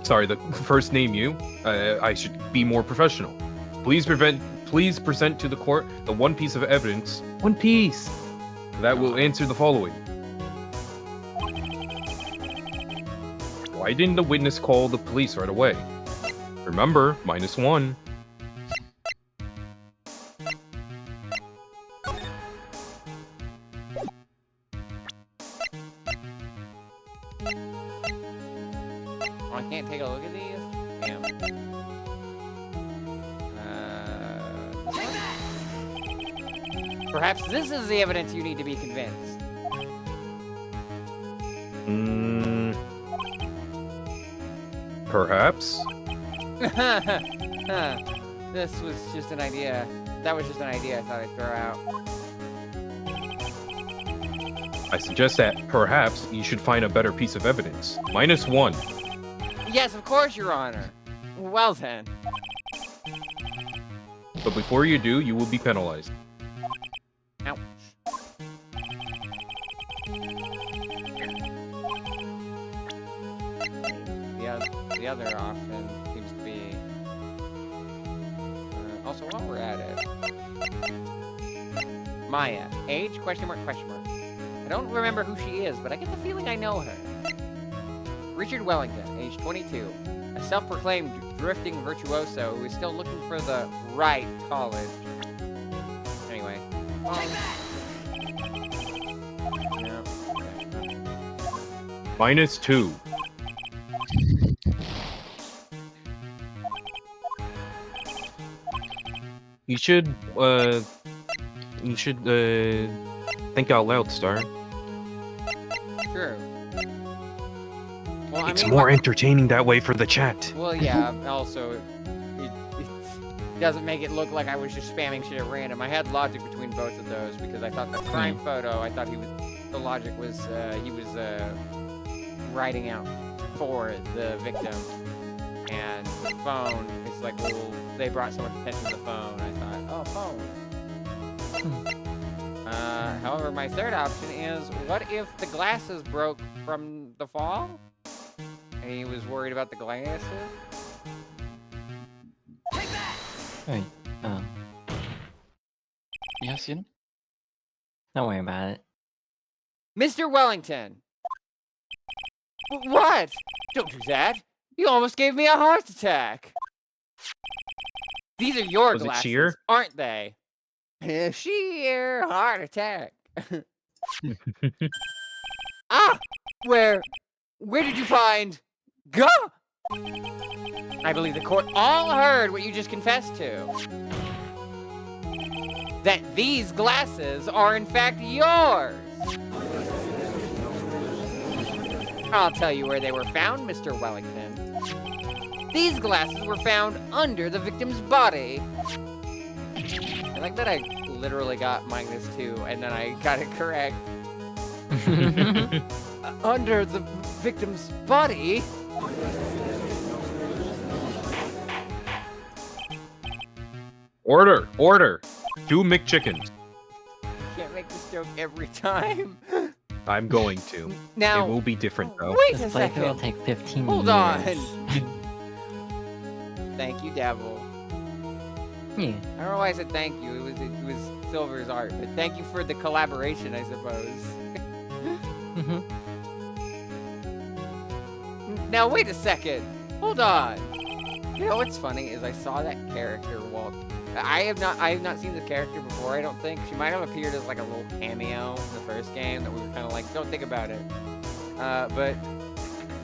Sorry, the first name you. I should be more professional. Please present to the court the one piece of evidence. One piece! That will answer the following. Why didn't the witness call the police right away? Remember, -1. Oh, I can't take a look at these? Damn. Perhaps this is the evidence you need to be convinced. Perhaps? This was just an idea. That was just an idea I thought I'd throw out. I suggest that perhaps you should find a better piece of evidence. -1. Yes, of course, Your Honor. Well then. But before you do, you will be penalized. Ouch. The other option seems to be... also, while we're at it... Maya. Age? Question mark, question mark. I don't remember who she is, but I get the feeling I know her. Richard Wellington, age 22. A self-proclaimed drifting virtuoso who is still looking for the right college. Anyway. Yeah, okay. -2. You should think out loud, Star. True. Well, It's I mean, more entertaining that way for the chat. Well, yeah. Also, it doesn't make it look like I was just spamming shit at random. I had logic between both of those because I thought the crime photo. I thought the logic was he was writing out for the victim, and the phone is like, well, they brought someone's attention to the phone. I thought, oh, phone. However, my third option is, what if the glasses broke from the fall? And he was worried about the glasses? Right. Yes, you know? Don't worry about it. Mr. Wellington! What? Don't do that! You almost gave me a heart attack! These are your Was it glasses, sheer? aren't they? Sheer heart attack. Ah! Where did you find... Gah! I believe the court all heard what you just confessed to. That these glasses are in fact yours. I'll tell you where they were found, Mr. Wellington. These glasses were found under the victim's body. I like that I literally got -2 and then I got it correct. Under the victim's body? Order! 2 McChickens. You can't make this joke every time. I'm going to. Now, It will be different though. wait a This playthrough will second. take 15 Hold years. on. Thank you, Devil. Yeah. I don't know why I said thank you. It was Silver's art, but thank you for the collaboration, I suppose. Mhm. Now wait a second. Hold on. You know what's funny is I saw that character walk. I have not seen this character before. I don't think she might have appeared as like a little cameo in the first game that we were kind of like, don't think about it. But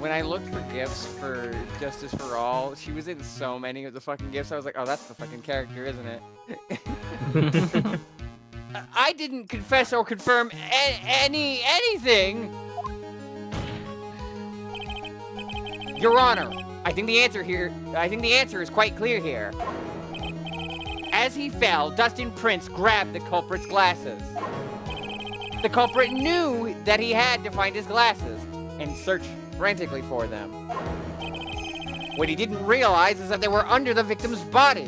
when I looked for gifts for Justice for All, she was in so many of the fucking gifts. I was like, oh, that's the fucking character, isn't it? I didn't confess or confirm anything. Your Honor, I think the answer is quite clear here. As he fell, Dustin Prince grabbed the culprit's glasses. The culprit knew that he had to find his glasses and searched frantically for them. What he didn't realize is that they were under the victim's body.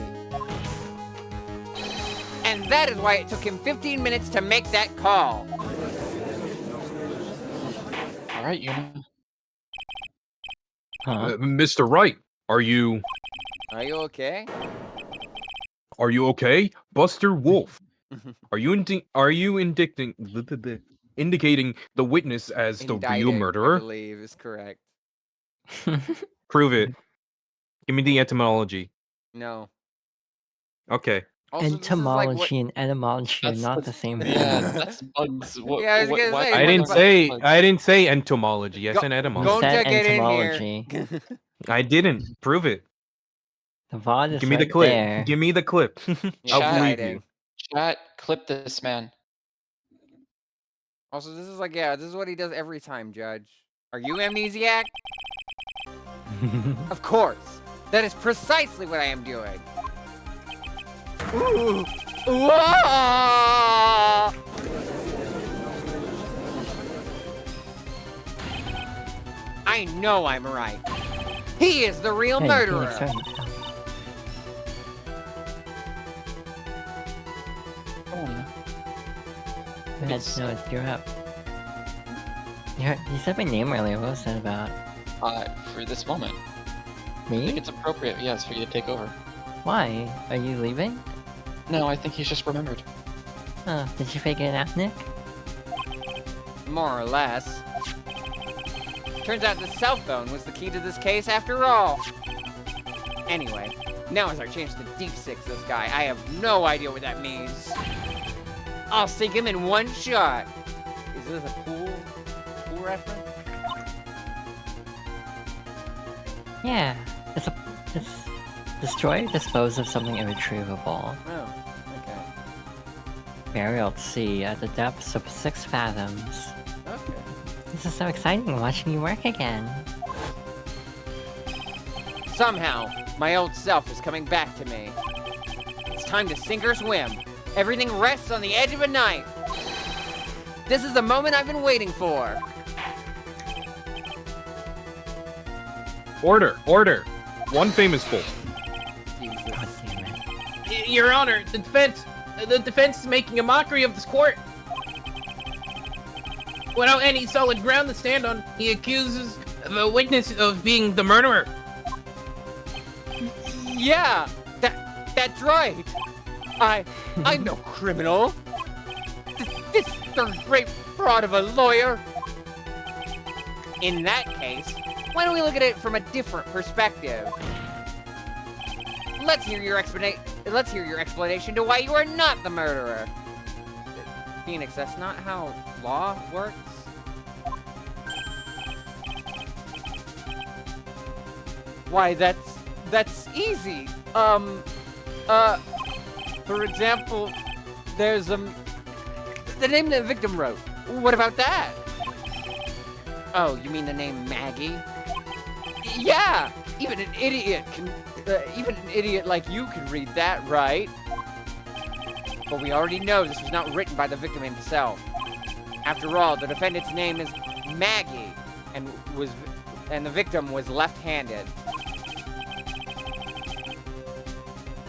And that is why it took him 15 minutes to make that call. All right, you know. Huh? Mr. Wright, are you okay? Buster Wolf, are you indicating the witness as the real Indicting, I murderer? believe is correct. Prove it. Give me the etymology. No. Okay. Also, this is like Entomology what- and etymology are not the same thing. Yeah, that's bugs. What, Yeah, I was gonna say, I what didn't about say bugs? I didn't say entomology. I Go- said You etymology. Go said to get in entomology. here. I didn't. Prove it. The VOD is Give me the right clip. there. Give me the clip. I'll Chat. believe you. Chat, clip this man. Also, this is like, yeah, this is what he does every time, Judge. Are you amnesiac? Of course. That is precisely what I am doing. Ooh. Ooh, ah! I know I'm right. He is the real Hey, murderer. Phoenix Wright. Come on, Go ahead, no, you're up. You said my name earlier. What was that about? for this moment. I Me? think it's appropriate, yes, for you to take over. Why? Are you leaving? No, I think he's just remembered. Oh, did you figure it out, Nick? More or less. Turns out the cell phone was the key to this case after all. Anyway, now is our chance to deep six this guy. I have no idea what that means. I'll sink him in one shot. Is this a pool reference? Yeah, it's destroy or dispose of something irretrievable. Oh, okay. Burial at sea at the depths of 6 fathoms. Okay. This is so exciting watching you work again. Somehow, my old self is coming back to me. It's time to sink or swim. Everything rests on the edge of a knife. This is the moment I've been waiting for. Order, order. One famous bull. Jesus. God damn it. Your Honor, the defense is making a mockery of this court. Without any solid ground to stand on, he accuses the witness of being the murderer. Yeah, that's right. I'm no criminal. This third-rate fraud of a lawyer. In that case, why don't we look at it from a different perspective? Let's hear your explanation to why you are not the murderer. Phoenix, that's not how law works. Why, that's easy. For example, there's the name the victim wrote. What about that? Oh, you mean the name Maggie? Yeah, even an idiot like you can read that, right? But we already know this was not written by the victim himself. After all, the defendant's name is Maggie, and the victim was left-handed.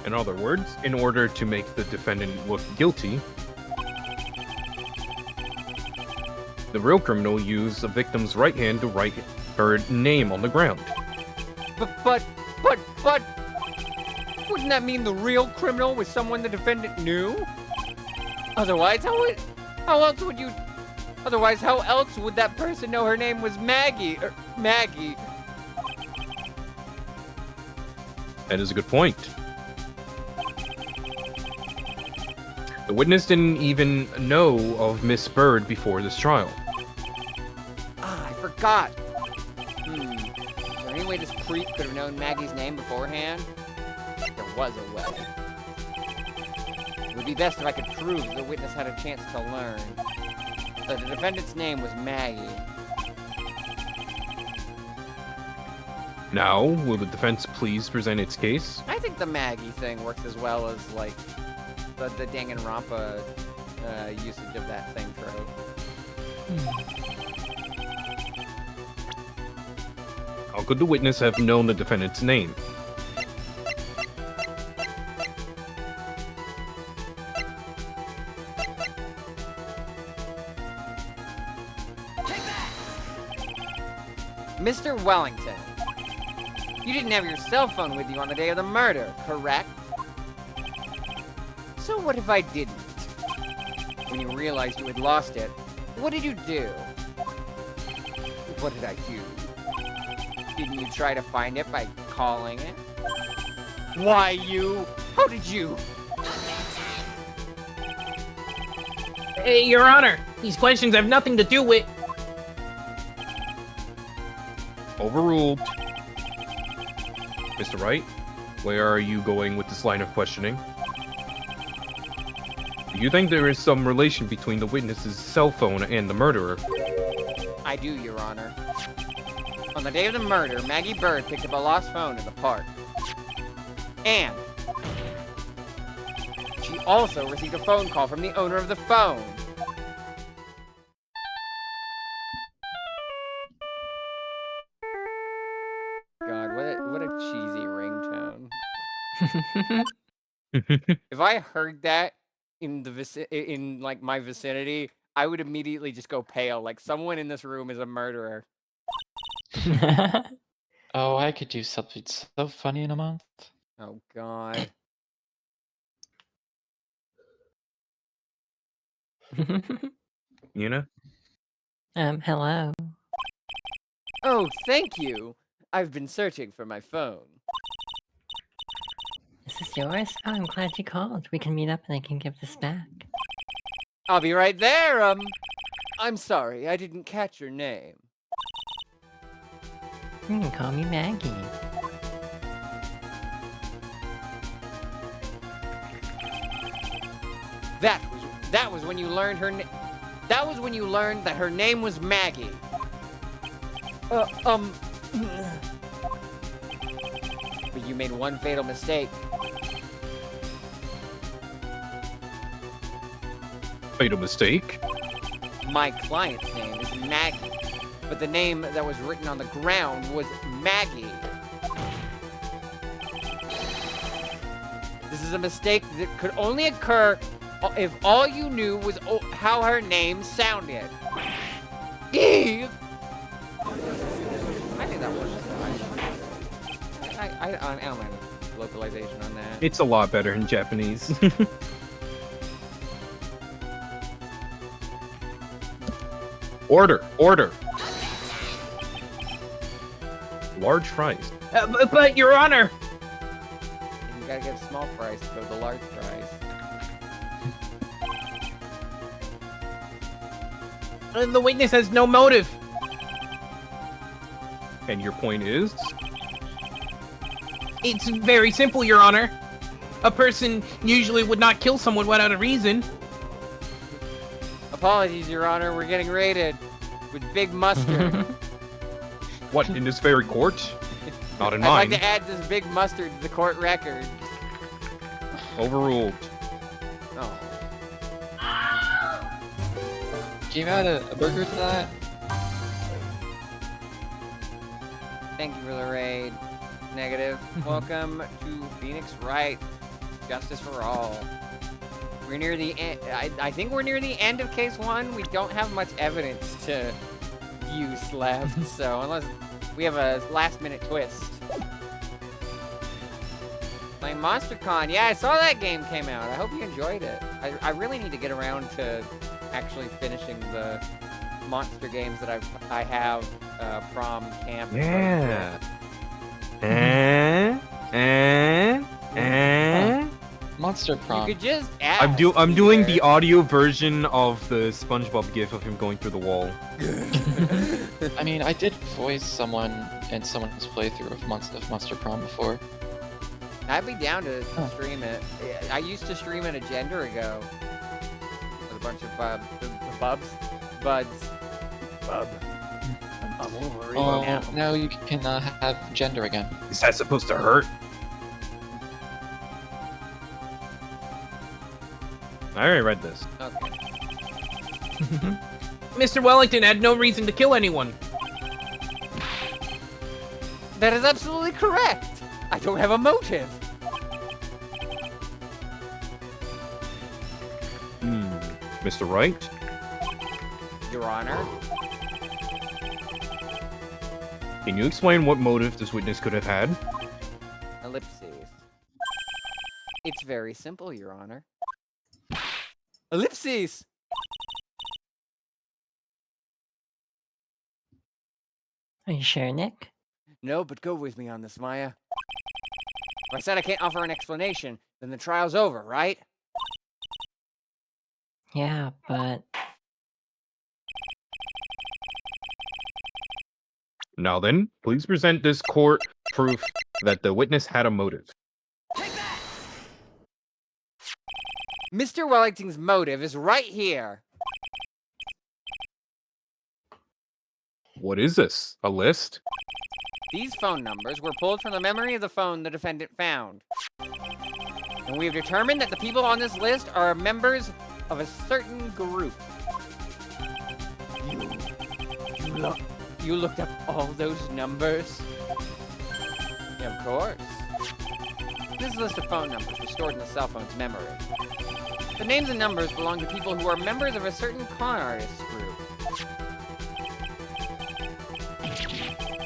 In other words, in order to make the defendant look guilty, the real criminal used the victim's right hand to write her name on the ground. But, wouldn't that mean the real criminal was someone the defendant knew? Otherwise, how else would that person know her name was Maggie? Maggie. That is a good point. The witness didn't even know of Miss Bird before this trial. Ah, I forgot. Is there any way this creep could have known Maggie's name beforehand? There was a way. It would be best if I could prove the witness had a chance to learn that the defendant's name was Maggie. Now, will the defense please present its case? I think the Maggie thing works as well as, like, the Danganronpa usage of that thing trope. How could the witness have known the defendant's name? Mr. Wellington, you didn't have your cell phone with you on the day of the murder, correct? So what if I didn't? When you realized you had lost it, what did you do? What did I do? Didn't you try to find it by calling it? Why you? How did you? Hey, Your Honor, these questions have nothing to do with... Overruled. Mr. Wright, where are you going with this line of questioning? Do you think there is some relation between the witness's cell phone and the murderer? I do, Your Honor. On the day of the murder, Maggie Bird picked up a lost phone in the park. And she also received a phone call from the owner of the phone. God, what a cheesy ringtone. If I heard that in like my vicinity, I would immediately just go pale. Like someone in this room is a murderer. Oh, I could do something so funny in a month. Oh God. Yuna? Hello. Oh, thank you. I've been searching for my phone. Is this yours? Oh, I'm glad you called. We can meet up and I can give this back. I'll be right there. I'm sorry, I didn't catch your name. You can call me Maggie. That was when you learned her. That was when you learned that her name was Maggie. But you made one fatal mistake. Fatal mistake. My client's name is Maggie, but the name that was written on the ground was Maggie. This is a mistake that could only occur if all you knew was how her name sounded. I think that works. I don't mind localization on that. It's a lot better in Japanese. Order. Large fries. But Your Honor, You gotta get small fries to go to the large fries. the witness has no motive. And your point is? It's very simple, Your Honor. A person usually would not kill someone without a reason. Apologies, Your Honor. We're getting raided with big mustard. What, in this very court? Not in I'd like mine. to add this big mustard to the court record. Overruled. Oh. Can you add a burger to that? Thank you for the raid. Negative. Welcome to Phoenix Wright. Justice for all. We're near the end. I think we're near the end of case 1. We don't have much evidence to use left, so unless we have a last-minute twist. Like MonsterCon, yeah, I saw that game came out. I hope you enjoyed it. I really need to get around to actually finishing the monster games that I have prom camp. Yeah. Monster You prom. could just ask. I'm doing the here. audio version of the SpongeBob gif of him going through the wall. I mean, I did voice someone in someone's playthrough of Monster Prom before. I'd be down to stream it. I used to stream it a gender ago. With a bunch of buds. Bub. I'm Wolverine Oh, now. now you can have gender again. Is that supposed to hurt? I already read this. Okay. Mr. Wellington had no reason to kill anyone. That is absolutely correct. I don't have a motive. Mr. Wright? Your Honor. Can you explain what motive this witness could have had? Ellipses. It's very simple, Your Honor. Ellipses! Are you sure, Nick? No, but go with me on this, Maya. If I said I can't offer an explanation, then the trial's over, right? Yeah, but Now then, please present this court proof that the witness had a motive. Mr. Wellington's motive is right here. What is this? A list? These phone numbers were pulled from the memory of the phone the defendant found. And we have determined that the people on this list are members of a certain group. You looked up all those numbers? Yeah, of course. This list of phone numbers was stored in the cell phone's memory. The names and numbers belong to people who are members of a certain con artist group.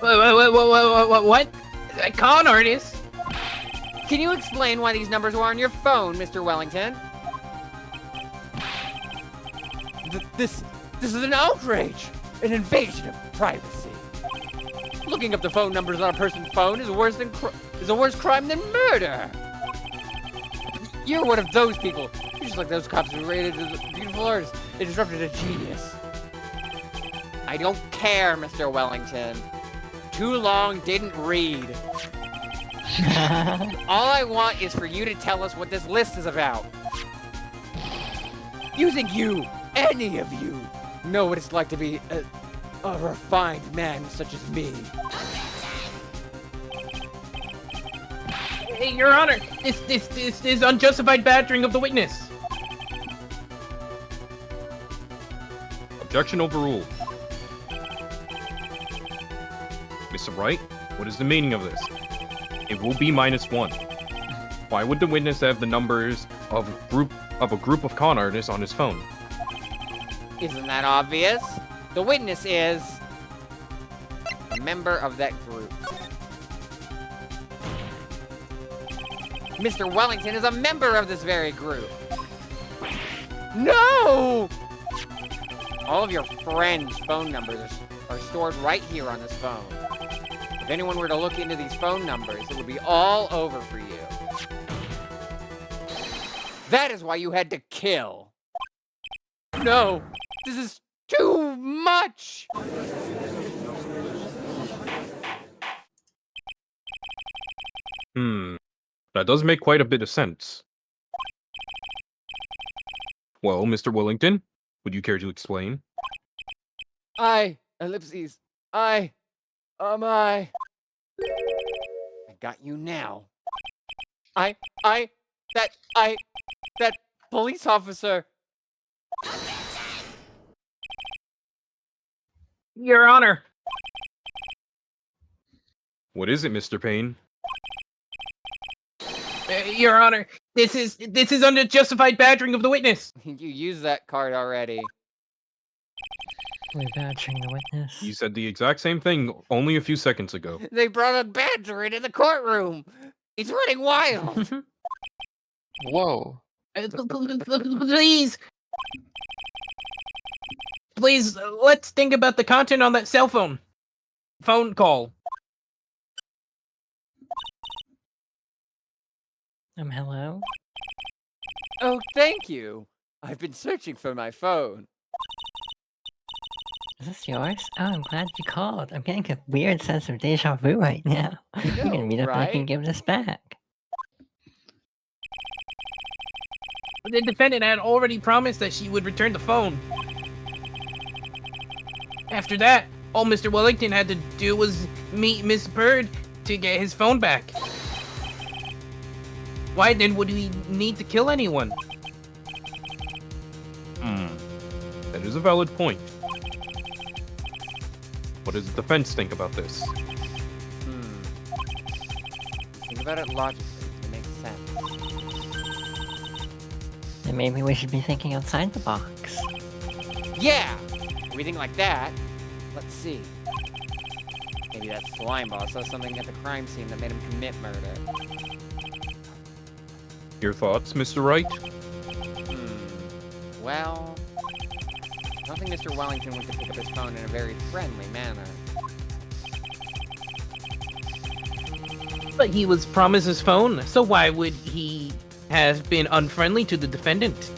What? A con artist? Can you explain why these numbers were on your phone, Mr. Wellington? This is an outrage! An invasion of privacy. Looking up the phone numbers on a person's phone is a worse crime than murder. You're one of those people. You're just like those cops who raided the beautiful artist. They disrupted a genius. I don't care, Mr. Wellington. too long didn't read. All I want is for you to tell us what this list is about. You think you, any of you, know what it's like to be a refined man such as me? Hey, Your Honor, this is unjustified badgering of the witness. Objection overruled. Mr. Wright, what is the meaning of this? It will be -1. Why would the witness have the numbers of a group of con artists on his phone? Isn't that obvious? The witness is a member of that group. Mr. Wellington is a member of this very group. No! All of your friends' phone numbers are stored right here on this phone. If anyone were to look into these phone numbers, it would be all over for you. That is why you had to kill. No, this is too much. That does make quite a bit of sense. Well, Mr. Wellington, would you care to explain? Ellipses. I got you now. That police officer. Your Honor. What is it, Mr. Payne? Your Honor, this is unjustified badgering of the witness. You used that card already. We're badgering the witness. You said the exact same thing only a few seconds ago. They brought a badger into the courtroom. He's running wild. Whoa. Please, let's think about the content on that cell phone call. Hello? Oh, thank you. I've been searching for my phone. Is this yours? Oh, I'm glad you called. I'm getting a weird sense of deja vu right now. I'm gonna meet up and I can right? give this back. The defendant had already promised that she would return the phone. After that, all Mr. Wellington had to do was meet Miss Bird to get his phone back. Why then would he need to kill anyone? That is a valid point. What does the defense think about this? Think about it logically. It makes sense. Then maybe we should be thinking outside the box. Yeah! We think like that. Let's see. Maybe that slime ball saw something at the crime scene that made him commit murder. Your thoughts, Mr. Wright? Well, I don't think Mr. Wellington went to pick up his phone in a very friendly manner. But he was promised his phone, so why would he have been unfriendly to the defendant?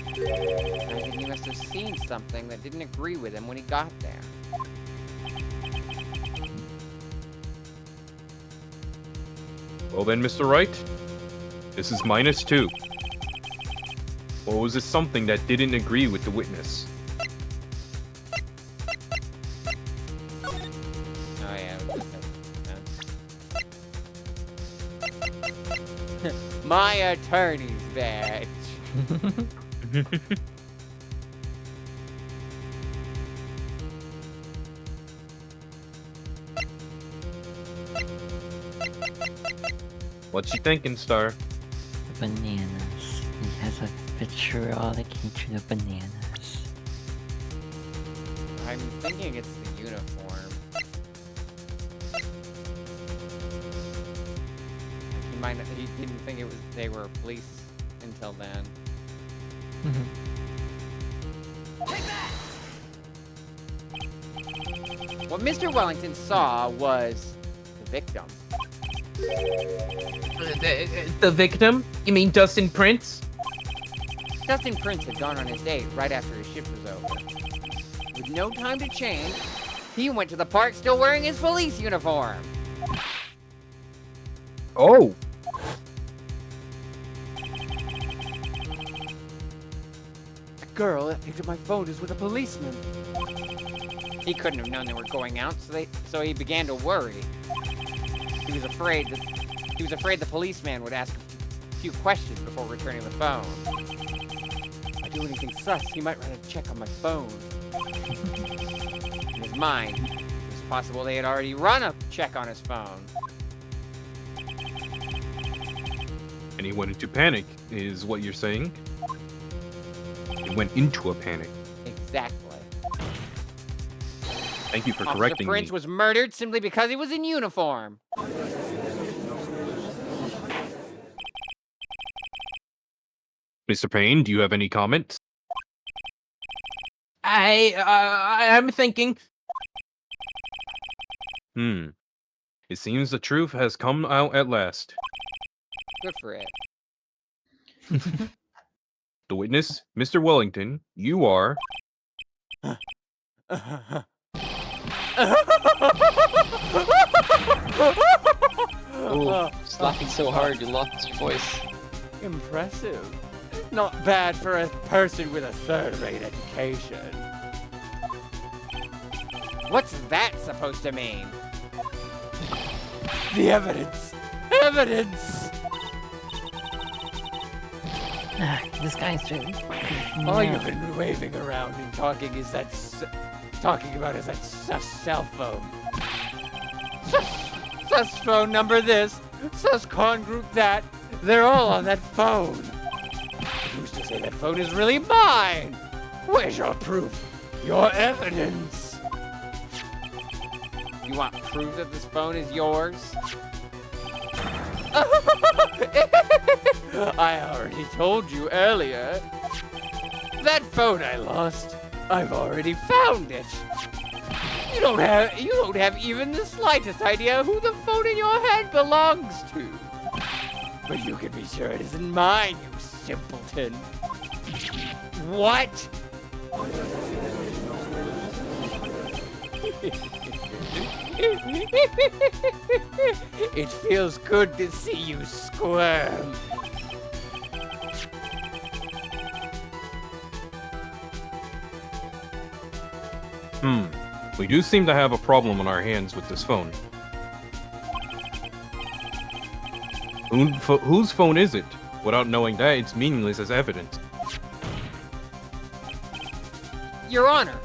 I think he must have seen something that didn't agree with him when he got there. Well then, Mr. Wright, this is -2. Or was it something that didn't agree with the witness? Oh yeah. My attorney's badge. What you thinking, Star? The bananas. He has a vitriolic hatred of bananas. I'm thinking it's the uniform. He didn't think they were police until then. What Mr. Wellington saw was the victim. The victim? You mean Dustin Prince? Dustin Prince had gone on his date right after his shift was over. With no time to change, He went to the park still wearing his police uniform. Oh, The girl that picked up my phone is with a policeman. He couldn't have known they were going out, so he began to worry. He was afraid the policeman would ask a few questions before returning the phone. If I do anything sus, he might write a check on my phone. In his mind, it was possible they had already run a check on his phone. and he went into panic, is what you're saying? He went into a panic. Exactly. Thank you for Officer correcting Prince me. was murdered simply because he was in uniform. Mr. Payne, do you have any comments? I'm thinking. It seems the truth has come out at last. Good for it. The witness, Mr. Wellington, you are... Oh, just laughing so hard you lost your voice. Impressive. Not bad for a person with a third-rate education. What's that supposed to mean? The evidence! Evidence! This guy's really... All you've been waving around and talking about is that sus cell phone. Sus phone number this, sus con group that. They're all on that phone. Who's to say that phone is really mine? Where's your proof? Your evidence? You want proof that this phone is yours? I already told you earlier. That phone I lost, I've already found it. You don't have even the slightest idea who the phone in your hand belongs to. But you can be sure it isn't mine, you simpleton. What? It feels good to see you squirm. We do seem to have a problem on our hands with this phone. Whose phone is it? Without knowing that, it's meaningless as evidence. Your Honor.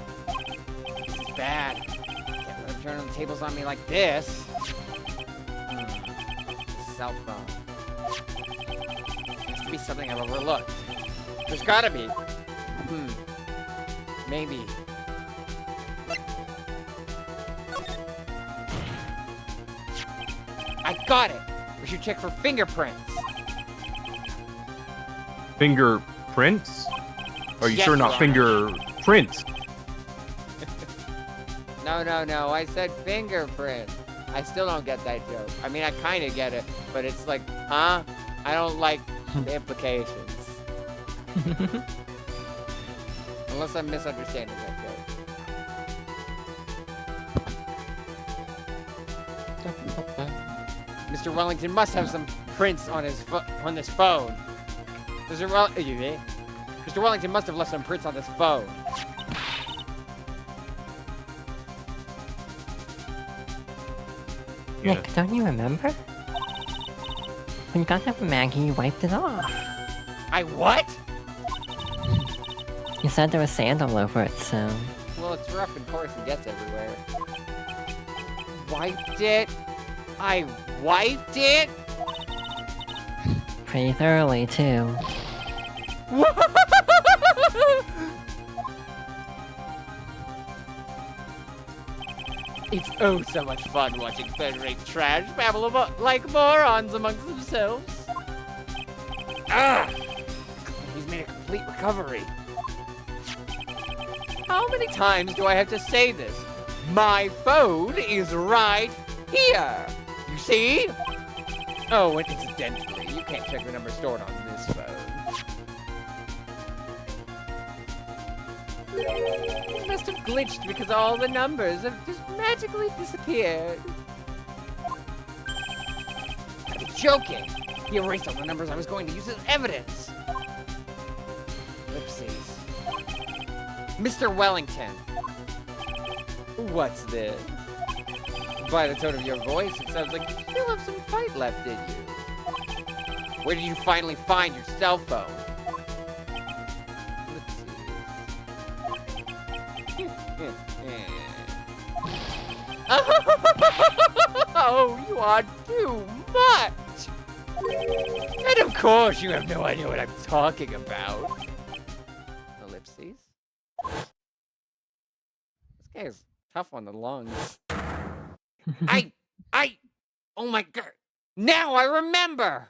This is bad. Can't let him turn the tables on me like this. Cell phone. Has to be something I've overlooked. There's gotta be. Maybe. I got it. We should check for fingerprints. Fingerprints? Are you Yes, sure Your not Honor. fingerprints? No. I said fingerprint. I still don't get that joke. I mean, I kind of get it, but it's like, huh? I don't like the implications. Unless I'm misunderstanding that joke. Mr. Wellington must have some prints on his on this phone. Mr. Wellington must have left some prints on this phone. Yeah. Nick, don't you remember? When you got that from Maggie, you wiped it off. I what? You said there was sand all over it, so... Well, it's rough and coarse and gets everywhere. Wiped it? I wiped it? Pretty thoroughly, too. It's oh so much fun watching third-rate trash babble about like morons amongst themselves. Ah! He's made a complete recovery. How many times do I have to say this? My phone is right here. You see? Oh, and incidentally, you can't check the number stored on this phone. It must have glitched because all the numbers have just magically disappeared. I'm joking. He erased all the numbers I was going to use as evidence. Ellipses. Mr. Wellington. What's this? By the tone of your voice, it sounds like you still have some fight left in you. Where did you finally find your cell phone? Oh, you are too much! And of course, you have no idea what I'm talking about. Ellipses. This guy is tough on the lungs. Oh my god. Now I remember!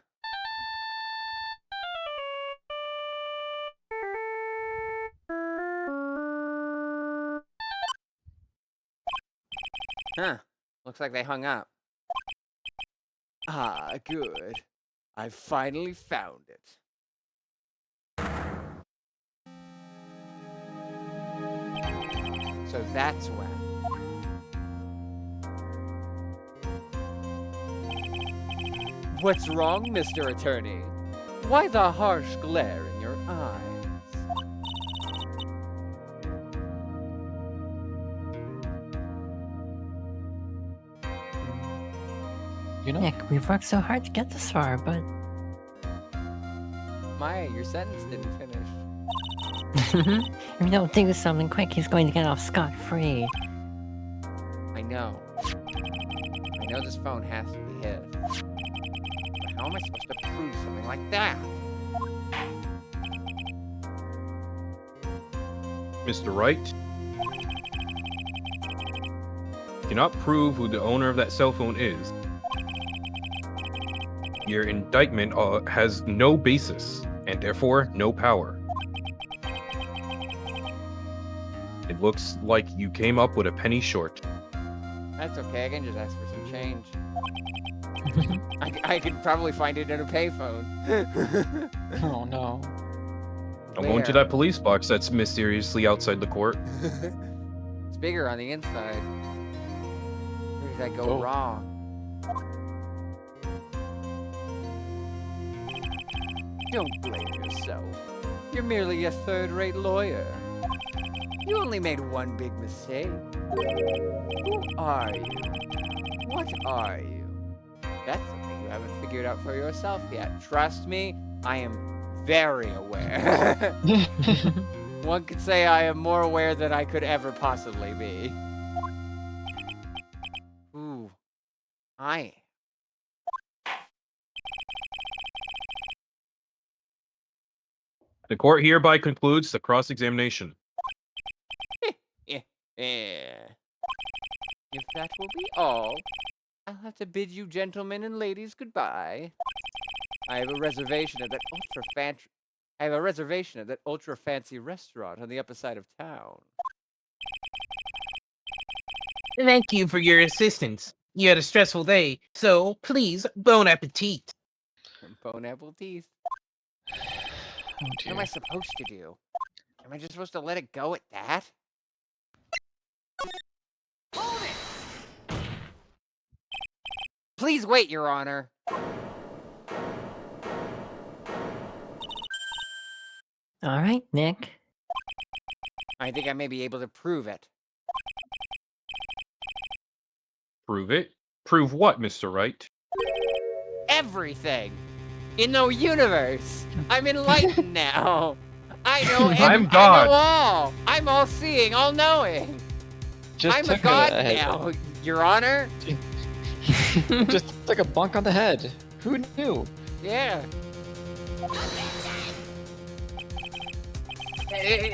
Huh. Looks like they hung up. Ah, good. I finally found it. So that's when. What's wrong, Mr. Attorney? Why the harsh glare in your eyes? You know, Nick, we've worked so hard to get this far, but Maya, your sentence didn't finish. if we don't do something quick, he's going to get off scot-free. I know. I know this phone has to be his. But how am I supposed to prove something like that? Mr. Wright? Cannot prove who the owner of that cell phone is. Your indictment has no basis, and therefore no power. It looks like you came up with a penny short. That's okay, I can just ask for some change. I could probably find it in a payphone. oh no. I'm going to that police box that's mysteriously outside the court. It's bigger on the inside. Where did I go Oh. wrong? Don't blame yourself. You're merely a third-rate lawyer. You only made one big mistake. Who are you? What are you? That's something you haven't figured out for yourself yet. Trust me, I am very aware. One could say I am more aware than I could ever possibly be. Ooh. I. The court hereby concludes the cross-examination. Yeah. If that will be all, I'll have to bid you gentlemen and ladies goodbye. I have a reservation at that ultra fancy restaurant on the upper side of town. Thank you for your assistance. You had a stressful day, so please, bon appetit. Bone apple teeth. Oh What am I supposed to do? Am I just supposed to let it go at that? Hold it! Please wait, Your Honor. All right, Nick. I think I may be able to prove it. Prove it? Prove what, Mr. Wright? Everything in the universe. I'm enlightened now. I know. I'm I God. know all. I'm all-seeing, all-knowing. Just I'm a took god a- now, Your Honor. Just took a bunk on the head. Who knew? Yeah.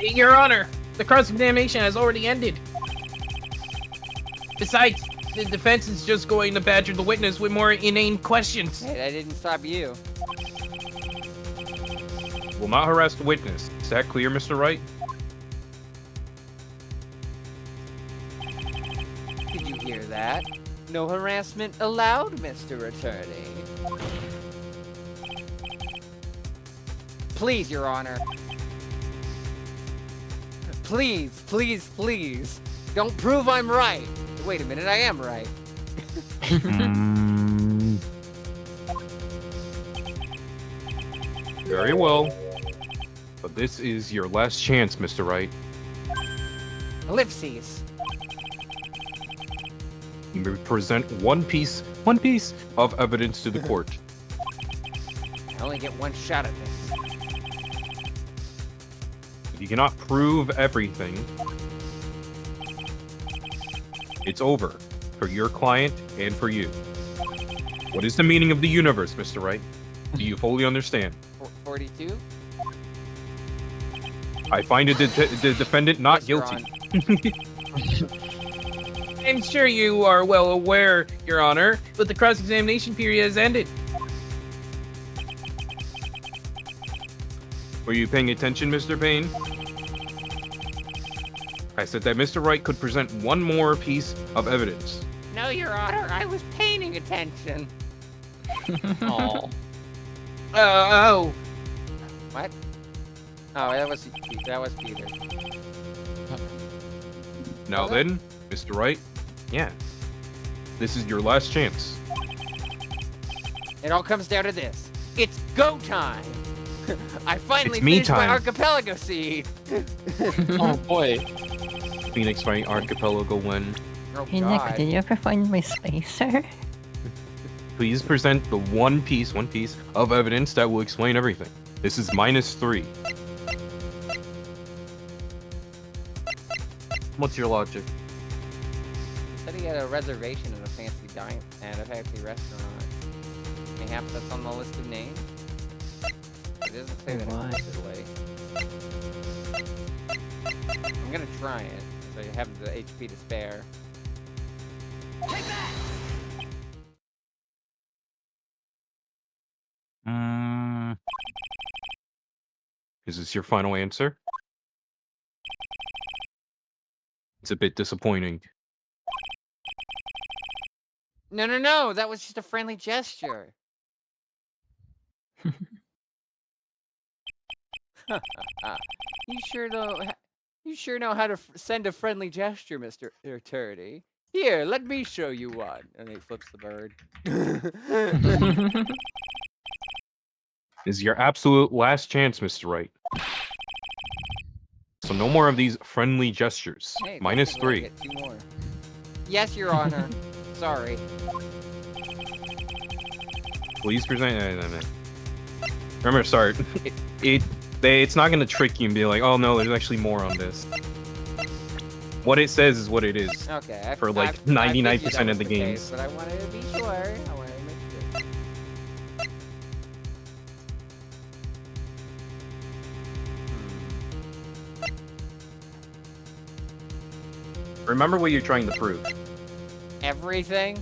Your Honor, the cross-examination has already ended. Besides, the defense is just going to badger the witness with more inane questions. Hey, that didn't stop you. Will not harass the witness. Is that clear, Mr. Wright? Did you hear that? No harassment allowed, Mr. Attorney. Please, Your Honor. please, please, please, don't prove I'm right. Wait a minute, I am right. Very well. But this is your last chance, Mr. Wright. Ellipses. You may present one piece of evidence to the court. I only get one shot at this. If you cannot prove everything, it's over for your client and for you. What is the meaning of the universe, Mr. Wright? Do you fully understand? 42? I find the defendant not Yes, Your guilty. I'm sure you are well aware, Your Honor, but the cross-examination period has ended. Were you paying attention, Mr. Payne? I said that Mr. Wright could present one more piece of evidence. No, Your Honor, I was paying attention. Oh. Oh. What? Oh, that was Peter. Now Was it? then, Mr. Wright, yeah. This is your last chance. It all comes down to this. It's go time. I finally It's me finished my time. archipelago seed. Oh boy. Phoenix Wright Archipelago win. Oh Hey Nick, God. did you ever find my spacer? Please present the one piece of evidence that will explain everything. This is -3. What's your logic? He said he had a reservation at a fancy restaurant. Mayhaps that's on the list of names. It doesn't say that Why? explicitly. I'm gonna try it, so I have the HP to spare. Is this your final answer? It's a bit disappointing. No, that was just a friendly gesture. You sure know how to send a friendly gesture, Mr. Turdy. Here, let me show you one. And he flips the bird. This is your absolute last chance, Mr. Wright. So no more of these friendly gestures. Hey, -3. I get 2 more. Yes, Your Honor. Sorry. Please present. No. Remember, start. It's not gonna trick you and be like, oh no, there's actually more on this. What it says is what it is. Okay. For, like, I figured 99% that of was the case, games. but I wanted to be sure. I wanted to make sure. Remember what you're trying to prove. Everything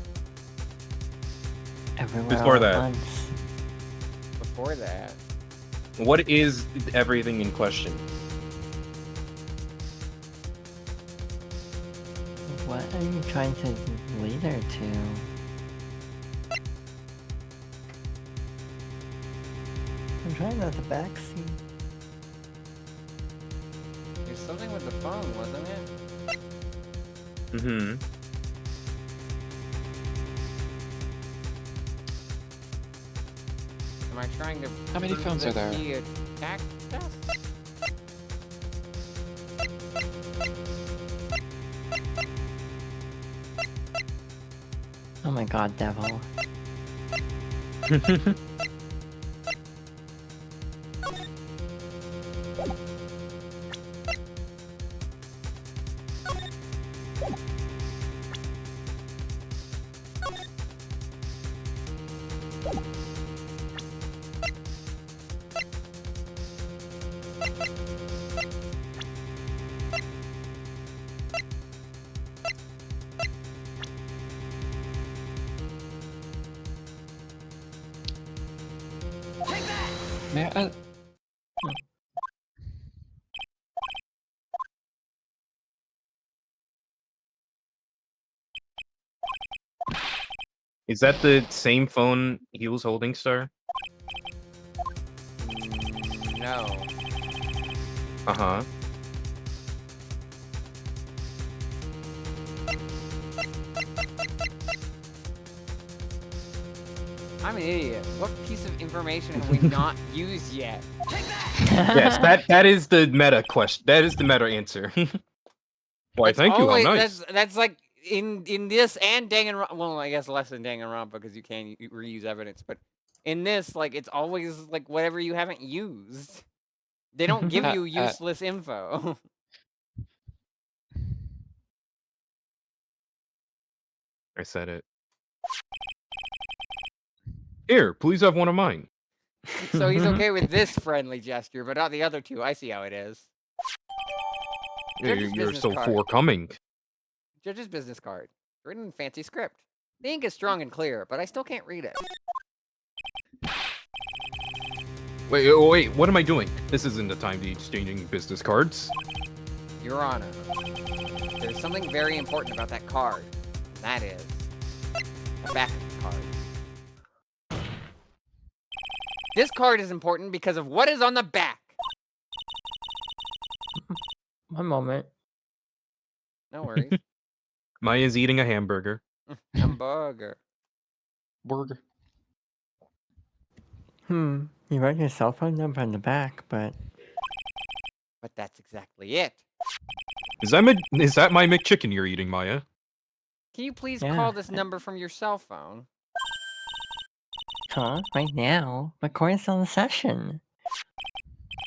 Everywhere Before all at that. once. before that. What is everything in question? What are you trying to lead her to? I'm trying not to backseat. There's something with the phone, wasn't it? Mm-hmm. Am I trying to? How many prove phones that are there? He attacked us? Oh my god, devil. May I? Is that the same phone he was holding, Star? No. Uh-huh. I'm an idiot. What piece of information have we not used yet? Yes, that is the meta question. That is the meta answer. Why, That's thank you. How always- nice. That's like in this and Danganronpa. Well, I guess less than Danganronpa because you can reuse evidence. But in this, like, it's always like whatever you haven't used. They don't give you useless info. I said it. Here, please have one of mine. So he's okay with this friendly gesture, but not the other two. I see how it is. Judge's You're business so card. forthcoming. Judge's business card. Written in fancy script. The ink is strong and clear, but I still can't read it. Wait, what am I doing? This isn't the time to be exchanging business cards. Your Honor, there's something very important about that card. That is, the back of the card. This card is important because of what is on the back. One moment. No worries. Maya's eating a hamburger. Hamburger. Burger. You wrote your cell phone number on the back, but But that's exactly it. Is that my McChicken you're eating, Maya? Can you please Yeah. call this number from your cell phone? huh? Right now, recording's on the session.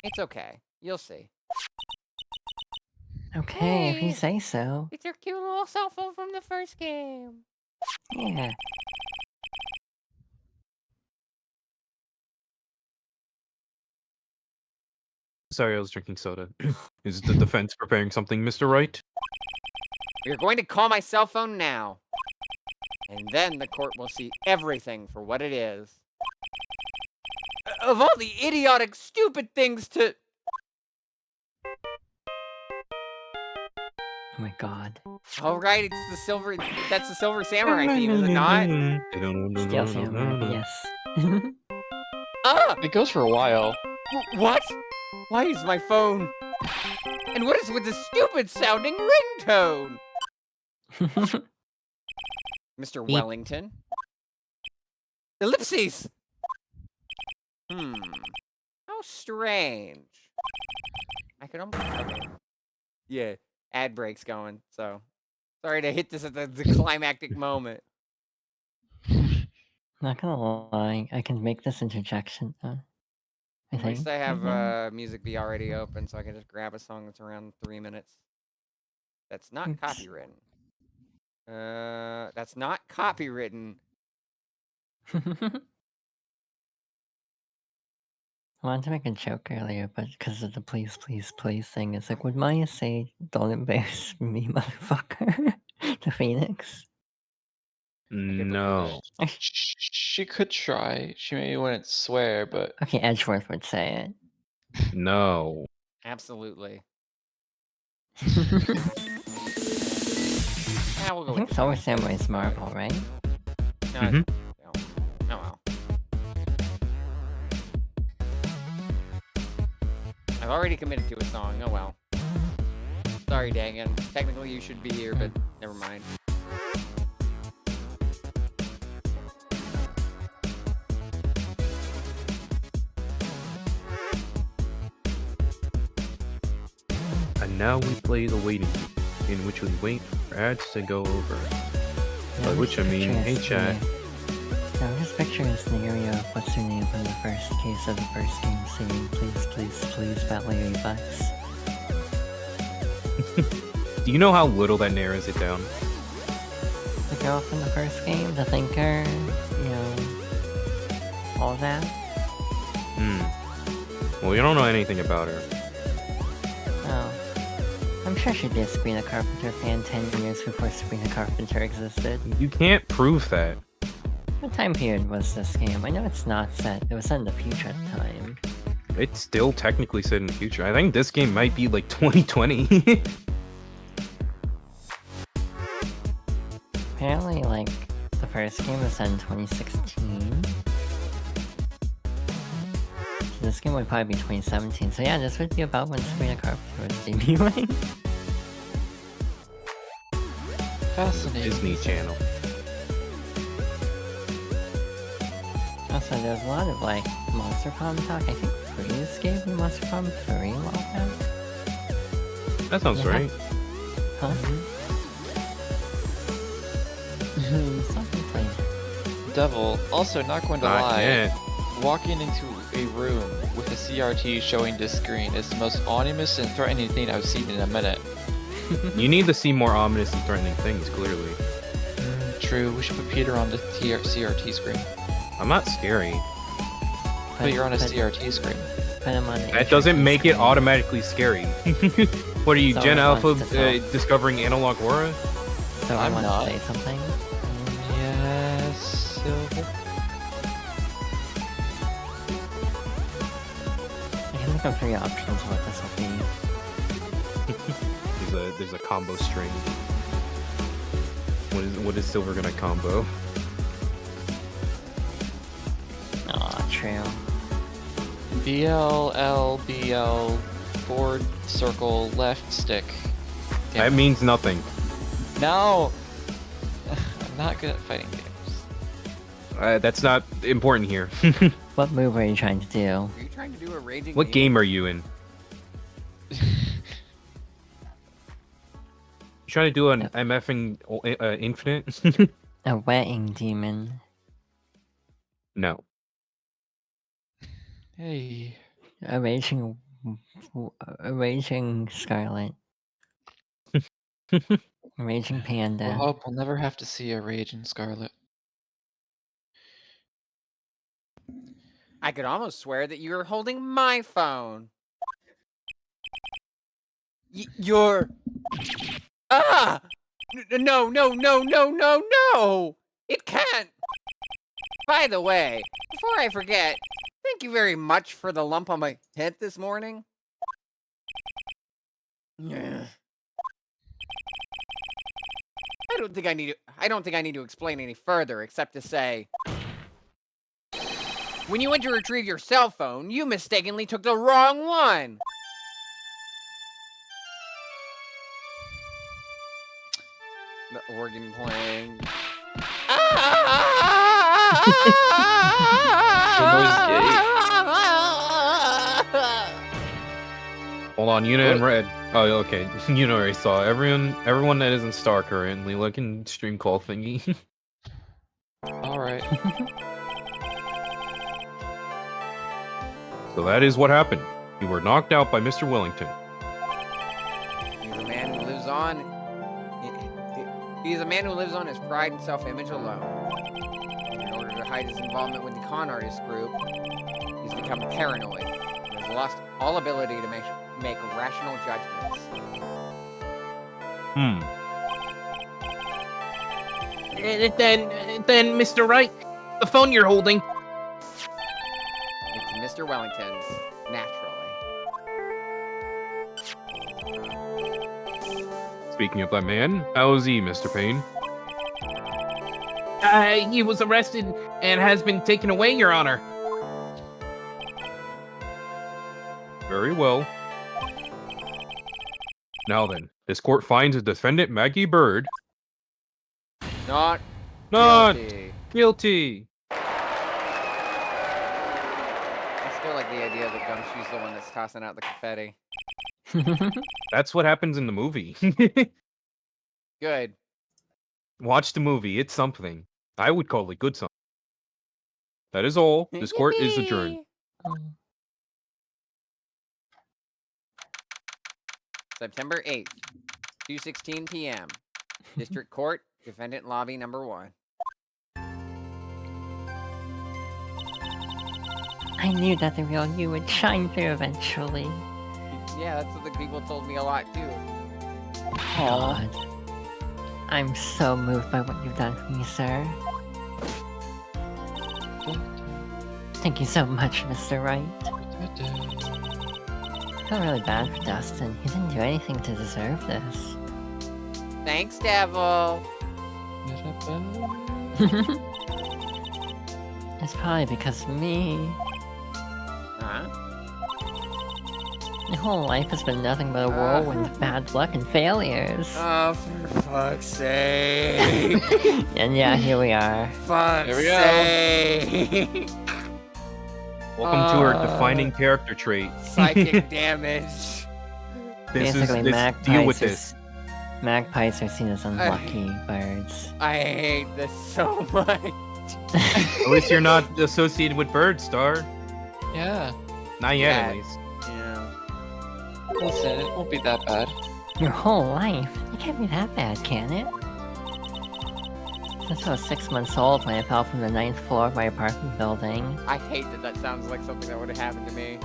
It's okay. You'll see. Okay, if you Hey. say so. It's your cute little cell phone from the first game. Yeah. Sorry, I was drinking soda. Is the defense preparing something, Mr. Wright? You're going to call my cell phone now. And then the court will see everything for what it is. Of all the idiotic, stupid things to... Oh my god. Oh, right, it's the silver... That's the Silver Samurai theme, is it not? Steel Samurai, yes. Ah! It goes for a while. What? Why is my phone... And what is with the stupid sounding ringtone? Mr. Beep. Wellington? Ellipses! How strange. I could almost... Okay. Yeah, ad break's going, so... Sorry to hit this at the climactic moment. Not gonna lie, I can make this interjection. I At think. least I have right Music Be already open, so I can just grab a song that's around 3 minutes. That's not Oops. copywritten. That's not copywritten. now. I wanted to make a joke earlier, but because of the please, please, please thing, it's like, would Maya say, "Don't embarrass me, motherfucker," to Phoenix? believe No. She could try. She maybe wouldn't swear, but Okay, Edgeworth would say No. Absolutely. it. We'll go I with think the Silver song. Samurai's Marvel, right? No, Mhm. no. Oh well. I've already committed to a song. Oh well. Sorry, Dangan. Technically, you should be here, but never mind. And now we play the waiting game, in which we wait for ads to go over. By I'm which just I mean, picturing a hey chat. scenario- I'm just picturing a scenario of what's her name from the first case of the first game singing, "Please, please, please, about Larry Bucks." Do you know how little that narrows it down? The girl from the first game, the thinker, all that. Well, you don't know anything about her. Oh. I'm sure she'd be a Sabrina Carpenter fan 10 years before Sabrina Carpenter existed. You can't prove that. What time period was this game? I know it's not set. It was set in the future at the time. It's still technically set in the future. I think this game might be like 2020. Apparently, like, the first game was set in 2016. So this game would probably be 2017. So yeah, this would be about when Sabrina Carpenter was debuting. fascinating. Disney Channel. Also, there's a lot of like monster problem talk. I think Freeze gave me monster problem 3 a while back. That sounds Yeah. right. Huh? Something like Devil, also not going to Not lie, yet. walking into a room with a CRT showing this screen is the most ominous and threatening thing I've seen in a minute. You need to see more ominous and threatening things, clearly. True, we should put Peter on the CRT screen. I'm not scary. But you're on a put- CRT screen. Put him on the That doesn't HRT make it screen. automatically scary. What are you, So Gen it Alpha, wants to talk. discovering analog aura? So I I'm want not. to say something. Yes, Silver. I can look up 3 options of what this will be. There's a combo string. What is Silver gonna combo? Aw, true. BL forward circle left stick. That means nothing. No! I'm not good at fighting games. That's not important here. What move are you trying to do? Are you trying to do a raging? What game are you in? You trying to do an MFing infinite? A wetting demon. No. Hey. A raging scarlet. A raging panda. I hope we'll never have to see a rage in Scarlet. I could almost swear that you're holding my phone. You're. Ah! No, no, no, no, no, no! It can't! By the way, before I forget, thank you very much for the lump on my head this morning. Yeah. I don't think I need to explain any further, except to say, when you went to retrieve your cell phone, you mistakenly took the wrong one. The organ playing. Hold on, Yuna and Red. Oh, okay. Yuna already saw everyone that isn't Star currently. Look in stream call thingy. Alright. So that is what happened. You were knocked out by Mr. Wellington. He's a man who lives on. He's a man who lives on his pride and self-image alone. In order to hide his involvement with the con artist group, he's become paranoid and has lost all ability to make rational judgments. Then, Mr. Wright, the phone you're holding. It's Mr. Wellington's, naturally. Speaking of that man, how is he, Mr. Payne? He was arrested and has been taken away, Your Honor. Very well. Now then, this court finds the defendant Maggie Bird Not not guilty. guilty. I still like the idea that Gumshoe's the one that's tossing out the confetti. That's what happens in the movie. Good. Watch the movie. It's something. I would call it good something. That is all. This court is adjourned. September 8th, 2:16 p.m. District Court, Defendant Lobby Number 1. I knew that the real you would shine through eventually. Yeah, that's what the people told me a lot too. God. I'm so moved by what you've done for me, sir. Thank you so much, Mr. Wright. I feel really bad for Dustin. He didn't do anything to deserve this. Thanks, Devil. It's probably because of me. Huh? My whole life has been nothing but a whirlwind of bad luck and failures. Oh, for fuck's sake. And yeah, here we are. Fuck's Here we go. sake. Welcome to her defining character trait. Psychic damage. Basically, deal with this. Magpies are seen as unlucky birds. I hate this so much. At least you're not associated with birds, Star. Yeah. Not yet, Yeah. at least. Yeah. Listen, it won't be that bad. Your whole life? It can't be that bad, can it? Since I was 6 months old when I fell from the 9th floor of my apartment building. I hate that that sounds like something that would have happened to me.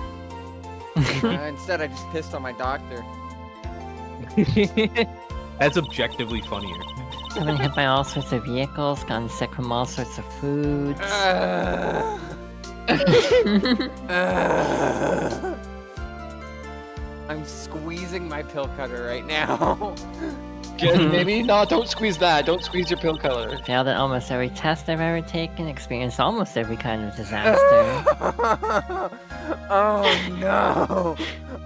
Instead, I just pissed on my doctor. That's objectively funnier. I've been hit by all sorts of vehicles, gotten sick from all sorts of foods. I'm squeezing my pill cutter right now. Maybe? No, don't squeeze that. Don't squeeze your pill color. Failed at almost every test I've ever taken, experienced almost every kind of disaster. Oh no!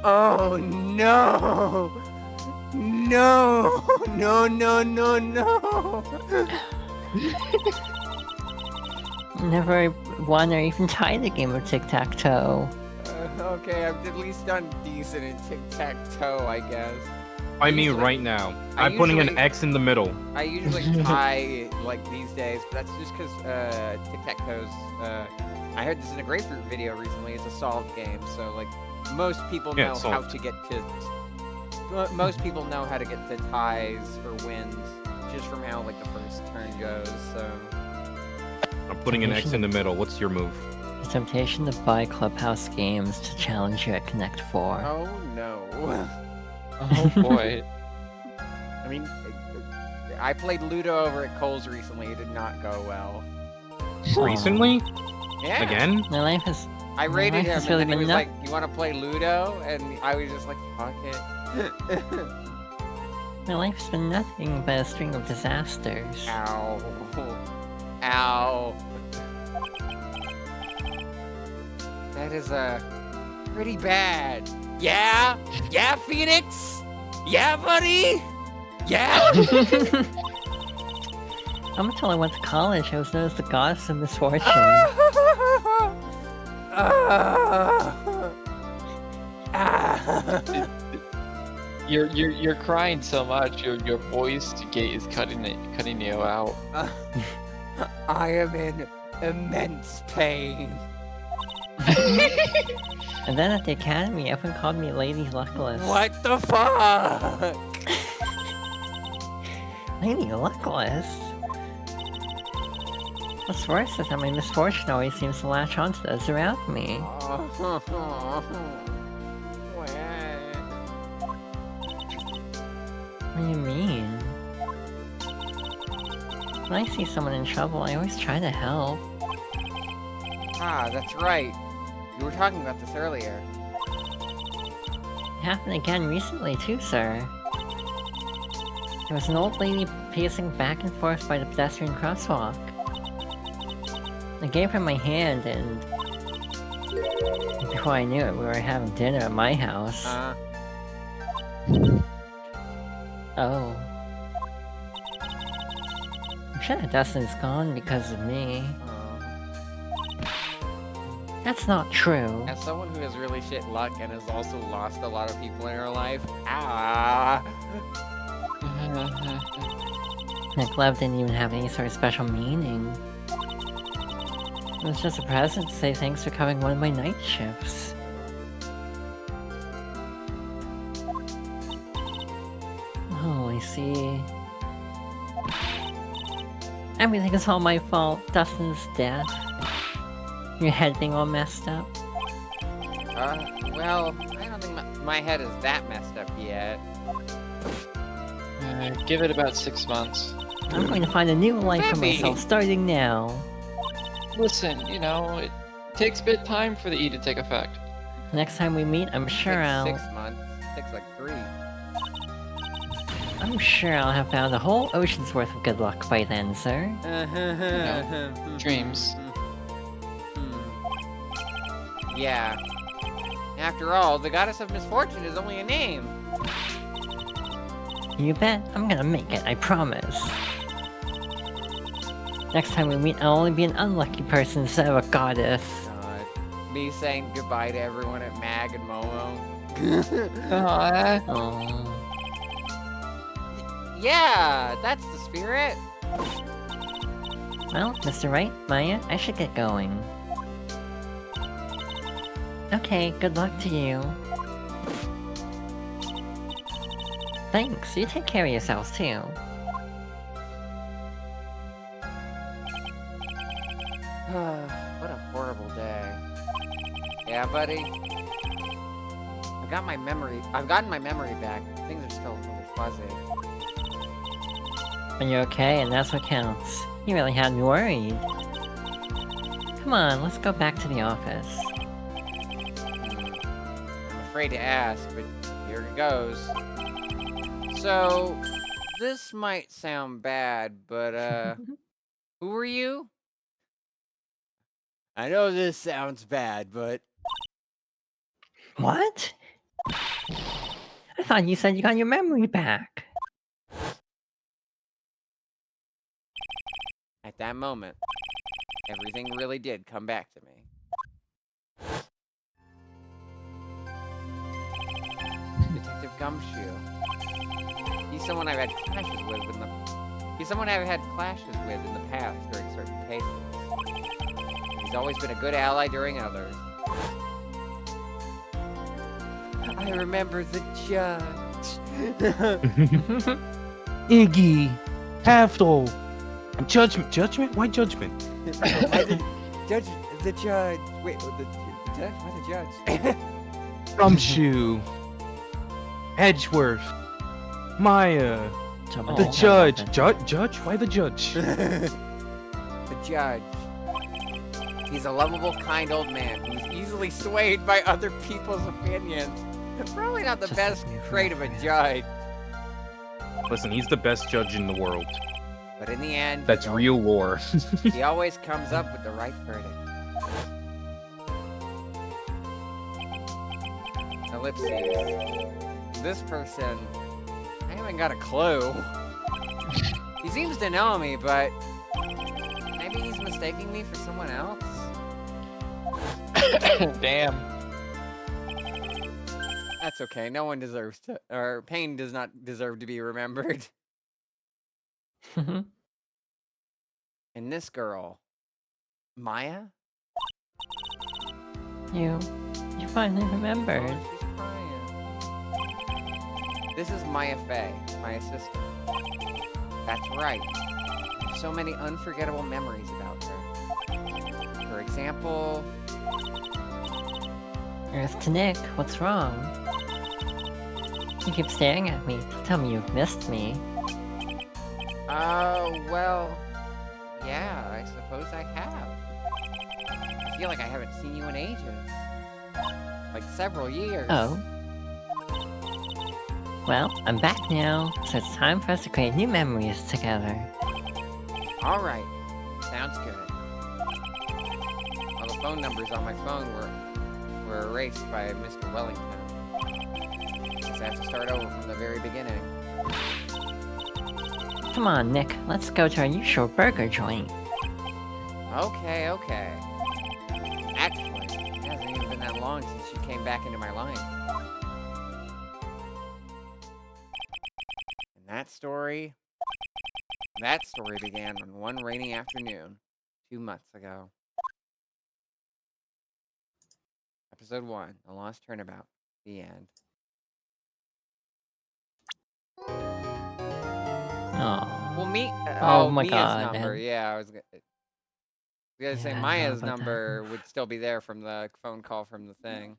Oh no! No! No! No! No! No! Never won or even tied a game of tic-tac-toe. Okay, I've at least done decent in tic-tac-toe, I guess. I mean, right now. I I'm putting an usually- X in the middle. I usually tie like these days, but that's just because tic-tac-toe's. I heard this in a Grapefruit video recently. It's a solved game, so like most people Yeah, know it's how solved. to get to. Most people know how to get to ties or wins just from how like the first turn goes. So I'm putting an X in the middle. What's your move? The temptation to buy Clubhouse games to challenge you at Connect 4. oh no. Oh boy. I mean, I played Ludo over at Cole's recently. It did not go well. Recently? Yeah. Again? My life is... I rated life him, has and really then he been was nut- like, "You want to play Ludo?" And I was just like, "Fuck it." My life's been nothing but a string of disasters. Ow. Ow. That is pretty bad. Yeah? Yeah, Phoenix? Yeah, buddy? Yeah? Up until I went to college, I was known as the goddess of misfortune. You're crying so much. Your voice gate is cutting you out. I am in immense pain. And then at the academy, everyone called me Lady Luckless. What the fuck? Lady Luckless? What's worse is that my misfortune always seems to latch onto those around me. What do you mean? When I see someone in trouble, I always try to help. Ah, that's right. You were talking about this earlier. It happened again recently too, sir. There was an old lady pacing back and forth by the pedestrian crosswalk. I gave her my hand and... before I knew it, we were having dinner at my house. Oh. I'm sure that Dustin's gone because of me. That's not true. As someone who has really shit luck and has also lost a lot of people in her life, ah. That glove didn't even have any sort of special meaning. It was just a present to say thanks for covering one of my night shifts. Oh, I see. Everything is all my fault. Dustin's death. Your head being all messed up. Well, I don't think my head is that messed up yet. Give it about 6 months. I'm going to find a new life for Debbie! myself starting now. Listen, it takes a bit of time for the E to take effect. Next time we meet, I'm sure I'll... 6 months. Takes like 3. I'm sure I'll have found a whole ocean's worth of good luck by then, sir. Dreams. Yeah. After all, the goddess of misfortune is only a name. You bet. I'm gonna make it, I promise. Next time we meet, I'll only be an unlucky person instead of a goddess. God. me saying goodbye to everyone at Mag and Momo. Oh. Yeah, that's the spirit. Well, Mr. Wright, Maya, I should get going. Okay, good luck to you. Thanks, you take care of yourselves too. What a horrible day. Yeah, buddy. I've gotten my memory back. Things are still a little fuzzy. Are you okay? And that's what counts. You really had me worried. Come on, let's go back to the office. I'm afraid to ask, but here it goes. So, this might sound bad, but, who are you? I know this sounds bad, but... What? I thought you said you got your memory back. At that moment, everything really did come back to me. Detective Gumshoe. He's someone I've had clashes with in the... He's someone I've had clashes with in the past during certain cases. He's always been a good ally during others. I remember the judge. Iggy, Halfdole, Judgment? Why Judgment? Why the judge. Wait, the judge? Why the judge? Gumshoe, Edgeworth, Maya, Oh, the judge. Judge? Why the judge? The judge. He's a lovable, kind old man who's easily swayed by other people's opinions. Probably not the Just best like me trait of a forever. judge, Listen, he's the best judge in the world. but in the end, That's real lore. he always comes up with the right verdict. Ellipses. This person, I haven't got a clue. He seems to know me, but maybe he's mistaking me for someone else. Damn. That's okay. No one deserves to, or pain does not deserve to be remembered. And this girl, Maya? You finally remembered. Oh, she's crying. This is Maya Fey, my assistant. That's right. I have so many unforgettable memories about her. For example, Earth to Nick, what's wrong? You keep staring at me. Tell me you've missed me. well, yeah, I suppose I have. I feel like I haven't seen you in ages. Like several years. Oh. Well, I'm back now, so it's time for us to create new memories together. Alright. Sounds good. All the phone numbers on my phone were erased by Mr. Wellington. Guess I have to start over from the very beginning. Come on, Nick, let's go to our usual burger joint. Okay. Actually, it hasn't even been that long since you came back into my life. And that story began on one rainy afternoon 2 months ago. Episode 1, The Lost Turnabout, the end. Oh. Well, Oh my Mia's God, number, man. yeah, I was gonna Yeah, say I know Maya's about that. number would still be there from the phone call from the thing.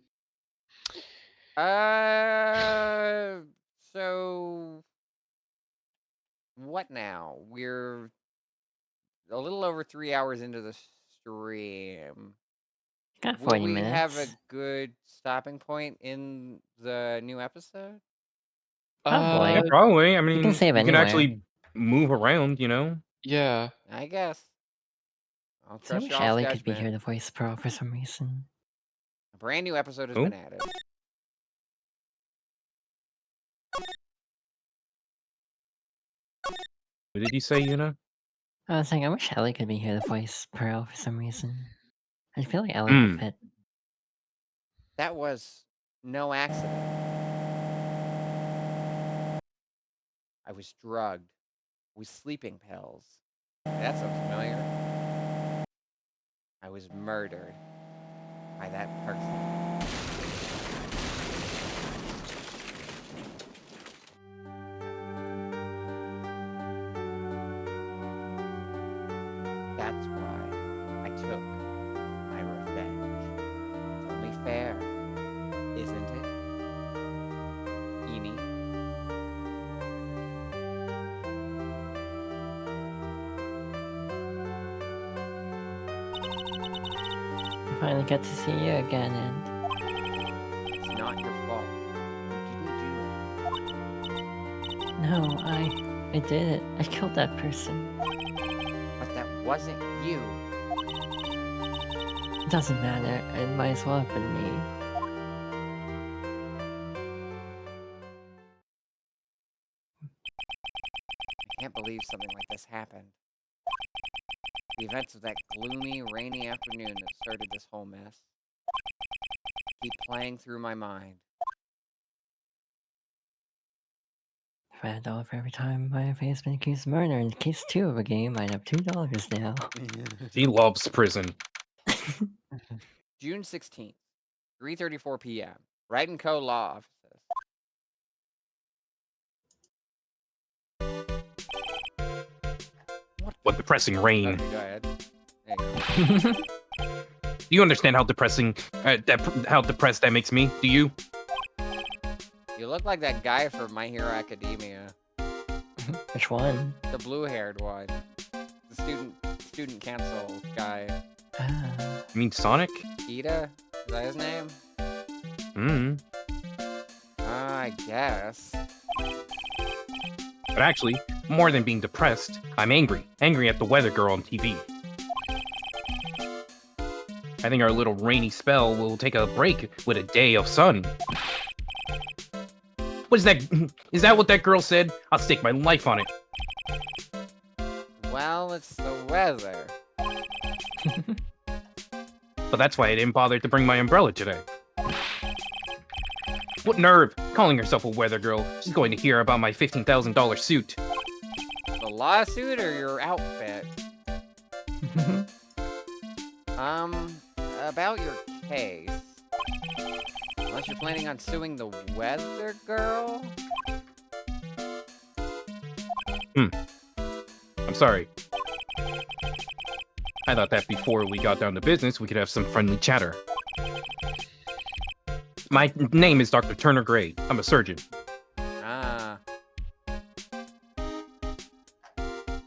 So what now? We're a little over 3 hours into the stream. Got Will 40 we minutes. have a good stopping point in the new episode? Probably. Yeah, probably. I mean, You can save you can anywhere. actually move around, you know? Yeah. I guess. I'll So I trust wish y'all's Ellie could be judgment. here to voice Pearl for some reason. A brand new episode has Who? been added. What did you say, Yuna? I was saying, I wish Ellie could be here to voice Pearl for some reason. I feel like Ellie would fit That was no accident. I was drugged with sleeping pills. That sounds familiar. I was murdered by that person. That's why I took my revenge. It's only fair, isn't it? Eenie? I finally get to see you again, and It's not your fault. You didn't do no, I did it. I killed that person. it. But that wasn't you. It doesn't matter. It might as well have been me. I can't believe something like this happened. The events of that gloomy, rainy afternoon that started this whole mess keep playing through my mind. $5 for every time my face been accused of murder. In case 2 of a game, I'd have $2 now. He loves prison. June 16th, 3:34 p.m. Wright & Co. Law Offices. What depressing rain. Okay, go ahead. There you go. Do you understand how depressing, how depressed that makes me? Do you? You look like that guy from My Hero Academia. Which one? The blue-haired one. The student council guy. Ah. You mean Sonic? Ida? Is that his name? Hmm. I guess. But actually, more than being depressed, I'm angry. Angry at the weather girl on TV. I think our little rainy spell will take a break with a day of sun. What is that? Is that what that girl said? I'll stake my life on it. Well, it's the weather. But that's why I didn't bother to bring my umbrella today. What nerve! Calling herself a weather girl. She's going to hear about my $15,000 suit. The lawsuit or your outfit? About your case. Unless you're planning on suing the weather girl? I'm sorry. I thought that before we got down to business, we could have some friendly chatter. My name is Dr. Turner Gray. I'm a surgeon. Ah.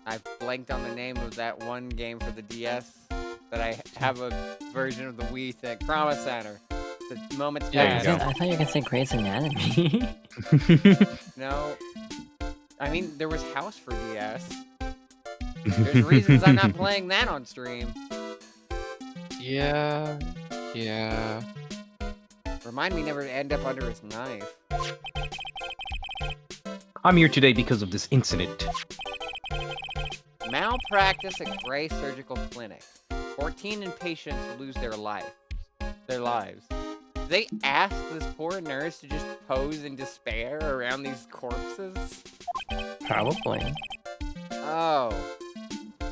I've blanked on the name of that one game for the DS that I have a version of the Wii thing. Trauma Center. The moment's There you past. go. I thought you were gonna say Grey's Anatomy. No. I mean, there was House for DS. There's reasons I'm not playing that on stream. Yeah. Remind me never to end up under his knife. I'm here today because of this incident. Malpractice at Gray Surgical Clinic. 14 inpatients lose their lives. Did they ask this poor nurse to just pose in despair around these corpses? Probably. Oh.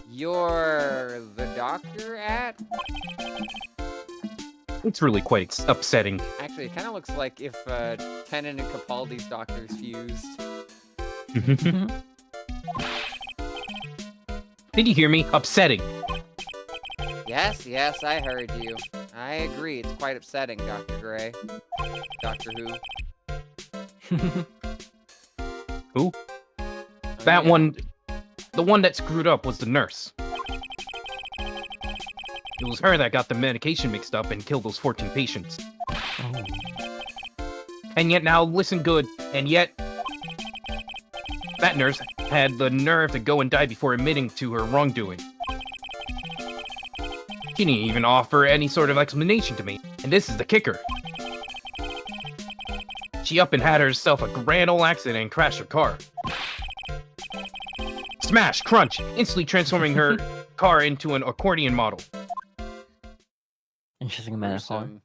You're the doctor at? It's really quite upsetting. Actually, it kind of looks like if Tennant and Capaldi's doctors fused. Did you hear me? Upsetting. Yes, I heard you. I agree, it's quite upsetting, Dr. Gray. Doctor Who? Who? Oh, That yeah. one, the one that screwed up was the nurse. It was her that got the medication mixed up and killed those 14 patients. Oh. And yet now, listen good, and yet that nurse had the nerve to go and die before admitting to her wrongdoing. She didn't even offer any sort of explanation to me, and this is the kicker. She up and had herself a grand old accident and crashed her car. Smash, crunch, instantly transforming her car into an accordion model. Interesting metaphor. Gruesome.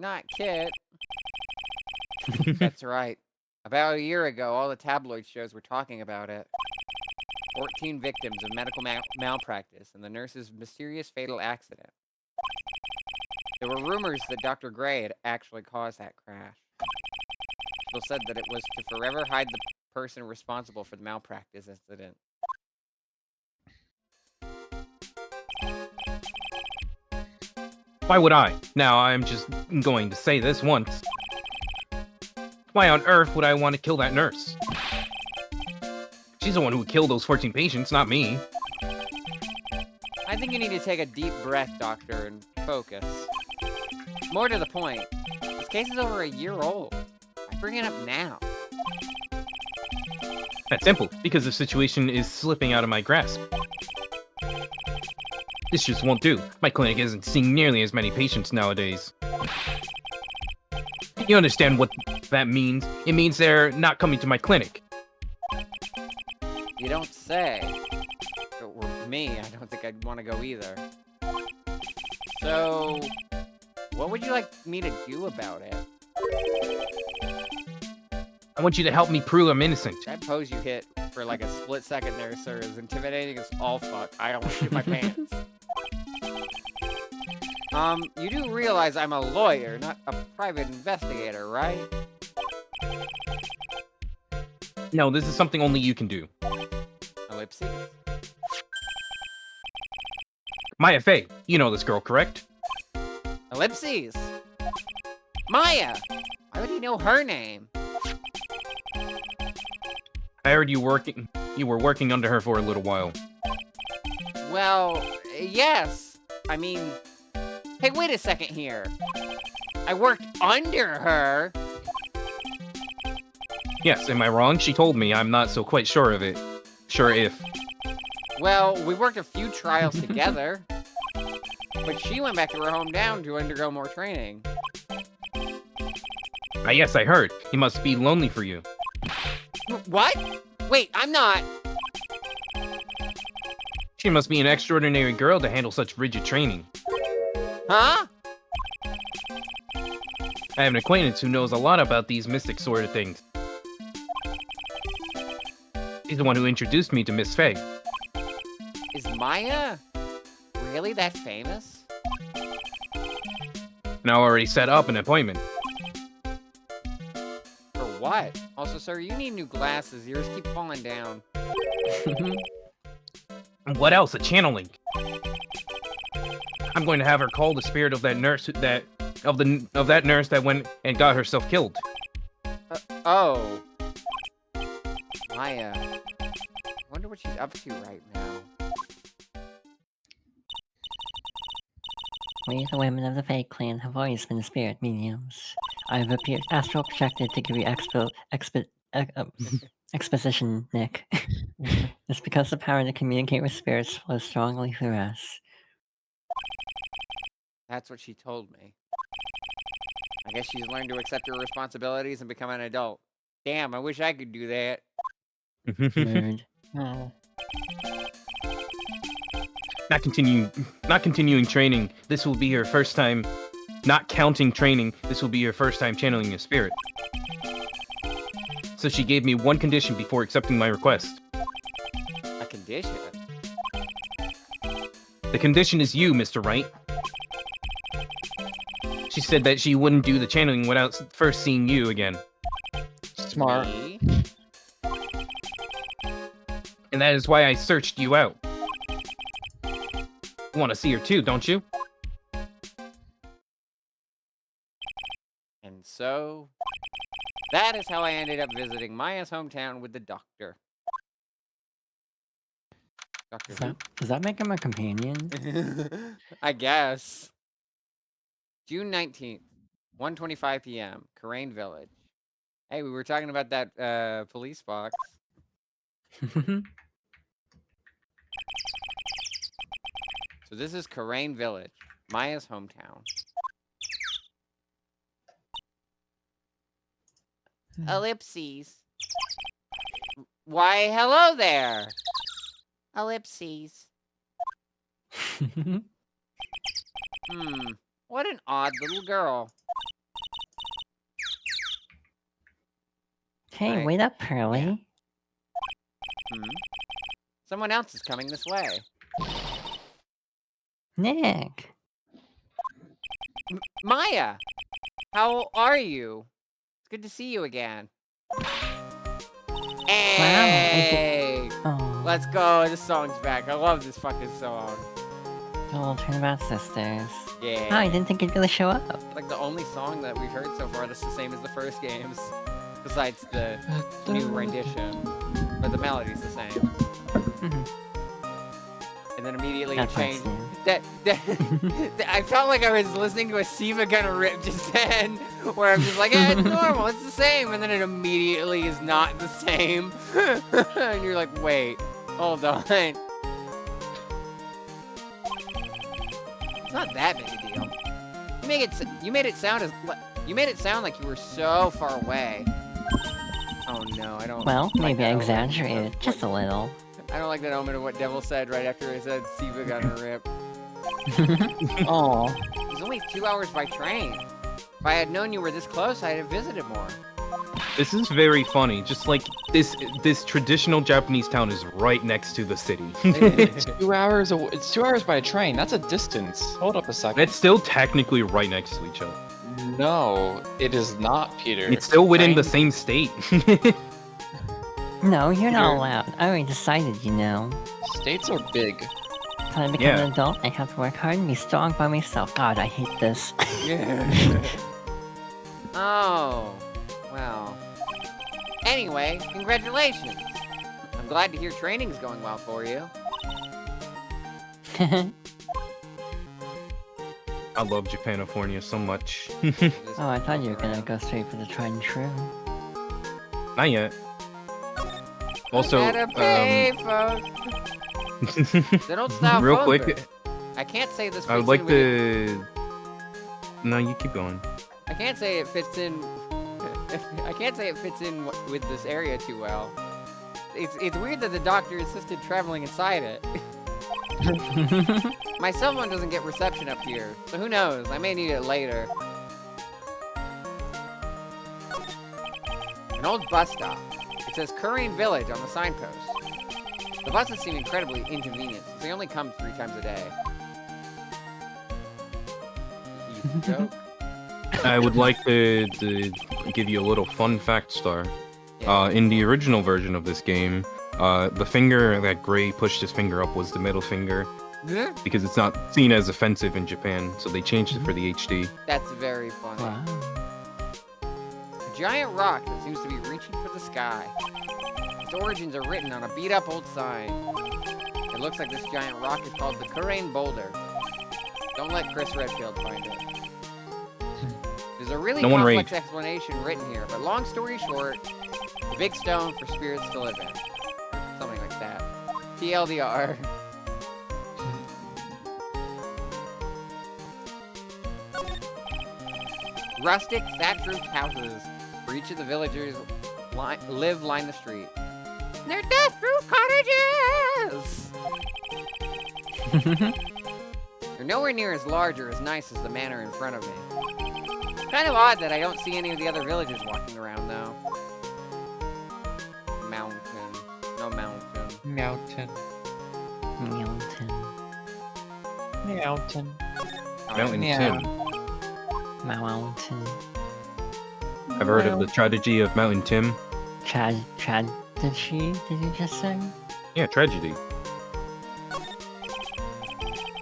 not Kit. That's right. About a year ago, all the tabloid shows were talking about it. 14 victims of medical malpractice and the nurse's mysterious fatal accident. There were rumors that Dr. Gray had actually caused that crash. People said that it was to forever hide the person responsible for the malpractice incident. Why would I? Now, I'm just going to say this once. Why on earth would I want to kill that nurse? She's the one who would kill those 14 patients, not me. I think you need to take a deep breath, Doctor, and focus. More to the point, this case is over a year old. I bring it up now. That's simple, because the situation is slipping out of my grasp. This just won't do. My clinic isn't seeing nearly as many patients nowadays. You understand what that means? It means they're not coming to my clinic. You don't say. If it were me, I don't think I'd want to go either. So, what would you like me to do about it? I want you to help me prove I'm innocent. That pose you hit for like a split second there, sir, is intimidating as all fuck. I almost shit my pants. You do realize I'm a lawyer, not a private investigator, right? No, this is something only you can do. Ellipses? Maya Fey, you know this girl, correct? Ellipses! Maya! Why would he know her name? I heard you were working under her for a little while. Well, yes. I mean, hey, wait a second here. I worked under her. Yes, am I wrong? She told me. I'm not so quite sure of it. Sure if. Well, we worked a few trials together. But she went back to her hometown to undergo more training. Yes, I heard. He must be lonely for you. What? Wait, I'm not. She must be an extraordinary girl to handle such rigid training. Huh? I have an acquaintance who knows a lot about these mystic sort of things. She's the one who introduced me to Miss Fey. Is Maya really that famous? And I already set up an appointment. For what? Also, sir, you need new glasses. Yours keep falling down. And what else? A channeling. I'm going to have her call the spirit of that nurse of that nurse that went and got herself killed. Oh. Maya. I wonder what she's up to right now. We, the women of the Fae clan, have always been spirit mediums. I have appeared astral projected to give you exposition, Nick. It's because the power to communicate with spirits flows strongly through us. That's what she told me. I guess she's learned to accept her responsibilities and become an adult. Damn, I wish I could do that. Nerd. Oh. Not continuing training. This will be her first time. Not counting training. This will be her first time channeling a spirit. So she gave me one condition before accepting my request. A condition? The condition is you, Mr. Wright. She said that she wouldn't do the channeling without first seeing you again. Smart. Me? And that is why I searched you out. You want to see her too, don't you? And so, that is how I ended up visiting Maya's hometown with the doctor. Doctor who? Does that make him a companion? I guess. June 19th, 1:25 p.m., Karain Village. Hey, we were talking about that police box. So this is Karain Village, Maya's hometown. Ellipses. Why, hello there. Ellipses. What an odd little girl. Hey, Right. wait up, Pearly. Hmm? Someone else is coming this way. Nick. Maya! How are you? It's good to see you again. Hey! Oh, Let's go. This song's back. I love this fucking song. the old Turnabout Sisters. Yeah. Oh, I didn't think it'd really show up. Like the only song that we've heard so far that's the same as the first games. Besides the new rendition. But the melody's the same. Mhm. And then immediately That it part's changed. new. I felt like I was listening to a Siva gonna rip just then, where I'm just like, yeah, it's normal, it's the same, and then it immediately is not the same. And you're like, wait, hold on. It's not that big a deal. You made it sound like you were so far away. Oh no, I don't. Well, like maybe I that omen exaggerated of just a little. I don't like that omen of what Devil said right after he said Siva gonna rip. Oh, It was only 2 hours by train. If I had known you were this close, I'd have visited more. This is very funny. Just like this traditional Japanese town is right next to the city. it's 2 hours. It's 2 hours by train. That's a distance. Hold up a second. It's still technically right next to each other. No, it is not, Peter. It's still within the Train- same state. No, you're not You're- allowed. I already decided, you know. States are big. When I become Yeah. an adult, I have to work hard and be strong by myself. God, I hate this. Oh, well. Anyway, congratulations. I'm glad to hear training's going well for you. I love Japanifornia so much. Oh, I thought you were gonna go straight for the tried and true. Not yet. Also, Gotta pay, folks. They don't stop. real phone quick, bills. I can't say this. I would fits like in with to. No, you keep going. I can't say it fits in. I can't say it fits in with this area too well. It's weird that the doctor insisted traveling inside it. My cell phone doesn't get reception up here, so who knows? I may need it later. An old bus stop. It says Kurian Village on the signpost. The buses seem incredibly inconvenient, since they only come 3 times a day. Easy joke. I would like to give you a little fun fact star. Yeah. In the original version of this game, the finger that Gray pushed his finger up was the middle finger because it's not seen as offensive in Japan, so they changed it for the HD. That's very funny. Wow. A giant rock that seems to be reaching for the sky. Its origins are written on a beat-up old sign. It looks like this giant rock is called the Kurian Boulder. Don't let Chris Redfield find it. There's a really No one complex rage. explanation written here, but long story short, the big stone for spirits to live in. Or something like that. TLDR. Rustic, thatch-roofed houses where each of the villagers line the street. They're death-roof cottages! They're nowhere near as large or as nice as the manor in front of me. Kind of odd that I don't see any of the other villagers walking around, though. Mountain. No mountain. Mountain. Mountain. Mountain. Mountain Yeah. Tim. Mountain. I've heard of the tragedy of Mountain Tim. Tragedy, did you just say? Yeah, tragedy.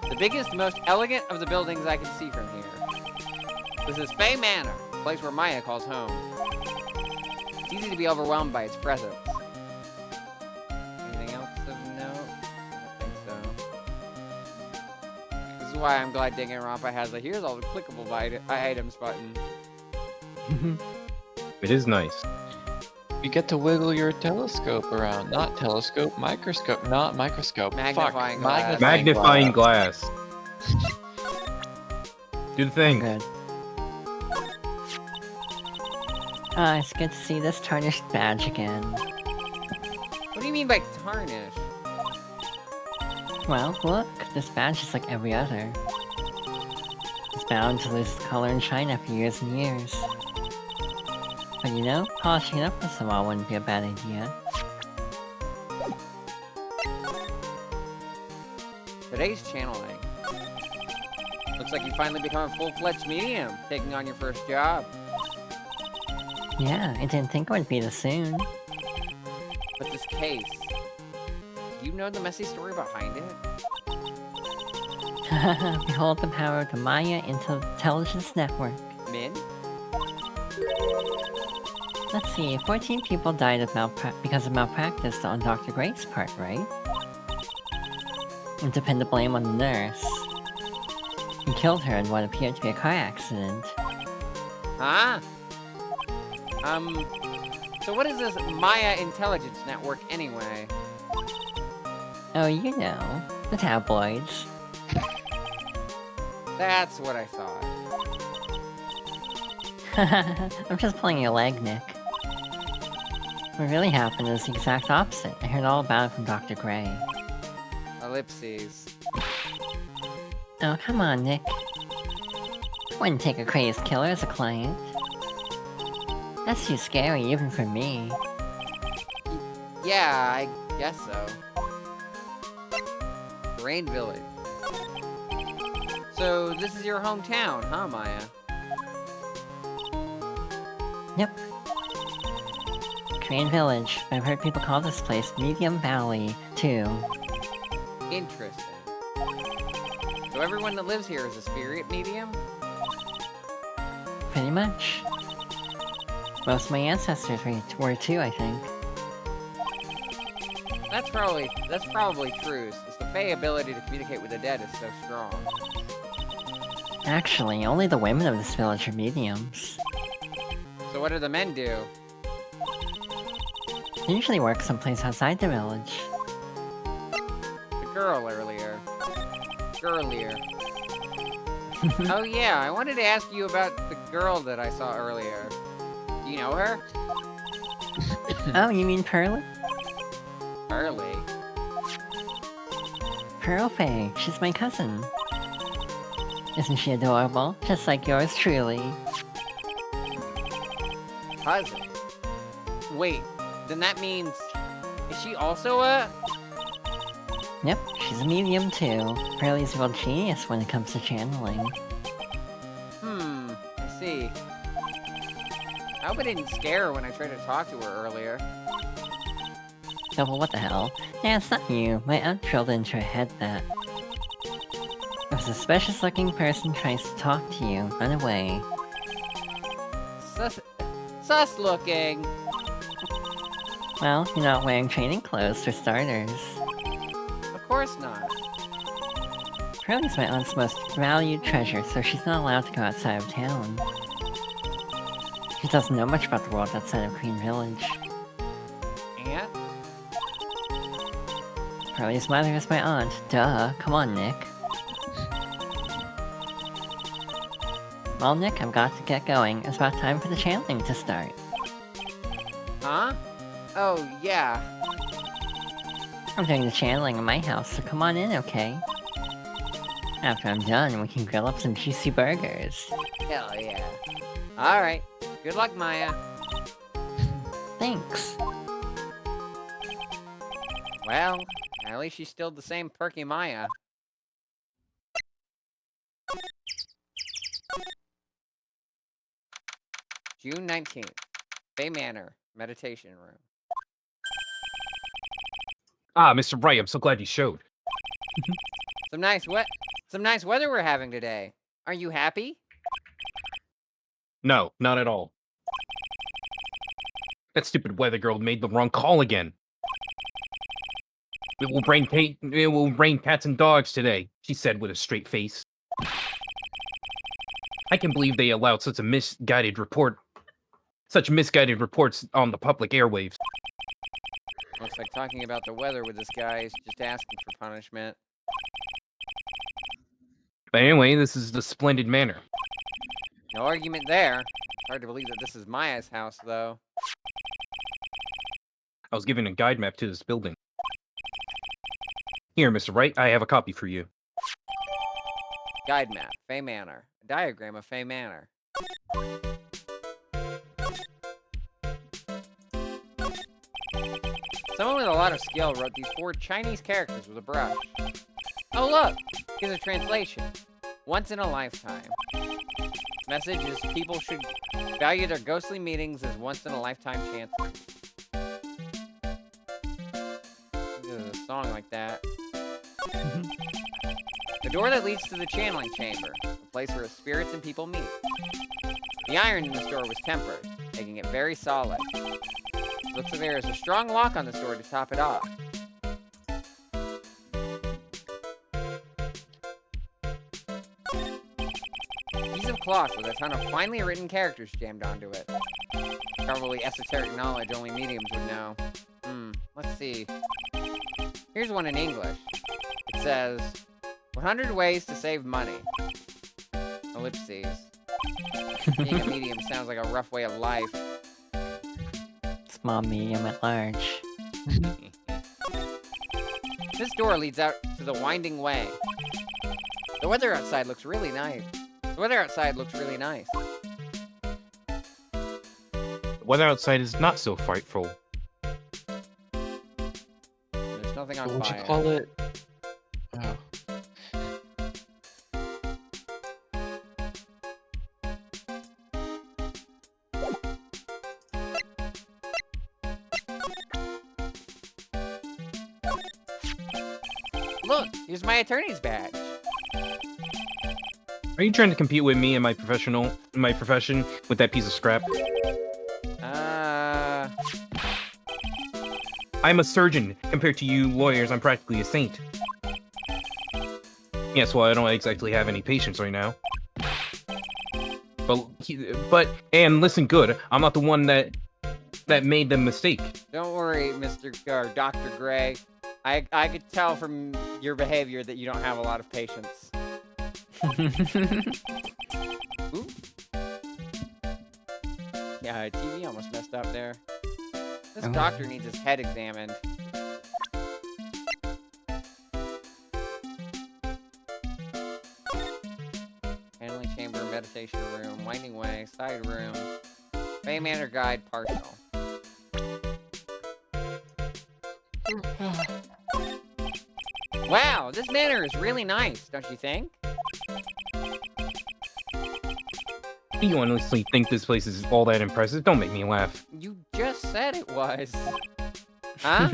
The biggest, most elegant of the buildings I can see from here. This is Fay Manor, a place where Maya calls home. It's easy to be overwhelmed by its presence. Anything else of note? I don't think so. This is why I'm glad Danganronpa has a here's all the clickable items button. It is nice. You get to wiggle your telescope around. Not telescope, microscope. Not microscope. Magnifying Fuck. glass. Magnifying glass. Do the thing. Good. Ah, it's good to see this tarnished badge again. What do you mean by tarnish? Well, look, this badge is like every other. It's bound to lose its color and shine after years and years. But you know, polishing it up once in a while wouldn't be a bad idea. Today's channeling. Looks like you finally become a full-fledged medium, taking on your first job. Yeah, I didn't think it would be this soon. But this case, do you know the messy story behind it? Behold the power of the Maya Intelligence Network. Min? Let's see, 14 people died of because of malpractice on Dr. Gray's part, right? And to pin the blame on the nurse. He killed her in what appeared to be a car accident. Huh? So what is this Maya Intelligence Network anyway? Oh, you know, the tabloids. That's what I thought. I'm just pulling your leg, Nick. What really happened is the exact opposite. I heard all about it from Dr. Gray. Ellipses. Oh, come on, Nick. I wouldn't take a crazed killer as a client. That's too scary, even for me. Yeah, I guess so. Rain Village. So, this is your hometown, huh, Maya? Yep. Crane Village. I've heard people call this place Medium Valley, too. Interesting. So everyone that lives here is a spirit medium? Pretty much. Most of my ancestors were too, I think. That's probably true, since the Fae ability to communicate with the dead is so strong. Actually, only the women of this village are mediums. So what do the men do? They usually work someplace outside the village. The girl earlier. Girlier. Oh yeah, I wanted to ask you about the girl that I saw earlier. Do you know her? Oh, you mean Pearly? Early. Pearl Faye, she's my cousin. Isn't she adorable? Just like yours truly. Cousin. Wait, then that means... Is she also a... Yep, she's a medium too. Pearly's a real genius when it comes to channeling. I see. I hope I didn't scare her when I tried to talk to her earlier. Double what the hell? Yeah, it's not you. My aunt drilled into her head that. If a suspicious looking person tries to talk to you, run away. Sus looking. Well, you're not wearing training clothes for starters. Of course not. Pearly's my aunt's most valued treasure, so she's not allowed to go outside of town. She doesn't know much about the world outside of Queen Village. Aunt? Pearly's mother is my aunt. Duh. Come on, Nick. Well, Nick, I've got to get going. It's about time for the channeling to start. Huh? Oh, yeah. I'm doing the channeling in my house, so come on in, okay? After I'm done, we can grill up some juicy burgers. Hell yeah. Alright. Good luck, Maya. Thanks. Well, at least she's still the same perky Maya. June 19th. Bay Manor. Meditation room. Ah, Mr. Wright, I'm so glad you showed. Some nice weather we're having today. Are you happy? No, not at all. That stupid weather girl made the wrong call again. It will rain cats and dogs today, she said with a straight face. I can believe they allowed such misguided reports on the public airwaves. Looks like talking about the weather with this guy is just asking for punishment. But anyway, this is the splendid manor. No argument there. Hard to believe that this is Maya's house, though. I was given a guide map to this building. Here, Mr. Wright, I have a copy for you. Guide map. Fay Manor. A diagram of Fay Manor. Someone with a lot of skill wrote these 4 Chinese characters with a brush. Oh look! Here's a translation. Once in a lifetime. Message is people should value their ghostly meetings as once in a lifetime chances. There's a song like that. The door that leads to the channeling chamber, a place where spirits and people meet. The iron in this door was tempered, making it very solid. Looks like there is a strong lock on this door to top it off. Piece of cloth with a ton of finely written characters jammed onto it. Probably esoteric knowledge only mediums would know. Let's see. Here's one in English. It says, 100 ways to save money. Ellipses. Being a medium sounds like a rough way of life. Small, medium, and large. This door leads out to the winding way. The weather outside looks really nice. The weather outside is not so frightful. There's nothing on What would you fire. call it? Oh. Look, here's my attorney's badge. Are you trying to compete with me in my profession with that piece of scrap? I'm a surgeon. Compared to you lawyers, I'm practically a saint. Yes, well, I don't exactly have any patients right now. And listen good, I'm not the one that made the mistake. Don't worry, Dr. Gray. I could tell from your behavior that you don't have a lot of patience. Ooh. Yeah, TV almost messed up there. This doctor needs his head examined. Handling chamber, meditation room, winding way, side room, Bay Manor guide partial. Wow, this manor is really nice, don't you think? Do you honestly think this place is all that impressive? Don't make me laugh. You just said it was. Huh?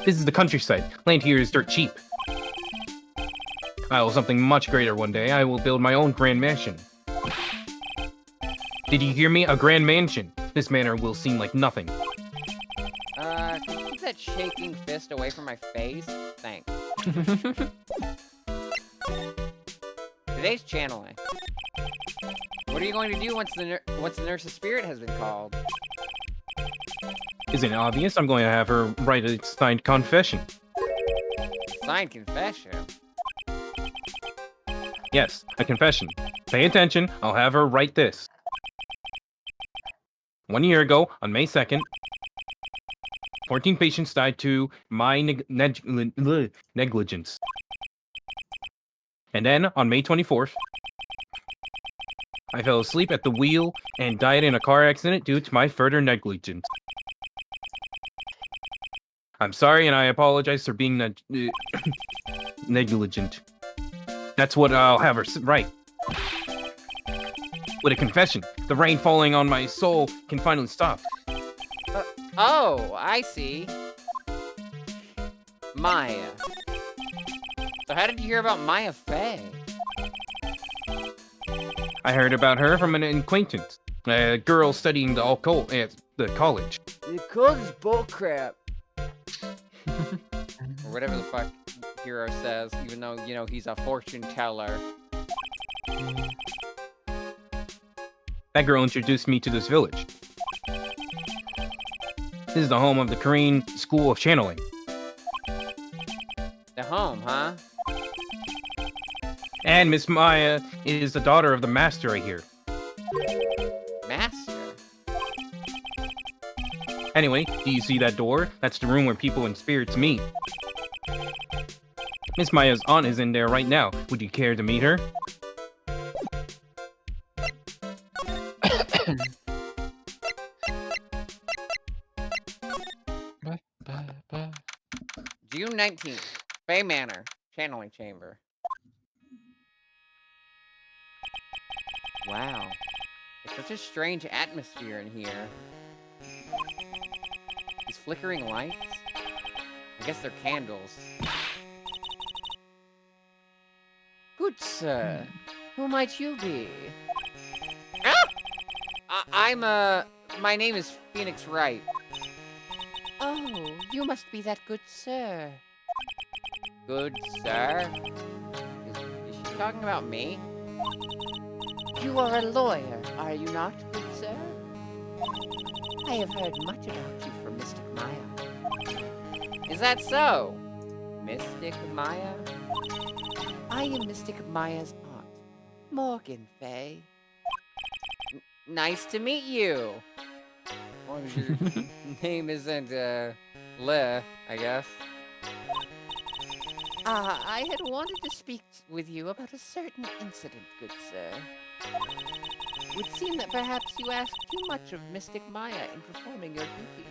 This is the countryside. Land here is dirt cheap. I will something much greater one day. I will build my own grand mansion. Did you hear me? A grand mansion. This manor will seem like nothing. Can you keep that shaking fist away from my face? Thanks. Today's channeling. What are you going to do once the nurse's spirit has been called? Isn't it obvious? I'm going to have her write a signed confession. Signed confession? Yes, a confession. Pay attention. I'll have her write this. 1 year ago, on May 2nd, 14 patients died to my negligence. And then, on May 24th, I fell asleep at the wheel and died in a car accident due to my further negligence. I'm sorry and I apologize for being negligent. That's what I'll have her write. With a confession, the rain falling on my soul can finally stop. Oh, I see. Maya. So how did you hear about Maya Fey? I heard about her from an acquaintance, a girl studying the occult at the college. The occult is bullcrap. Or whatever the fuck Hero says, even though, you know, he's a fortune teller. That girl introduced me to this village. This is the home of the Korean School of Channeling. The home, huh? And Miss Maya is the daughter of the master, I hear. Master? Anyway, do you see that door? That's the room where people and spirits meet. Miss Maya's aunt is in there right now. Would you care to meet her? June 19th, Bay Manor, channeling chamber. Wow. It's such a strange atmosphere in here. These flickering lights? I guess they're candles. Good sir, who might you be? Ah! My name is Phoenix Wright. Oh, you must be that good sir. Good sir? Is she talking about me? You are a lawyer, are you not, good sir? I have heard much about you from Mystic Maya. Is that so? Mystic Maya? I am Mystic Maya's aunt, Morgan Fay. Nice to meet you. As long as your name isn't, Le, I guess. I had wanted to speak with you about a certain incident, good sir. It would seem that perhaps you asked too much of Mystic Maya in performing your duties.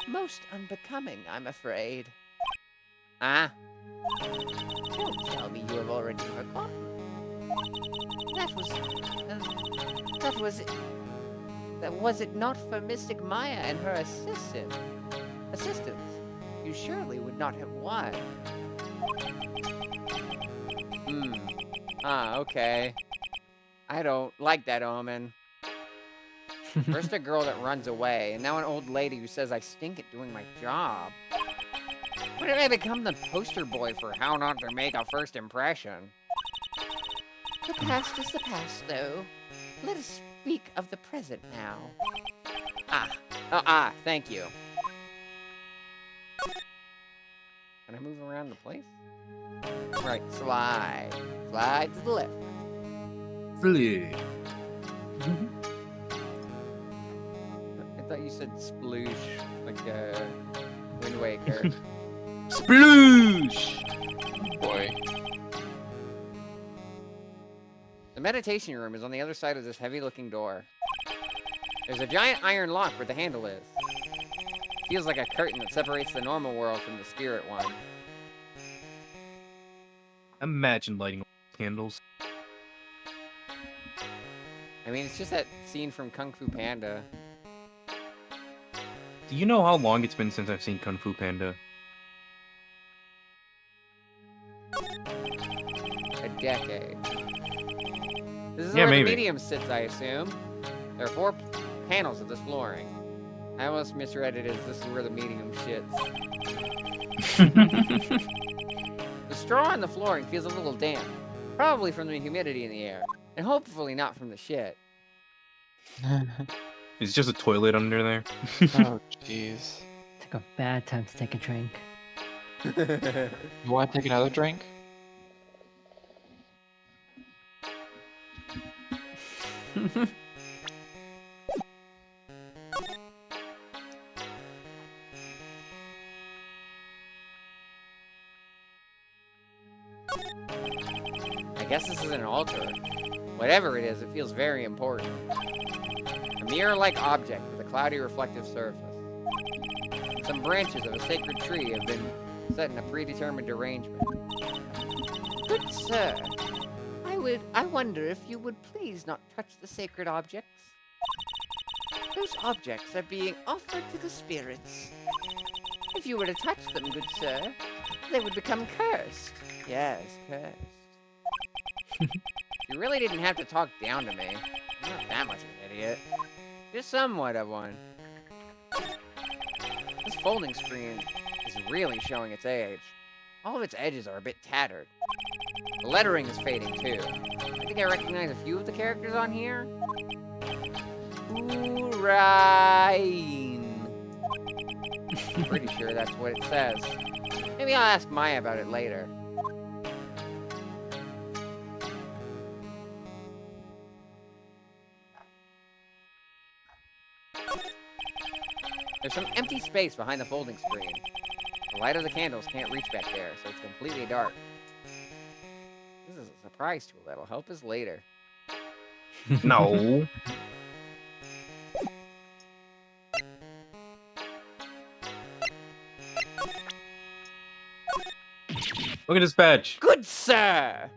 Most unbecoming, I'm afraid. Ah? Don't tell me you have already forgotten. Was it not for Mystic Maya and her assistants, you surely would not have won. Okay. I don't like that omen. First a girl that runs away, and now an old lady who says I stink at doing my job. When did I become the poster boy for how not to make a first impression? The past is the past, though. Let us speak of the present now. Thank you. Can I move around the place? Right, slide. Slide to the left. Flip. I thought you said sploosh, like Wind Waker. Sploosh! Boy. The meditation room is on the other side of this heavy-looking door. There's a giant iron lock where the handle is. Feels like a curtain that separates the normal world from the spirit one. Imagine lighting candles. I mean, it's just that scene from Kung Fu Panda. Do you know how long it's been since I've seen Kung Fu Panda? A decade. This is Yeah, where maybe. the medium sits, I assume. There are 4 panels of this flooring. I almost misread it as this is where the medium shits. The straw on the flooring feels a little damp. Probably from the humidity in the air. And hopefully not from the shit. It's just a toilet under there. Oh, jeez. It's like a bad time to take a drink. You want to take another drink? I guess this is an altar. Whatever it is, it feels very important. A mirror-like object with a cloudy reflective surface. Some branches of a sacred tree have been set in a predetermined arrangement. Good sir, I wonder if you would please not touch the sacred objects. Those objects are being offered to the spirits. If you were to touch them, good sir, they would become cursed. Yes, cursed. You really didn't have to talk down to me. I'm not that much of an idiot. Just somewhat of one. This folding screen is really showing its age. All of its edges are a bit tattered. The lettering is fading too. I think I recognize a few of the characters on here. Urain. Pretty sure that's what it says. Maybe I'll ask Maya about it later. There's some empty space behind the folding screen. The light of the candles can't reach back there, so it's completely dark. This is a surprise tool that'll help us later. No. Look at his badge. Good sir!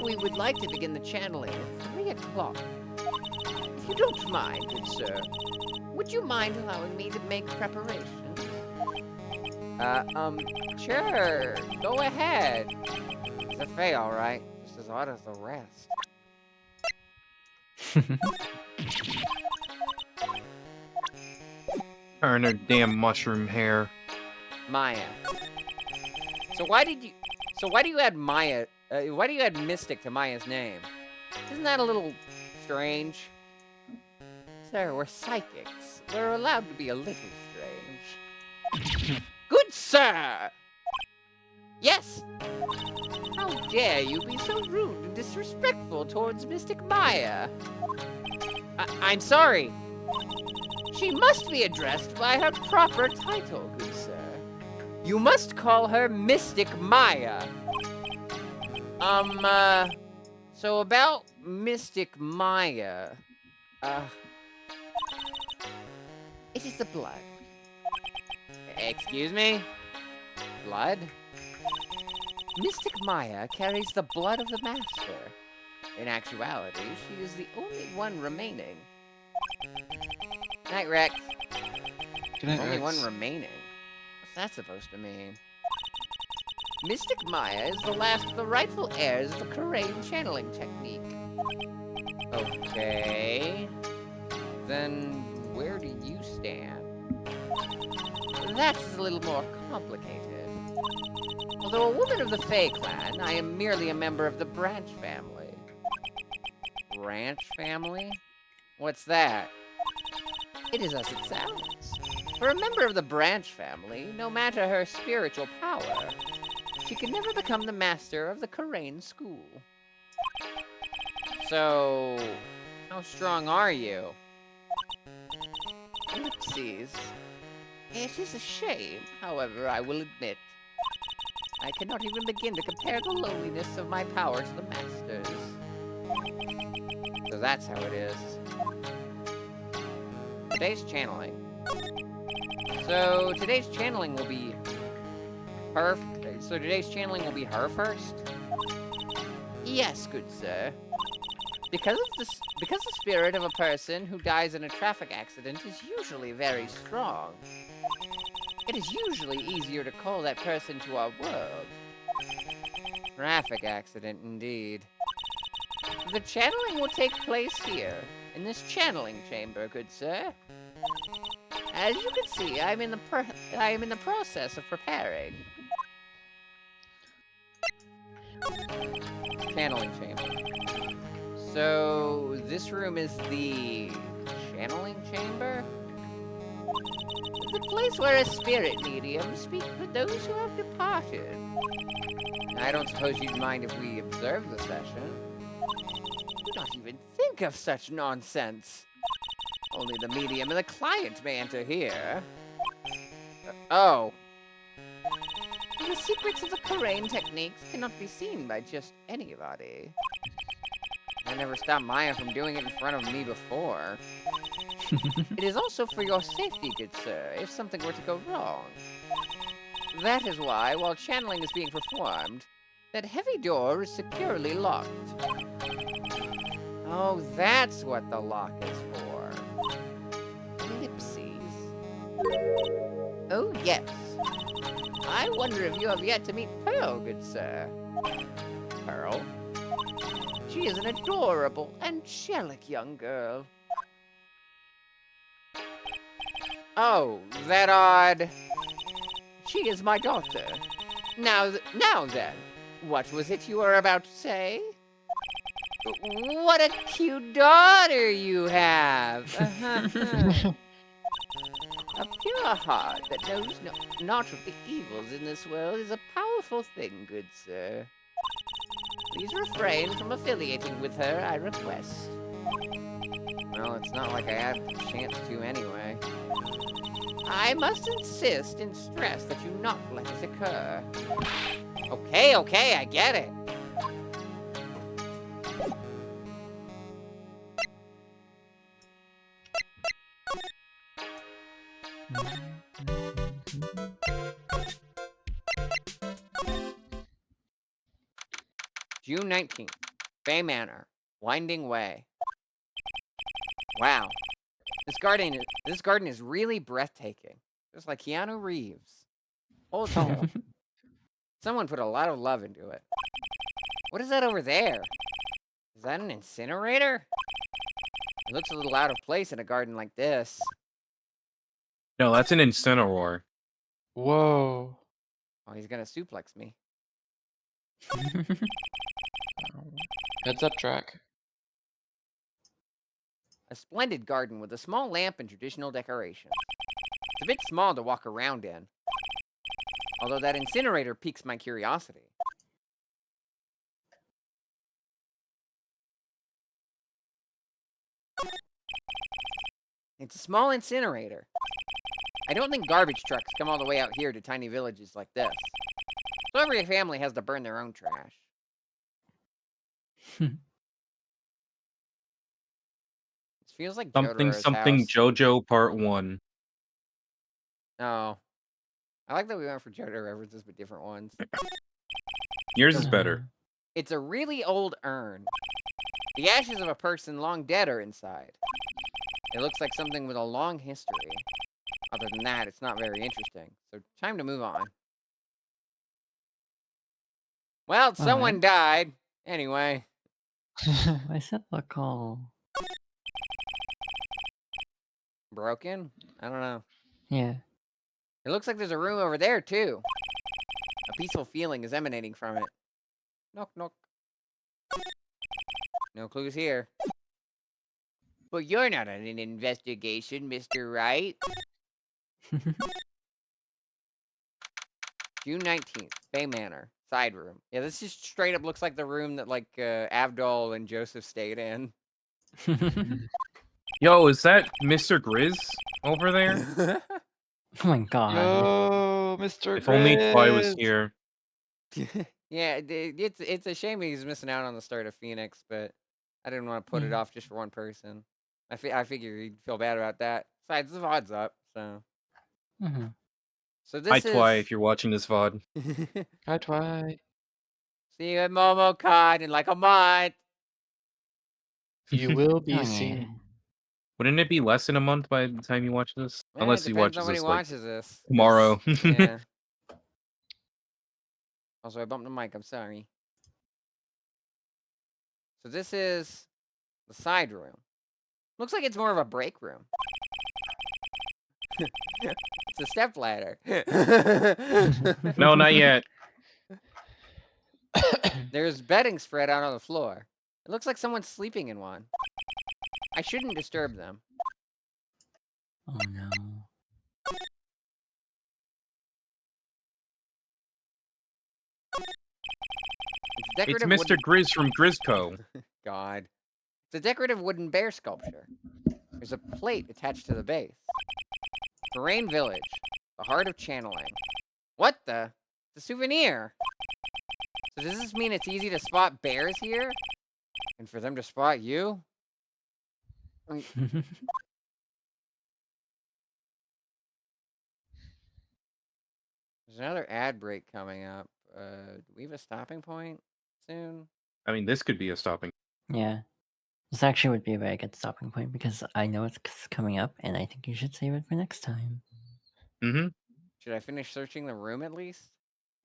We would like to begin the channeling at 3 o'clock. If you don't mind, good sir, would you mind allowing me to make preparations? Sure. Go ahead. It's a fail, all right? Just as odd as the rest. Turn her damn mushroom hair. Maya. So why do you add Maya? Why do you add Mystic to Maya's name? Isn't that a little strange? Sir, we're psychics. We're allowed to be a little strange. Good sir! Yes! How dare you be so rude and disrespectful towards Mystic Maya? I'm sorry. She must be addressed by her proper title, good sir. You must call her Mystic Maya. So about Mystic Maya, it is the blood. Excuse me? Blood? Mystic Maya carries the blood of the Master. In actuality, she is the only one remaining. Night, Rex. Good night, Only Rex. one remaining? What's that supposed to mean? Mystic Maya is the last of the rightful heirs of the Karain channeling technique. Okay. Then where do you stand? That's a little more complicated. Although a woman of the Fae clan, I am merely a member of the Branch family. Branch family? What's that? It is as it sounds. For a member of the Branch family, no matter her spiritual power, she can never become the master of the Karain school. So, how strong are you? Ellipses. It is a shame, however, I will admit. I cannot even begin to compare the loneliness of my power to the Master's. So that's how it is. Today's channeling. So today's channeling will be her. So today's channeling will be her first. Yes, good sir. Because the spirit of a person who dies in a traffic accident is usually very strong. It is usually easier to call that person to our world. Traffic accident, indeed. The channeling will take place here, in this channeling chamber, good sir. As you can see, I am in the process of preparing. Channeling chamber. So this room is the channeling chamber? The place where a spirit medium speaks with those who have departed. I don't suppose you'd mind if we observe the session. Do not even think of such nonsense. Only the medium and the client may enter here. Oh. The secrets of the Karain techniques cannot be seen by just anybody. I never stopped Maya from doing it in front of me before. It is also for your safety, good sir, if something were to go wrong. That is why, while channeling is being performed, that heavy door is securely locked. Oh, that's what the lock is for. Ellipses. Oh, yes. I wonder if you have yet to meet Pearl, good sir. Pearl? She is an adorable, angelic young girl. Oh, that odd. She is my daughter. Now then, what was it you were about to say? What a cute daughter you have! A pure heart that knows not of the evils in this world is a powerful thing, good sir. Please refrain from affiliating with her, I request. Well, it's not like I had the chance to anyway. I must insist and stress that you not let this occur. Okay, I get it. June 19th. Bay Manor. Winding Way. Wow. This garden is really breathtaking. Just like Keanu Reeves. Hold on. Someone put a lot of love into it. What is that over there? Is that an incinerator? It looks a little out of place in a garden like this. No, that's an incineroar. Whoa. Oh, he's gonna suplex me. Heads up, track. A splendid garden with a small lamp and traditional decorations. It's a bit small to walk around in. Although that incinerator piques my curiosity. It's a small incinerator. I don't think garbage trucks come all the way out here to tiny villages like this. So every family has to burn their own trash. It feels like Something Jotaro's something house. JoJo Part 1. Oh. I like that we went for Jotaro references, but different ones. Yours is better. It's a really old urn. The ashes of a person long dead are inside. It looks like something with a long history. Other than that, it's not very interesting. So time to move on. Well, someone died. Anyway. Why does it look all... Broken? I don't know. Yeah. It looks like there's a room over there, too. A peaceful feeling is emanating from it. Knock, knock. No clues here. But you're not on an investigation, Mr. Wright. June 19th, Bay Manor, side room. Yeah, this just straight up looks like the room that, like, Abdul and Joseph stayed in. Yo, is that Mr. Grizz over there? Oh my god. Yo, Mr. If only Twi was Grizz. here. Yeah, it's a shame he's missing out on the start of Phoenix, but I didn't want to put it off just for one person. I figure he'd feel bad about that. Besides, the VOD's up, so. So this Hi, is... Twi, if you're watching this VOD. Hi, Twi. See you at MomoCon in like a month. You will be Oh, yeah. seen. Wouldn't it be less than a month by the time you watch this? Eh, Unless it he depends watches on when he this like watches this. tomorrow. Yeah. Also, I bumped the mic. I'm sorry. So this is the side room. Looks like it's more of a break room. It's a stepladder. No, not yet. There's bedding spread out on the floor. It looks like someone's sleeping in one. I shouldn't disturb them. Oh no. It's Mr. Grizz from Grizzco. God. It's a decorative wooden bear sculpture. There's a plate attached to the base. Terrain Village. The heart of channeling. What the? It's a souvenir. So does this mean it's easy to spot bears here? And for them to spot you? There's another ad break coming up. Do we have a stopping point soon? I mean, this could be a stopping. Yeah. This actually would be a very good stopping point because I know it's coming up and I think you should save it for next time. Mm-hmm. Should I finish searching the room at least?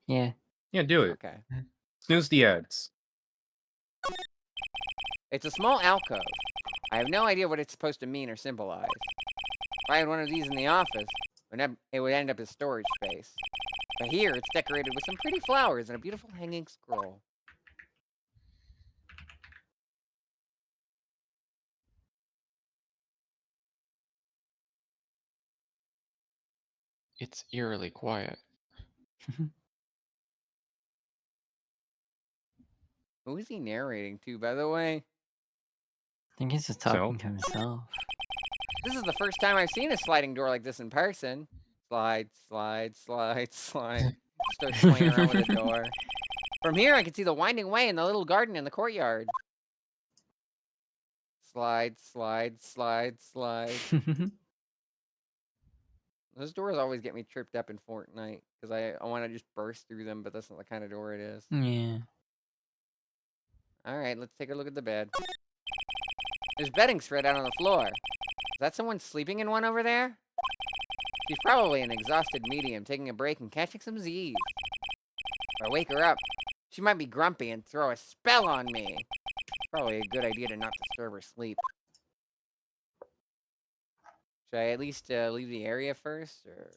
Yeah. Yeah, do it. Okay. Snooze the ads. It's a small alcove. I have no idea what it's supposed to mean or symbolize. If I had one of these in the office, it would end up as storage space. But here, it's decorated with some pretty flowers and a beautiful hanging scroll. It's eerily quiet. Who is he narrating to, by the way? I think he's just talking to himself. This is the first time I've seen a sliding door like this in person. Slide, slide, slide, slide. Start swinging around with the door. From here, I can see the winding way and the little garden in the courtyard. Slide, slide, slide, slide. Those doors always get me tripped up in Fortnite because I want to just burst through them, but that's not the kind of door it is. Yeah. All right, let's take a look at the bed. There's bedding spread out on the floor. Is that someone sleeping in one over there? She's probably an exhausted medium taking a break and catching some Z's. If I wake her up, she might be grumpy and throw a spell on me. Probably a good idea to not disturb her sleep. Should I at least leave the area first, or?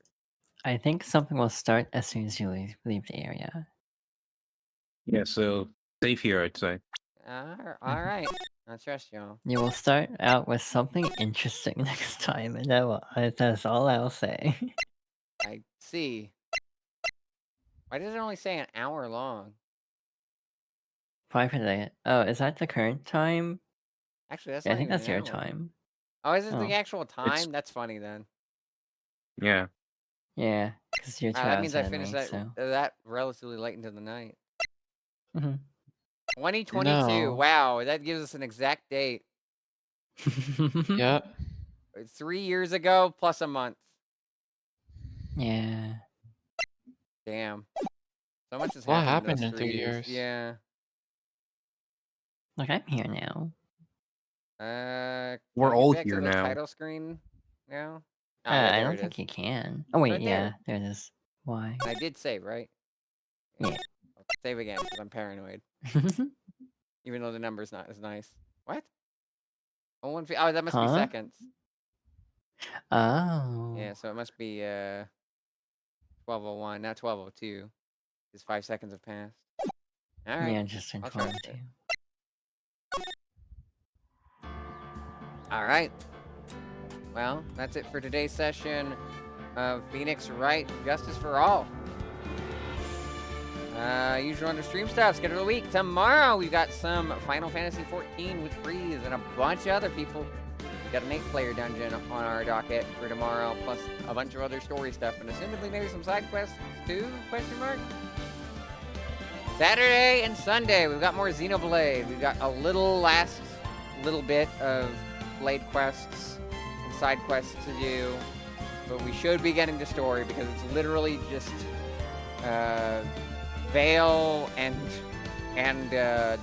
I think something will start as soon as you leave the area. Yeah, so safe here, I'd say. All right. I trust y'all. You will start out with something interesting next time, and that's all I'll say. I see. Why does it only say an hour long? Probably for the... Oh, is that the current time? Actually, that's Yeah, I not think even that's an your hour. time. Oh, is it Oh. the actual time? That's funny then. Yeah. Yeah, because you're 2 that hours means I ahead of finished me, that so... that relatively late into the night. Mhm. 2022. No. Wow, that gives us an exact date. Yeah. 3 years ago plus a month. Yeah. Damn. So much has What happened in happened those in 3 3 years. years? Yeah. Look, I'm here now. Can We're I get all back to here the now. title screen now? Oh, yeah, I there don't it think is. you can. Oh wait, Right yeah, there. there it is. Why? I did save, right? Yeah. I'll save again because I'm paranoid. Even though the number's not as nice. What? Oh, that must be Huh? seconds. Oh. Yeah, so it must be 12:01, not 12:02. Because 5 seconds have passed. All right. Yeah, just turned I'll try 12 it. too. All right. Well, that's it for today's session of Phoenix Wright, Justice for All. Usual under stream stuff, schedule of the week. Tomorrow we've got some Final Fantasy 14 with Freeze and a bunch of other people. We've got an 8-player dungeon on our docket for tomorrow, plus a bunch of other story stuff, and assumedly maybe some side quests too, question mark? Saturday and Sunday, we've got more Xenoblade. We've got a last little bit of Blade quests and side quests to do, but we should be getting to story because it's literally just Vale and the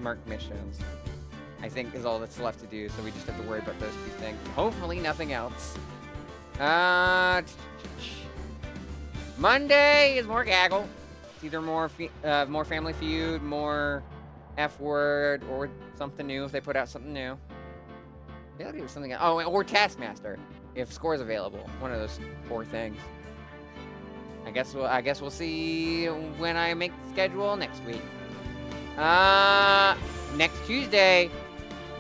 Merc missions, I think, is all that's left to do. So we just have to worry about those 2 things. Hopefully nothing else. Monday is more gaggle. It's either more Family Feud, more F Word, or something new if they put out something new. They ought to do something else. Oh, or Taskmaster if score's available. One of those 4 things. I guess we'll see when I make the schedule next week. Next Tuesday,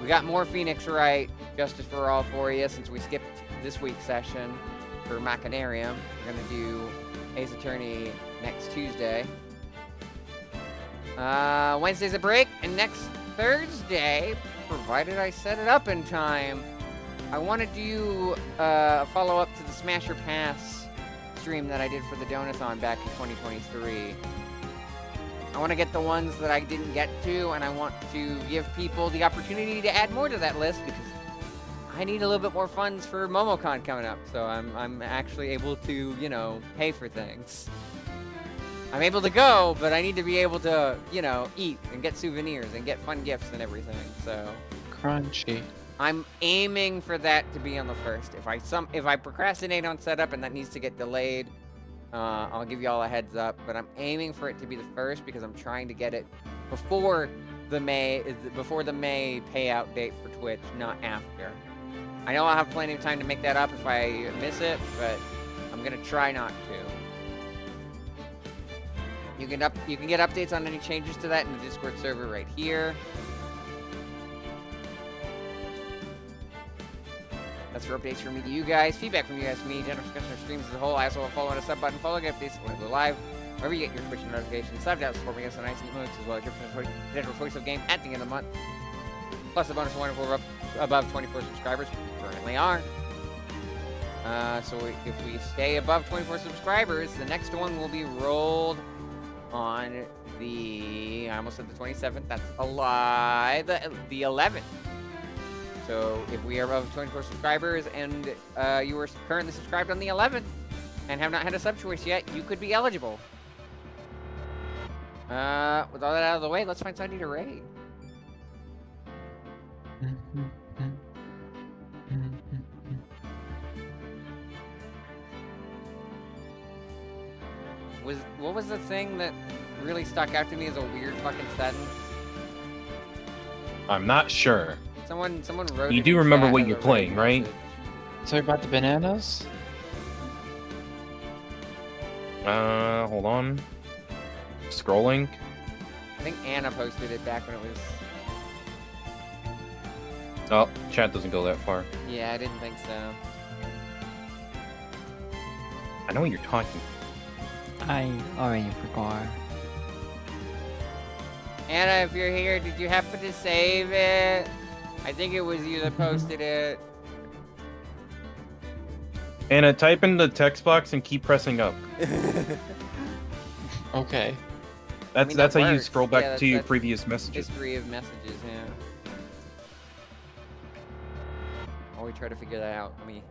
we got more Phoenix Wright, Justice for All for you since we skipped this week's session for Machinarium. We're gonna do Ace Attorney next Tuesday. Wednesday's a break, and next Thursday, provided I set it up in time, I want to do a follow-up to the Smasher Pass stream that I did for the Donathon back in 2023. I want to get the ones that I didn't get to, and I want to give people the opportunity to add more to that list because I need a little bit more funds for MomoCon coming up, so I'm actually able to, pay for things. I'm able to go, but I need to be able to, eat and get souvenirs and get fun gifts and everything, so... Crunchy. I'm aiming for that to be on the 1st. If I procrastinate on setup and that needs to get delayed, I'll give you all a heads up. But I'm aiming for it to be the 1st because I'm trying to get it before the May payout date for Twitch, not after. I know I'll have plenty of time to make that up if I miss it, but I'm gonna try not to. You can get updates on any changes to that in the Discord server right here. That's for updates from me to you guys, feedback from you guys to me, general discussion of streams as a whole. I also will follow on a sub button, follow, get updates when I go live, wherever you get your Twitch notifications, sub down, support me against the nice emotes, as well as your potential choice of game at the end of the month. Plus a bonus one if we're above 24 subscribers, we currently are. So if we stay above 24 subscribers, the next one will be rolled on I almost said the 27th, that's a lie, the 11th. So if we are above 24 subscribers and you are currently subscribed on the 11th and have not had a sub choice yet, you could be eligible. With all that out of the way, let's find somebody to raid. What was the thing that really stuck out to me as a weird fucking sentence? I'm not sure. Someone wrote. You it do in remember chat what as you're a playing, raid right? message. Sorry about the bananas? Hold on. Scrolling. I think Anna posted it back when it was. Oh, chat doesn't go that far. Yeah, I didn't think so. I know what you're talking. I already forgot. Anna, if you're here, did you happen to save it? I think it was you that posted it. Anna, type in the text box and keep pressing up. Okay. That's that how you works. scroll back Yeah, to your that's previous messages. History of messages, yeah. While we try to figure that out, let me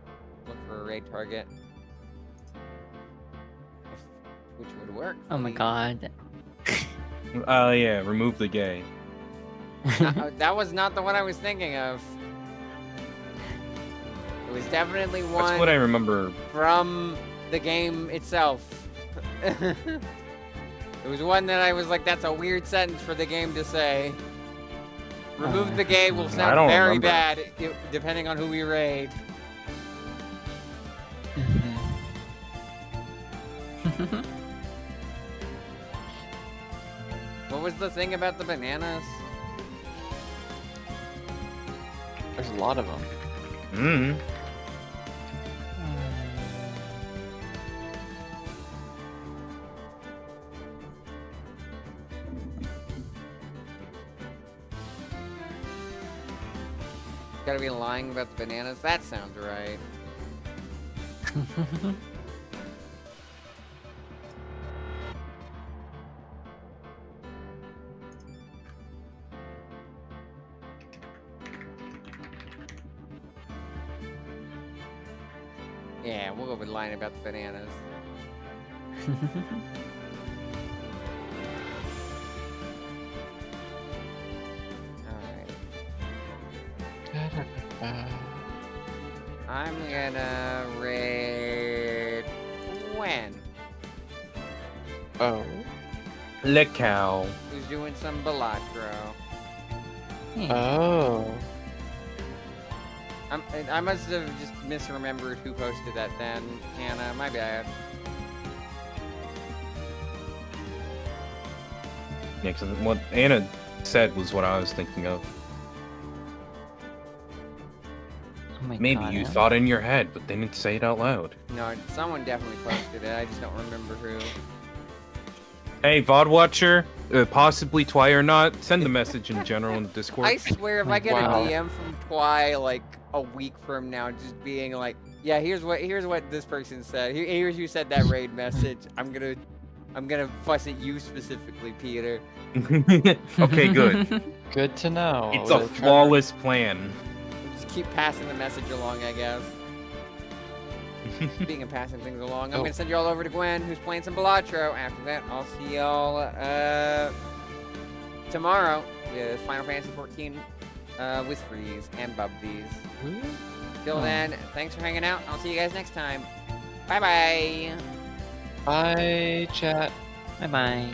look for a raid target. Which would work. Oh my god. Yeah, remove the gay. That was not the one I was thinking of. It was definitely one That's what I remember. from the game itself. It was one that I was like, that's a weird sentence for the game to say. Remove the gay will sound don't very remember. bad depending on who we raid. What was the thing about the bananas? There's a lot of them. Mm. Gotta be lying about the bananas? That sounds right. Yeah, we'll go with lying about the bananas. Alright. I'm gonna raid Gwen, Oh. Le cow. who's doing some Balatro. Oh. I must have just misremembered who posted that then, Hannah. My bad. Yeah, 'cause what Anna said was what I was thinking of. Oh my Maybe god. you thought in your head, but didn't say it out loud. No, someone definitely posted it. I just don't remember who. Hey, VOD watcher, possibly Twy or not, send a message in general in the Discord. I swear, if I get Wow. a DM from Twy like a week from now, just being like, "Yeah, here's what this person said. Here's who said that raid message." I'm gonna fuss at you specifically, Peter. Okay, good. Good to know. It's a We'll try to- flawless plan. Just keep passing the message along, I guess. Speaking of passing things along, I'm Oh. gonna send you all over to Gwen, who's playing some Balatro. After that, I'll see y'all tomorrow with Final Fantasy 14 with Freeze and Bubbies. Till then, thanks for hanging out. I'll see you guys next time. Bye bye. Bye, chat. Bye bye.